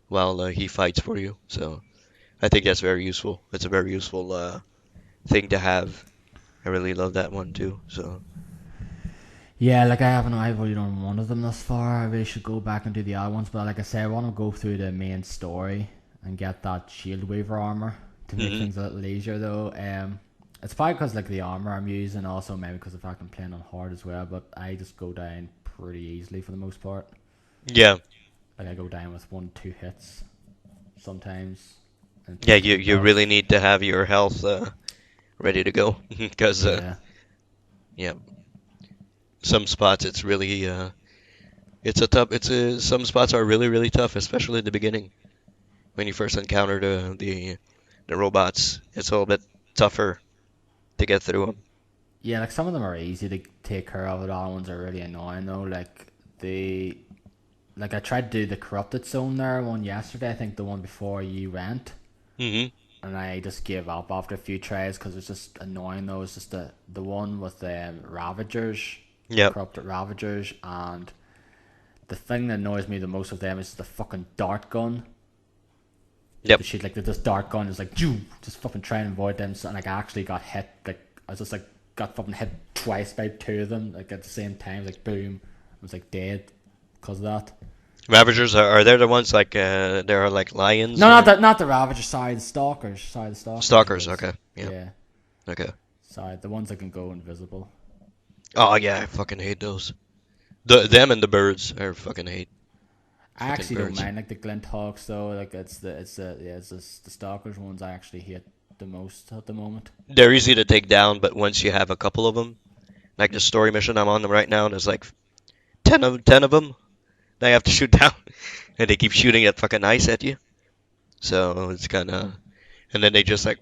while he fights for you. So I think that's very useful. It's a very useful thing to have. I really love that one too. So Yeah, like I've really done one of them thus far. I really should go back and do the other ones, but like I say, I want to go through the main story and get that shield weaver armor to make things a little easier though. It's probably because like the armor I'm using, also maybe because the fact I'm playing on hard as well, but I just go down pretty easily for the most part. yeah, Like I go down with 1-2 hits sometimes. yeah, you really need to have your health ready to go because yeah, some spots it's really some spots are really really tough, especially at the beginning when you first encounter the robots. It's a little bit tougher to get through them. Yeah, like some of them are easy to take care of, but other ones are really annoying though. Like I tried to do the corrupted zone there one yesterday. I think the one before you went, hmm and I just gave up after a few tries because it's just annoying though. It's just the one with the Ravagers, Yep. corrupted Ravagers, and the thing that annoys me the most of them is the fucking dart gun. Yep. The shit like this dart gun is like, just fucking try and avoid them. So, and like I actually got hit. Like I was just like got fucking hit twice by 2 of them. Like at the same time, like boom, I was like dead because of that. Ravagers are they the ones like they're like lions? No, or- not the Ravagers. Sorry, the Stalkers. Sorry, the Stalkers. Stalkers. Okay. Yeah. Yeah. Okay. Sorry, the ones that can go invisible. Oh yeah, I fucking hate those. Them and the birds I fucking hate. I Fucking actually birds. don't mind like the Glint Hawks though. Like it's the Stalkers ones I actually hate the most at the moment. They're easy to take down, but once you have a couple of them, like the story mission I'm on right now, there's like 10 of them that I have to shoot down, and they keep shooting at fucking ice at you. So it's kind of, and then they just like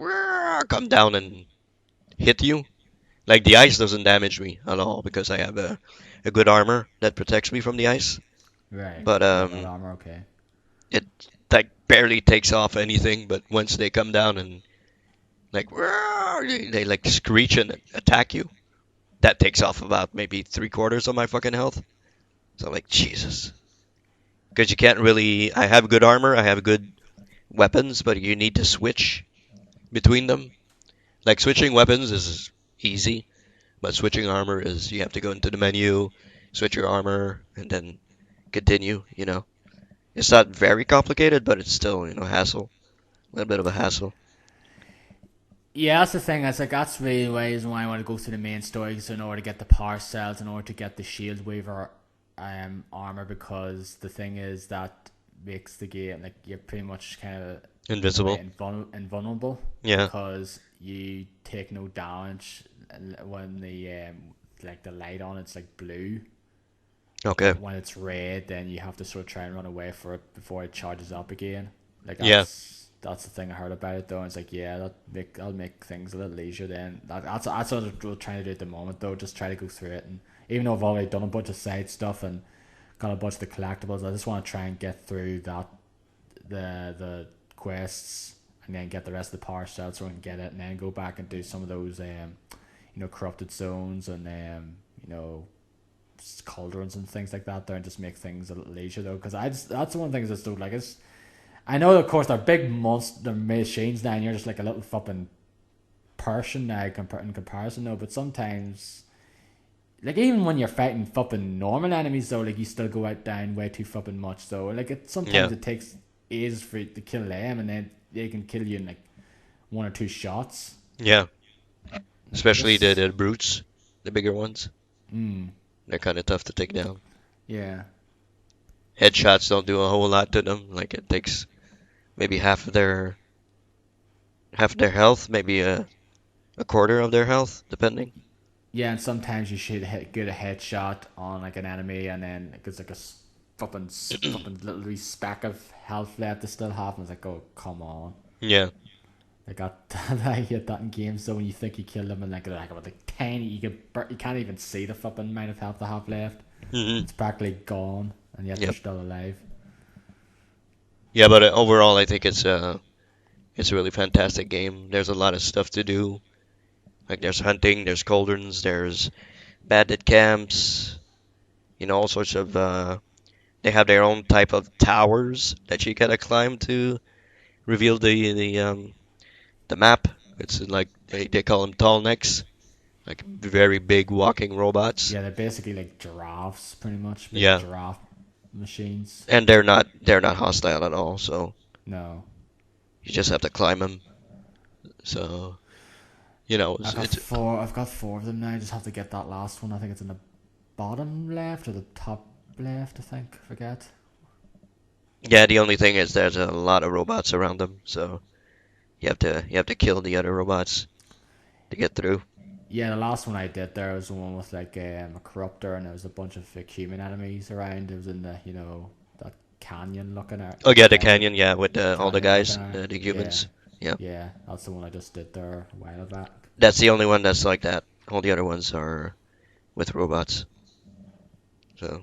come down and hit you. Like the ice doesn't damage me at all because I have a good armor that protects me from the ice. Right. But That armor, okay. it like barely takes off anything. But once they come down and like they like screech and attack you, that takes off about maybe 3/4 of my fucking health. So I'm like Jesus, because you can't really. I have good armor, I have good weapons, but you need to switch between them. Like switching weapons is easy, but switching armor is you have to go into the menu, switch your armor, and then continue. It's not very complicated, but it's still hassle, a little bit of a hassle. Yeah, that's the thing. It's like that's really the reason why I want to go through the main story, so in order to get the power cells, in order to get the shield weaver armor, because the thing is that makes the game like you're pretty much kind of Invisible. invulnerable. Yeah. Because you take no damage when the like the light on it's like blue. Okay. When it's red, then you have to sort of try and run away for it before it charges up again. Like Yeah. that's the thing I heard about it though. And it's like, yeah, that'll make things a little easier. Then that's what I'm trying to do at the moment though. Just try to go through it, and even though I've already done a bunch of side stuff and got a bunch of the collectibles, I just want to try and get through the quests, and then get the rest of the power shells so I can get it, and then go back and do some of those corrupted zones, and cauldrons and things like that there, and just make things a little easier though. Because that's one of the things I just don't like is, I know of course they're big monsters, they're machines now, and you're just like a little fucking person now in comparison though. But sometimes, like even when you're fighting fucking normal enemies though, like you still go out down way too fucking much though. Like sometimes it takes ages for you to kill them, and then they can kill you in like one or two shots. Yeah. Especially the brutes, the bigger ones. They're kind of tough to take down. Yeah. Headshots don't do a whole lot to them. Like it takes maybe half of their health, maybe a quarter of their health, depending. Yeah, and sometimes you should get a headshot on like an enemy, and then it gets like a fucking little wee speck of health left to still have, and it's like, oh come on. Yeah. I hate that in games. So when you think you killed them, and like about like tiny, you can't even see the fucking amount of health they have left. It's practically gone, and yet they're still alive. Yeah, but overall, I think it's a really fantastic game. There's a lot of stuff to do. Like there's hunting, there's cauldrons, there's bandit camps, all sorts of. They have their own type of towers that you gotta climb to reveal the map. It's like they call them tall necks, like very big walking robots. Yeah, they're basically like giraffes, pretty much. Giraffe machines. And they're not hostile at all. So no, you just have to climb them. So I've got four of them now. I just have to get that last one. I think it's in the bottom left or the top left. I think. I forget. Yeah, the only thing is there's a lot of robots around them, so you have to kill the other robots to get through. Yeah, the last one I did there was the one with like a corruptor, and there was a bunch of like, human enemies around. It was in the that canyon looking at. Oh yeah, the canyon, yeah, with all the guys, the humans. Yeah. Yeah, that's the one I just did there a while back. That's the only one that's like that. All the other ones are with robots. So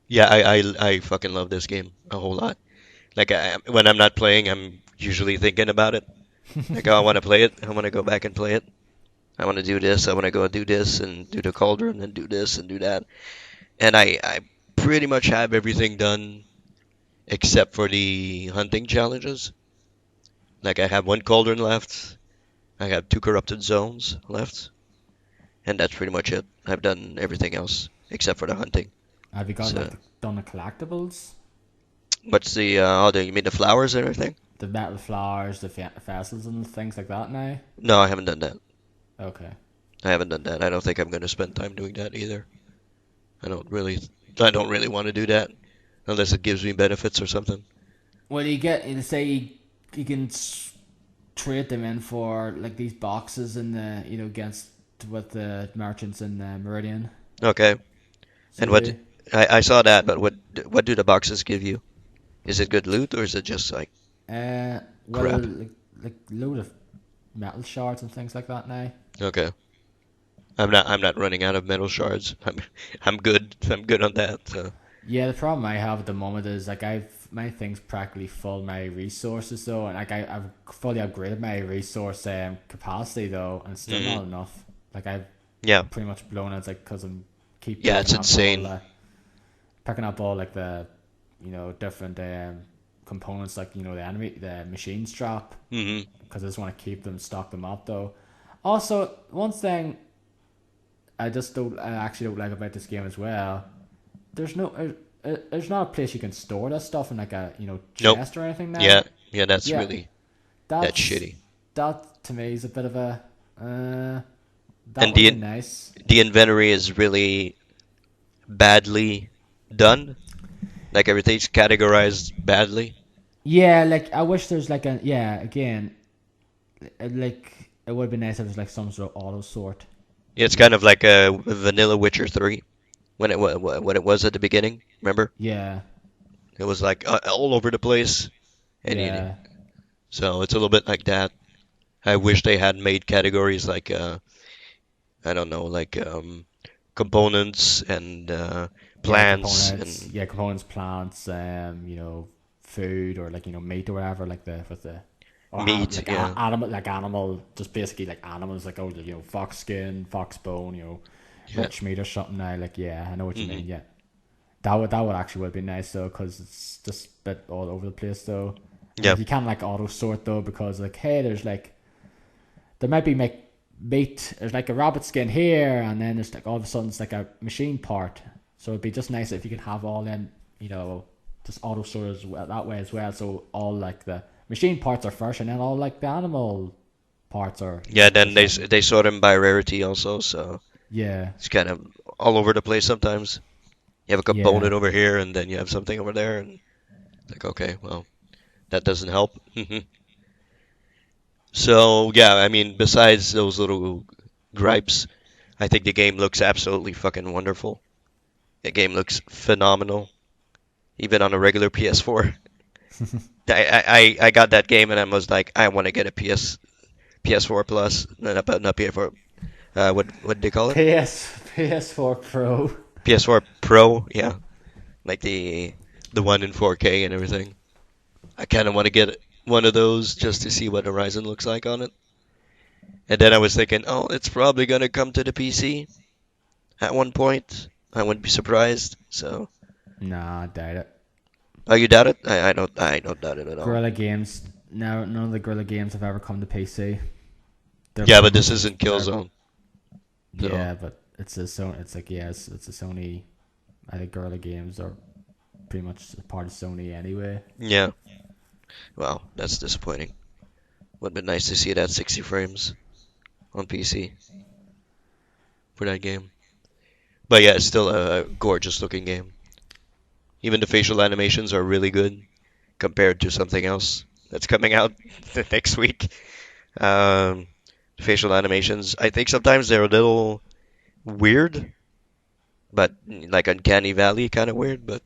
yeah, I fucking love this game a whole lot. Like when I'm not playing, I'm usually thinking about it. Like, oh, I want to play it. I want to go back and play it. I want to do this. I want to go and do this and do the cauldron and do this and do that. And I pretty much have everything done except for the hunting challenges. Like I have one cauldron left. I have 2 corrupted zones left. And that's pretty much it. I've done everything else except for the hunting. Have you done the collectibles? What's the you mean the flowers and everything? The metal flowers, the vessels and things like that now? No, I haven't done that. Okay. I haven't done that. I don't think I'm going to spend time doing that either. I don't really want to do that unless it gives me benefits or something. Well, you say you can trade them in for like these boxes in the against with the merchants in Meridian. Okay. So and what I saw that, but what do the boxes give you? Is it good loot or is it just like well, crap? Like load of metal shards and things like that now. Okay. I'm not running out of metal shards. I'm good. I'm good on that. So. Yeah, the problem I have at the moment is like my thing's practically full my resources though, and like I've fully upgraded my resource capacity though, and it's still not enough. Like I've pretty much blown it, like because I'm it's insane. Picking up all like the different components like the machine strap because I just want to keep them, stock them up though. Also, one thing I actually don't like about this game as well, there's not a place you can store that stuff in like a chest or anything now. Yeah, that's really that's shitty. That to me is a bit of a that and would be nice. The inventory is really badly done. Like everything's categorized badly. Yeah, like I wish there's like again, like it would be nice if it was like some sort of auto sort. Yeah, it's kind of like a vanilla Witcher 3 when it was at the beginning. Remember? Yeah. It was like all over the place. and Yeah. so it's a little bit like that. I wish they had made categories like I don't know, like components and Yeah, plants components. and Yeah, components, plants. Food or meat or whatever. Like the with the or meat. Yeah, animal, like animal, just basically like animals, like fox skin, fox bone, yeah. lunch meat or something. Now, like I know what you Hmm. mean. Yeah, that would actually would be nice though, because it's just a bit all over the place though, and like Yep. you can't like auto sort though, because like hey, there might be like meat. There's like a rabbit skin here, and then it's like all of a sudden it's like a machine part. So it'd be just nice if you could have all in, just auto sort as well, that way as well. So all like the machine parts are first, and then all like the animal parts are Yeah. for Then second. they sort them by rarity also, so Yeah, it's kind of all over the place sometimes. You have a yeah, component over here, and then you have something over there, and like okay, well that doesn't help. So yeah, I mean, besides those little gripes, I think the game looks absolutely fucking wonderful. The game looks phenomenal, even on a regular PS4. I got that game and I was like, I want to get a PS4 Plus, not PS4. What do they call it? PS4 Pro. PS4 Pro, yeah, like the one in 4K and everything. I kind of want to get one of those just to see what Horizon looks like on it. And then I was thinking, oh, it's probably gonna come to the PC at one point. I wouldn't be surprised. So, Nah, I doubt it. oh, you doubt it? I don't doubt it at all. Guerrilla Games. No, none of the Guerrilla Games have ever come to PC. They're Yeah, pretty but this much isn't they're Killzone, so yeah, but it's a Sony. It's like it's a Sony. I think Guerrilla Games are pretty much a part of Sony anyway. yeah. Well, that's disappointing. Would have been nice to see it at 60 frames on PC for that game. But yeah, it's still a gorgeous looking game. Even the facial animations are really good compared to something else that's coming out the next week. Um, Facial animations, I think sometimes they're a little weird, but like Uncanny Valley kind of weird. But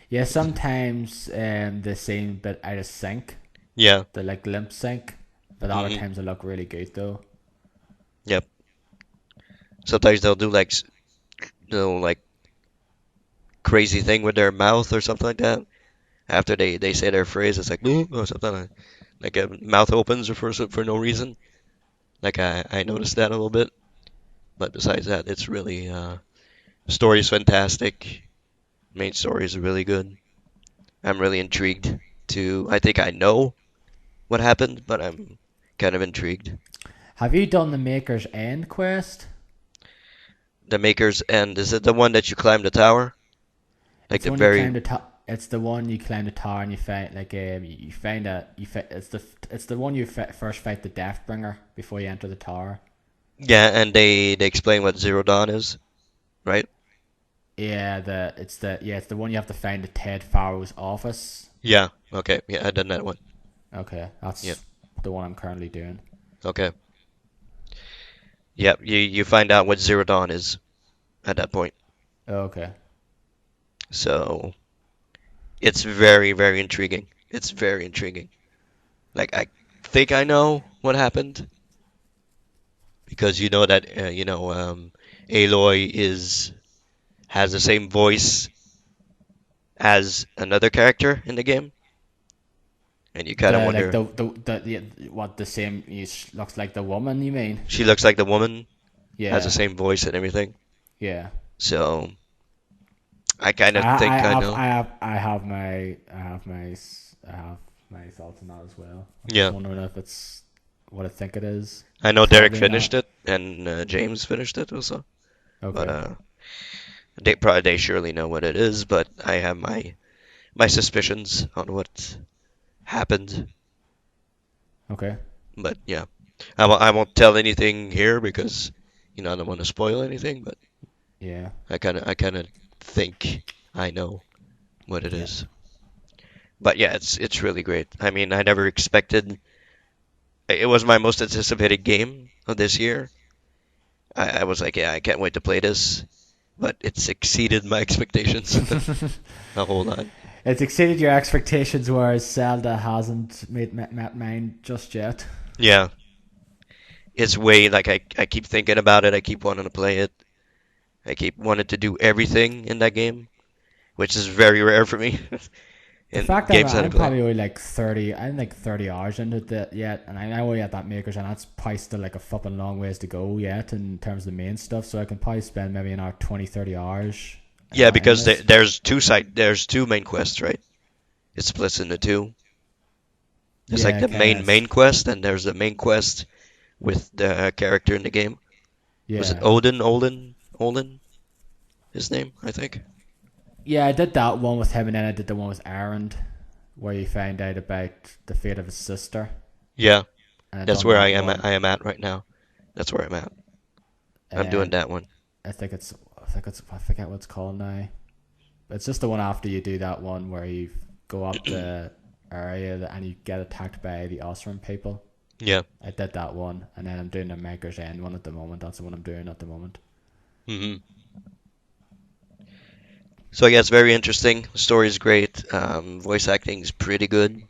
Yeah, sometimes they seem a bit out of sync. yeah, They like limp sync, but other hmm times they look really good though. yep. Sometimes they'll do like like crazy thing with their mouth or something like that. After they say their phrase, it's like "Boo," or something like a mouth opens for no reason. Like I noticed that a little bit. But besides that, it's really story's fantastic. Main story is really good. I'm really intrigued to. I think I know what happened, but I'm kind of intrigued. Have you done the Maker's End quest? The Maker's End, is it the one that you climb the tower? Like It's the when you very. climb the top. It's the one you climb the tower and you find like you find a you fi- it's the one you first fight the Deathbringer before you enter the tower. Yeah, and they explain what Zero Dawn is, right? Yeah, it's the one you have to find at Ted Farrow's office. Yeah, okay. Yeah, I done that one. Okay, Yeah, that's the one I'm currently doing. okay. Yeah, you find out what Zero Dawn is at that point. Okay. So it's very, very intriguing. It's very intriguing. Like I think I know what happened because you know that Aloy is has the same voice as another character in the game, and you kind of The like wonder. what the same looks like the woman you mean? She looks like the woman, has the Yeah, same voice and everything. yeah. So I kind of think I know. I have my thoughts on that as well. I'm just Yeah, wondering if it's what I think it is. I know Derek Probably not. finished it and James finished it also, but Okay. they surely know what it is. But I have my suspicions on what happened. Okay. But yeah, I won't tell anything here because I don't want to spoil anything. But Yeah. I kind of think I know what it Yeah. is. But yeah, it's really great. I mean, I never expected. It was my most anticipated game of this year. I was like, yeah, I can't wait to play this. But it's exceeded my expectations a whole lot. It's exceeded your expectations, whereas Zelda hasn't met mine just yet. Yeah, it's way like I keep thinking about it. I keep wanting to play it. I keep wanting to do everything in that game, which is very rare for me The in fact that games that I I'm play. probably only like 30, I'm like 30 hours into it yet, and I'm only at that makers, and that's probably still like a fucking long ways to go yet in terms of the main stuff. So I can probably spend maybe another 20, 30 hours Yeah, in because this. there's two main quests, right? It splits into two. There's like Yeah, the kind main of. quest, and there's the main quest with the character in the game. Was it Yeah. Odin? His name, I think. Yeah, I did that one with him, and then I did the one with Aaron, where you find out about the fate of his sister, Yeah, and I that's done where that one. I am at right now. That's where I'm at. I'm doing And that one. I forget what it's called now. It's just the one after you do that one where you go up the area and you get attacked by the Osram people. Yeah. I did that one, and then I'm doing the Maker's End one at the moment. That's the one I'm doing at the moment. hmm So yeah, it's very interesting. The story is great. Voice acting is pretty good.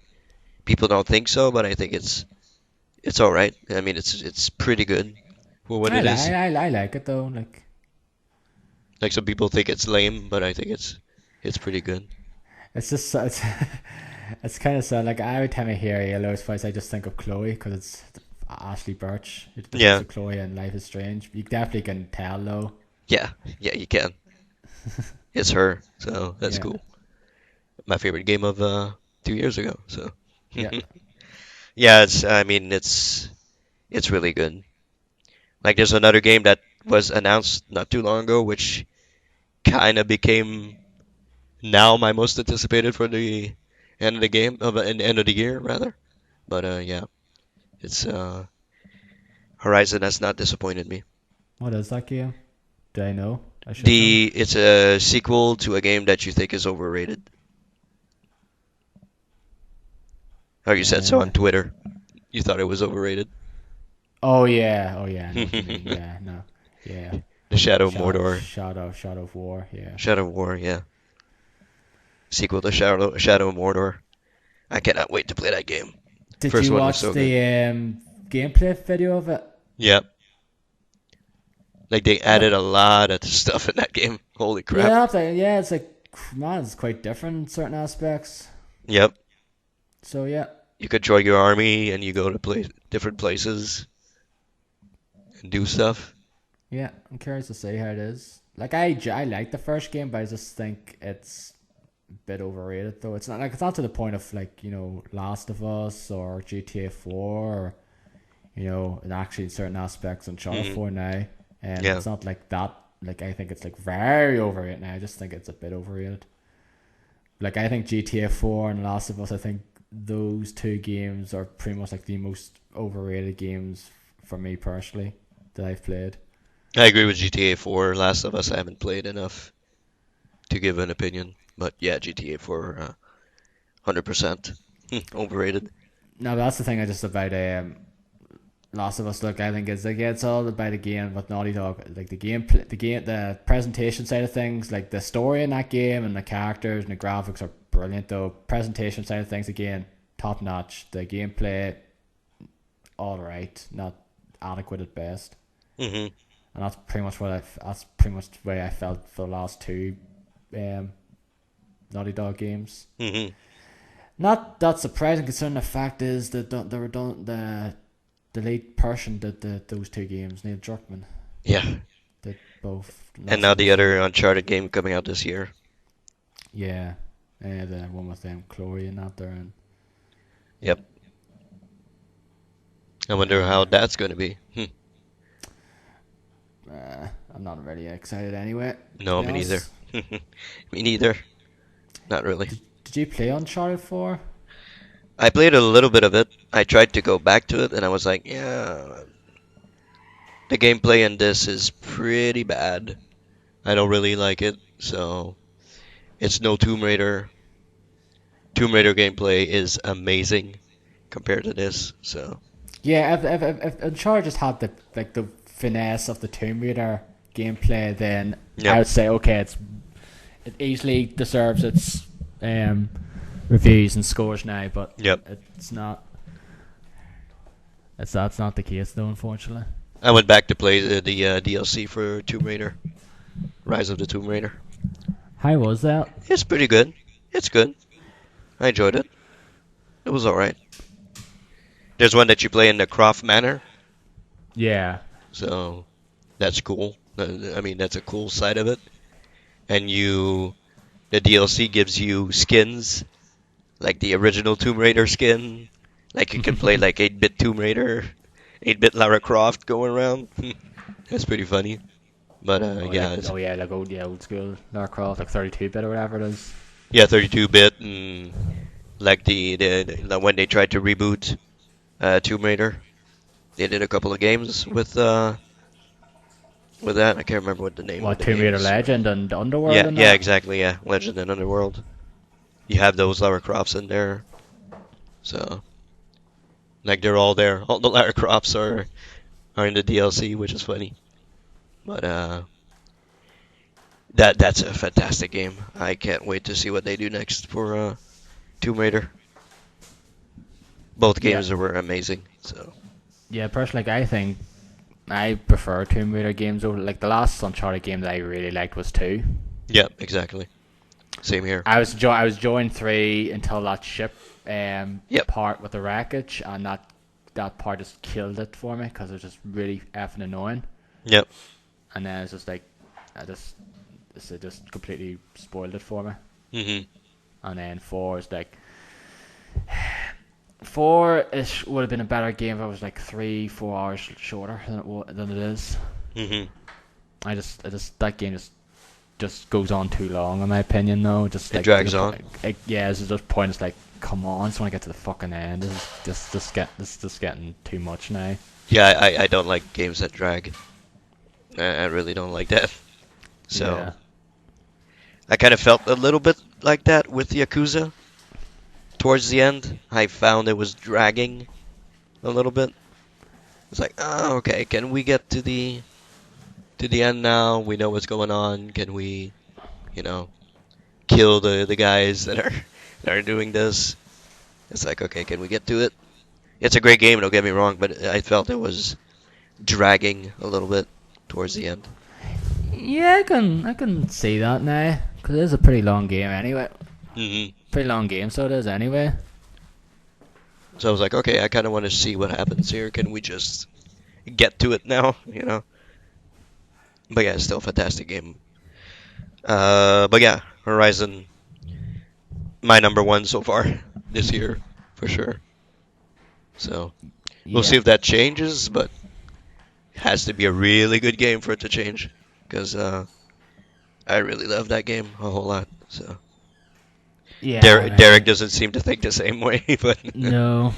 People don't think so, but I think it's all right. I mean, it's pretty good for what I it like is. I like it though. Like Like some people think it's lame, but I think it's pretty good. it's just it's it's kind of sad. Like every time I hear Yellow's voice, I just think of Chloe because it's Ashley Birch. It's the voice Yeah, of Chloe in Life is Strange. You definitely can tell though. yeah, yeah. You can. It's her, so that's Yeah, cool. My favorite game of 2 years ago. So yeah. yeah, it's. I mean, it's really good. Like there's another game that was announced not too long ago, which kind of became now my most anticipated for the end of the game of end of the year rather. But yeah, it's Horizon has not disappointed me. What is that game? Do I know? I should know. It's a sequel to a game that you think is overrated. Or you said so Uh, on Twitter. You thought it was overrated. oh yeah, I know what you mean. The Yeah, no, yeah. Shadow of Mordor, Shadow of War. Yeah. Shadow of War, yeah. Sequel to Shadow of Mordor. I cannot wait to play that game. Did First you one was watch so good. the gameplay video of it? Yeah, like they What? added a lot of stuff in that game. Holy crap. Yeah, it's like man, it's quite different in certain aspects. Yep. So yeah, You control your army and you go to different places and do stuff. yeah. I'm curious to see how it is. Like I like the first game, but I just think it's a bit overrated. Though it's not to the point of like Last of Us or GTA 4 or and actually in certain aspects Uncharted hmm 4 now. And Yeah. it's not like that. Like I think it's like very overrated now. I just think it's a bit overrated. Like I think GTA 4 and Last of Us, I think those two games are pretty much like the most overrated games for me personally that I've played. I agree with GTA 4. Last of Us I haven't played enough to give an opinion. But yeah, GTA 4, 100% overrated. Now that's the thing I just about Last of Us. Look, I think it's like it's all about again with Naughty Dog, like the presentation side of things, like the story in that game and the characters and the graphics are brilliant. Though presentation side of things again, top notch. The gameplay, all right, not adequate at best. hmm And that's pretty much the way I felt for the last two um, Naughty Dog games. hmm Not that surprising considering the fact is that they were done the lead person did those two games. Neil Druckmann Yeah. did both. And Last now of the Us and other Uncharted game coming out this year. yeah, the one with Chloe and that there and Yep. I wonder how uh, that's going to be. I'm not really excited anyway. To No, be me neither. honest, Me neither. Not really. did you play Uncharted 4? I played a little bit of it. I tried to go back to it, and I was like, yeah, the gameplay in this is pretty bad. I don't really like it, so it's no Tomb Raider. Tomb Raider gameplay is amazing compared to this, so Yeah, if Uncharted just had the finesse of the Tomb Raider gameplay, then I yep. would say okay, it easily deserves its reviews and scores now, but Yep. it's not. That's not the case though, unfortunately. I went back to play the DLC for Tomb Raider, Rise of the Tomb Raider. How was that? It's pretty good. It's good. I enjoyed it. It was alright. There's one that you play in the Croft Manor, Yeah. so that's cool. I mean, that's a cool side of it. And the DLC gives you skins, like the original Tomb Raider skin. Like you can play like 8-bit Tomb Raider, 8-bit Lara Croft going around. That's pretty funny. But yeah, like old school Lara Croft, like 32-bit or whatever it is. yeah, 32-bit and like the when they tried to reboot Tomb Raider, they did a couple of games with that. I can't remember what the name of What, the Tomb Raider games. Legend and Underworld? Yeah, and yeah, that? exactly. Yeah, Legend and Underworld. You have those Lara Crofts in there, so like they're all there. All the Lara Crofts are in the DLC, which is funny. But that's a fantastic game. I can't wait to see what they do next for Tomb Raider. Both games Yeah. were amazing. So Yeah, personally, like, I think I prefer Tomb Raider games over. Like the last Uncharted game that I really liked was 2. yeah, exactly. Same here. I was enjoying 3 until that ship Yep. part with the wreckage, and that part just killed it for me because it was just really effing annoying. Yep. And then it's just like it just completely spoiled it for me. Mhm. And then 4 is like 4 would have been a better game if it was like 3-4 hours shorter than it is. Mhm. I just that game just goes on too long in my opinion though. Just It like, drags on. Yeah, it's just pointless. Like, come on, I just want to get to the fucking end. This is just getting too much now. Yeah, I don't like games that drag. I really don't like that. So Yeah. I kind of felt a little bit like that with Yakuza. Towards the end, I found it was dragging a little bit. It's like, oh, okay, can we get to the end now? We know what's going on. Can we, kill the guys that are doing this? It's like, okay, can we get to it? It's a great game, don't get me wrong, but I felt it was dragging a little bit towards the end. Yeah, I can see that now because it is a pretty long game anyway. Hmm. Pretty long game, so it is anyway. So I was like, okay, I kind of want to see what happens here. Can we just get to it now? But yeah, it's still a fantastic game. But yeah, Horizon, my number one so far this year, for sure. So we'll see if that changes, but it has to be a really good game for it to change, because I really love that game a whole lot. So Yeah, Derek doesn't seem to think the same way, but No,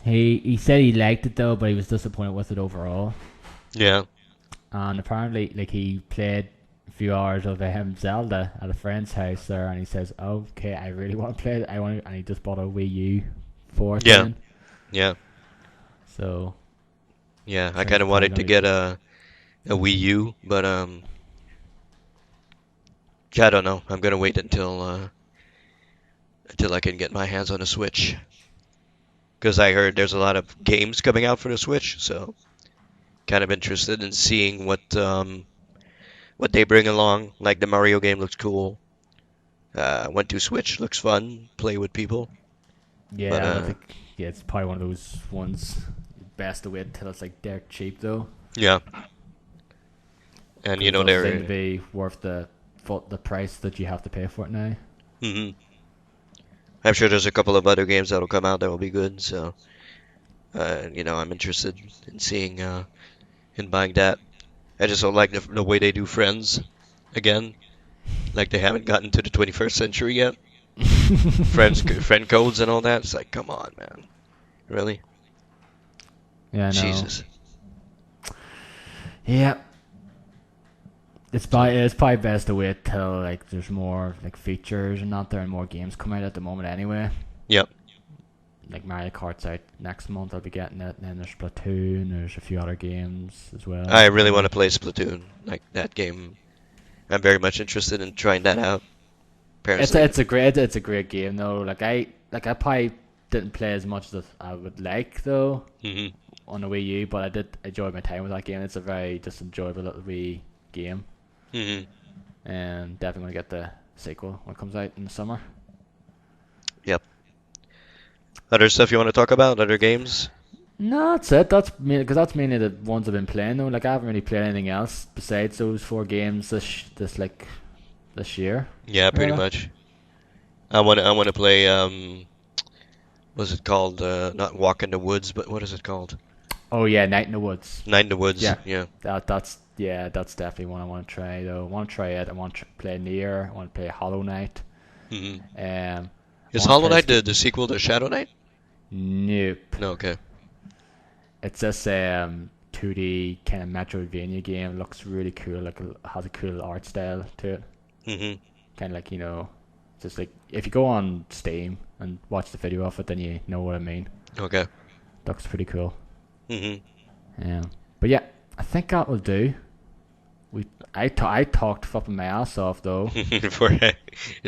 he said he liked it though, but he was disappointed with it overall. yeah, And apparently, like, he played a few hours of Zelda at a friend's house there, and he says, "Okay, I really want to play it. And he just bought a Wii U for it. Yeah. then. yeah, So yeah. I Sounds kind of wanted kinda to get a Wii U, but yeah, I don't know. I'm gonna wait until I can get my hands on a Switch, because I heard there's a lot of games coming out for the Switch, so kind of interested in seeing what they bring along. Like the Mario game looks cool. Went to Switch, looks fun. Play with people. yeah, But, I think it's probably one of those ones. Best to wait until it's like dirt cheap though. Yeah. And It does seem to they're. be worth the price that you have to pay for it now. Hmm. I'm sure there's a couple of other games that'll come out that will be good. So, I'm interested in seeing in buying that. I just don't like the way they do Friends again. Like they haven't gotten to the 21st century yet. Friend codes and all that. It's like, come on, man. Really? Yeah, I know. Jesus. Yeah. It's probably best to wait till like there's more like features and not there and more games come out at the moment anyway. Yep. Like Mario Kart's out next month, I'll be getting it, and then there's Splatoon, there's a few other games as well. I really want to play Splatoon. Like that game. I'm very much interested in trying that out. apparently. It's a great game though. I probably didn't play as much as I would like though Hmm. on the Wii U, but I did enjoy my time with that game. It's a very just enjoyable little Wii game, Hmm. and definitely gonna get the sequel when it comes out in the summer. Yep. Other stuff you want to talk about? Other games? No, that's it. That's mainly the ones I've been playing though. Like I haven't really played anything else besides those 4 games this year. Yeah, pretty Really. much. I want to play what's it called? Not Walk in the Woods, but what is it called? Oh yeah, Night in the Woods. Night in the Woods. Yeah, Yeah. that's definitely one I want to try though. I want to try it. I want to play Nier. I want to play Hollow Knight. Hmm. Um, I Is want to Hollow play Knight the sequel to Shadow Knight? Nope. No, okay. It's this 2D kind of Metroidvania game. It looks really cool. Like it has a cool art style to it. Hmm. Kind of like just like if you go on Steam and watch the video of it, then you know what I mean. Okay. Looks pretty cool. Hmm. But yeah, I think that will do. I talked fucking my ass off though For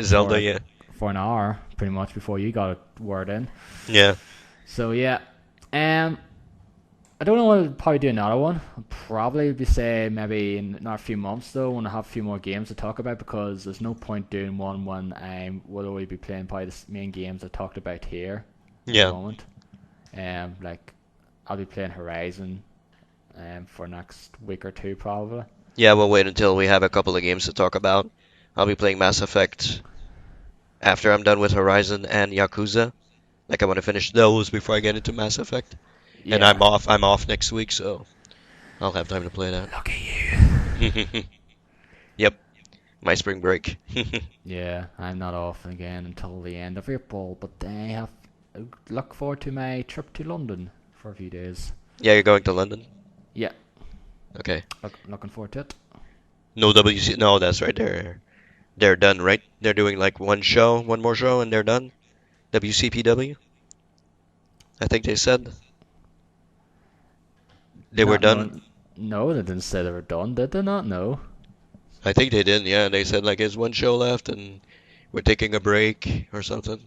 Zelda, for yeah. for an hour pretty much before you got a word in. Yeah. So yeah, I don't know. I'll probably do another one. I'll probably be say maybe in another few months though when I have a few more games to talk about because there's no point doing one when I will already be playing probably the main games I talked about here at the Yeah. moment. Like I'll be playing Horizon for next week or two probably. Yeah, we'll wait until we have a couple of games to talk about. I'll be playing Mass Effect after I'm done with Horizon and Yakuza. Like I want to finish those before I get into Mass Effect. And Yeah. I'm off next week, so I'll have time to play that. Look at you. Yep, my spring break. Yeah, I'm not off again until the end of April, but I have look forward to my trip to London for a few days. Yeah, you're going to London? Yeah, Okay. looking forward to it. No WC. No, that's right. They're done, right? They're doing like one more show, and they're done. WCPW. I think they said they were Not done. no, no, they didn't say they were done, did they not? No. I think they did. Yeah, they said like there's one show left, and we're taking a break or something.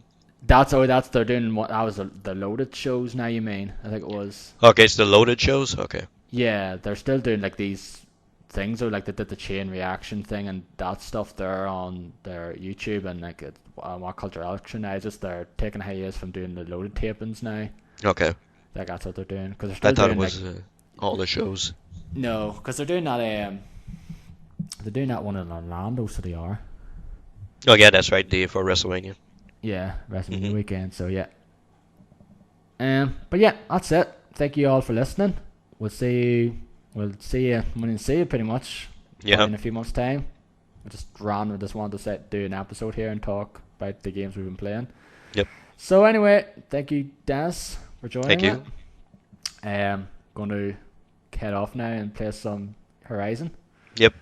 That's they're doing what that was the loaded shows now. You mean? I think it was. Okay, it's the loaded shows. Okay. Yeah, they're still doing like these things, or like they did the chain reaction thing and that stuff there on their YouTube and like What Culture Action now. Just they're taking a hiatus from doing the loaded tapings now. Okay. Like that's what they're doing because they're I still thought it doing was like all the shows. no, because they're doing that they're doing that one in Orlando, so they are. Oh yeah, that's right. For WrestleMania. Yeah, WrestleMania Hmm. weekend. So yeah. But yeah, that's it. Thank you all for listening. We'll see you when we see you pretty much. Yeah. Probably in a few months' time. I just wanted to do an episode here and talk about the games we've been playing. Yep. So anyway, thank you, Dennis, for joining Thank you. me. Going to head off now and play some Horizon. Yep.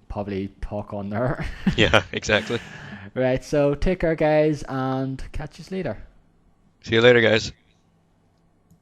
Probably talk on there. Yeah. Exactly. Right, so take care, guys, and catch you later. See you later, guys.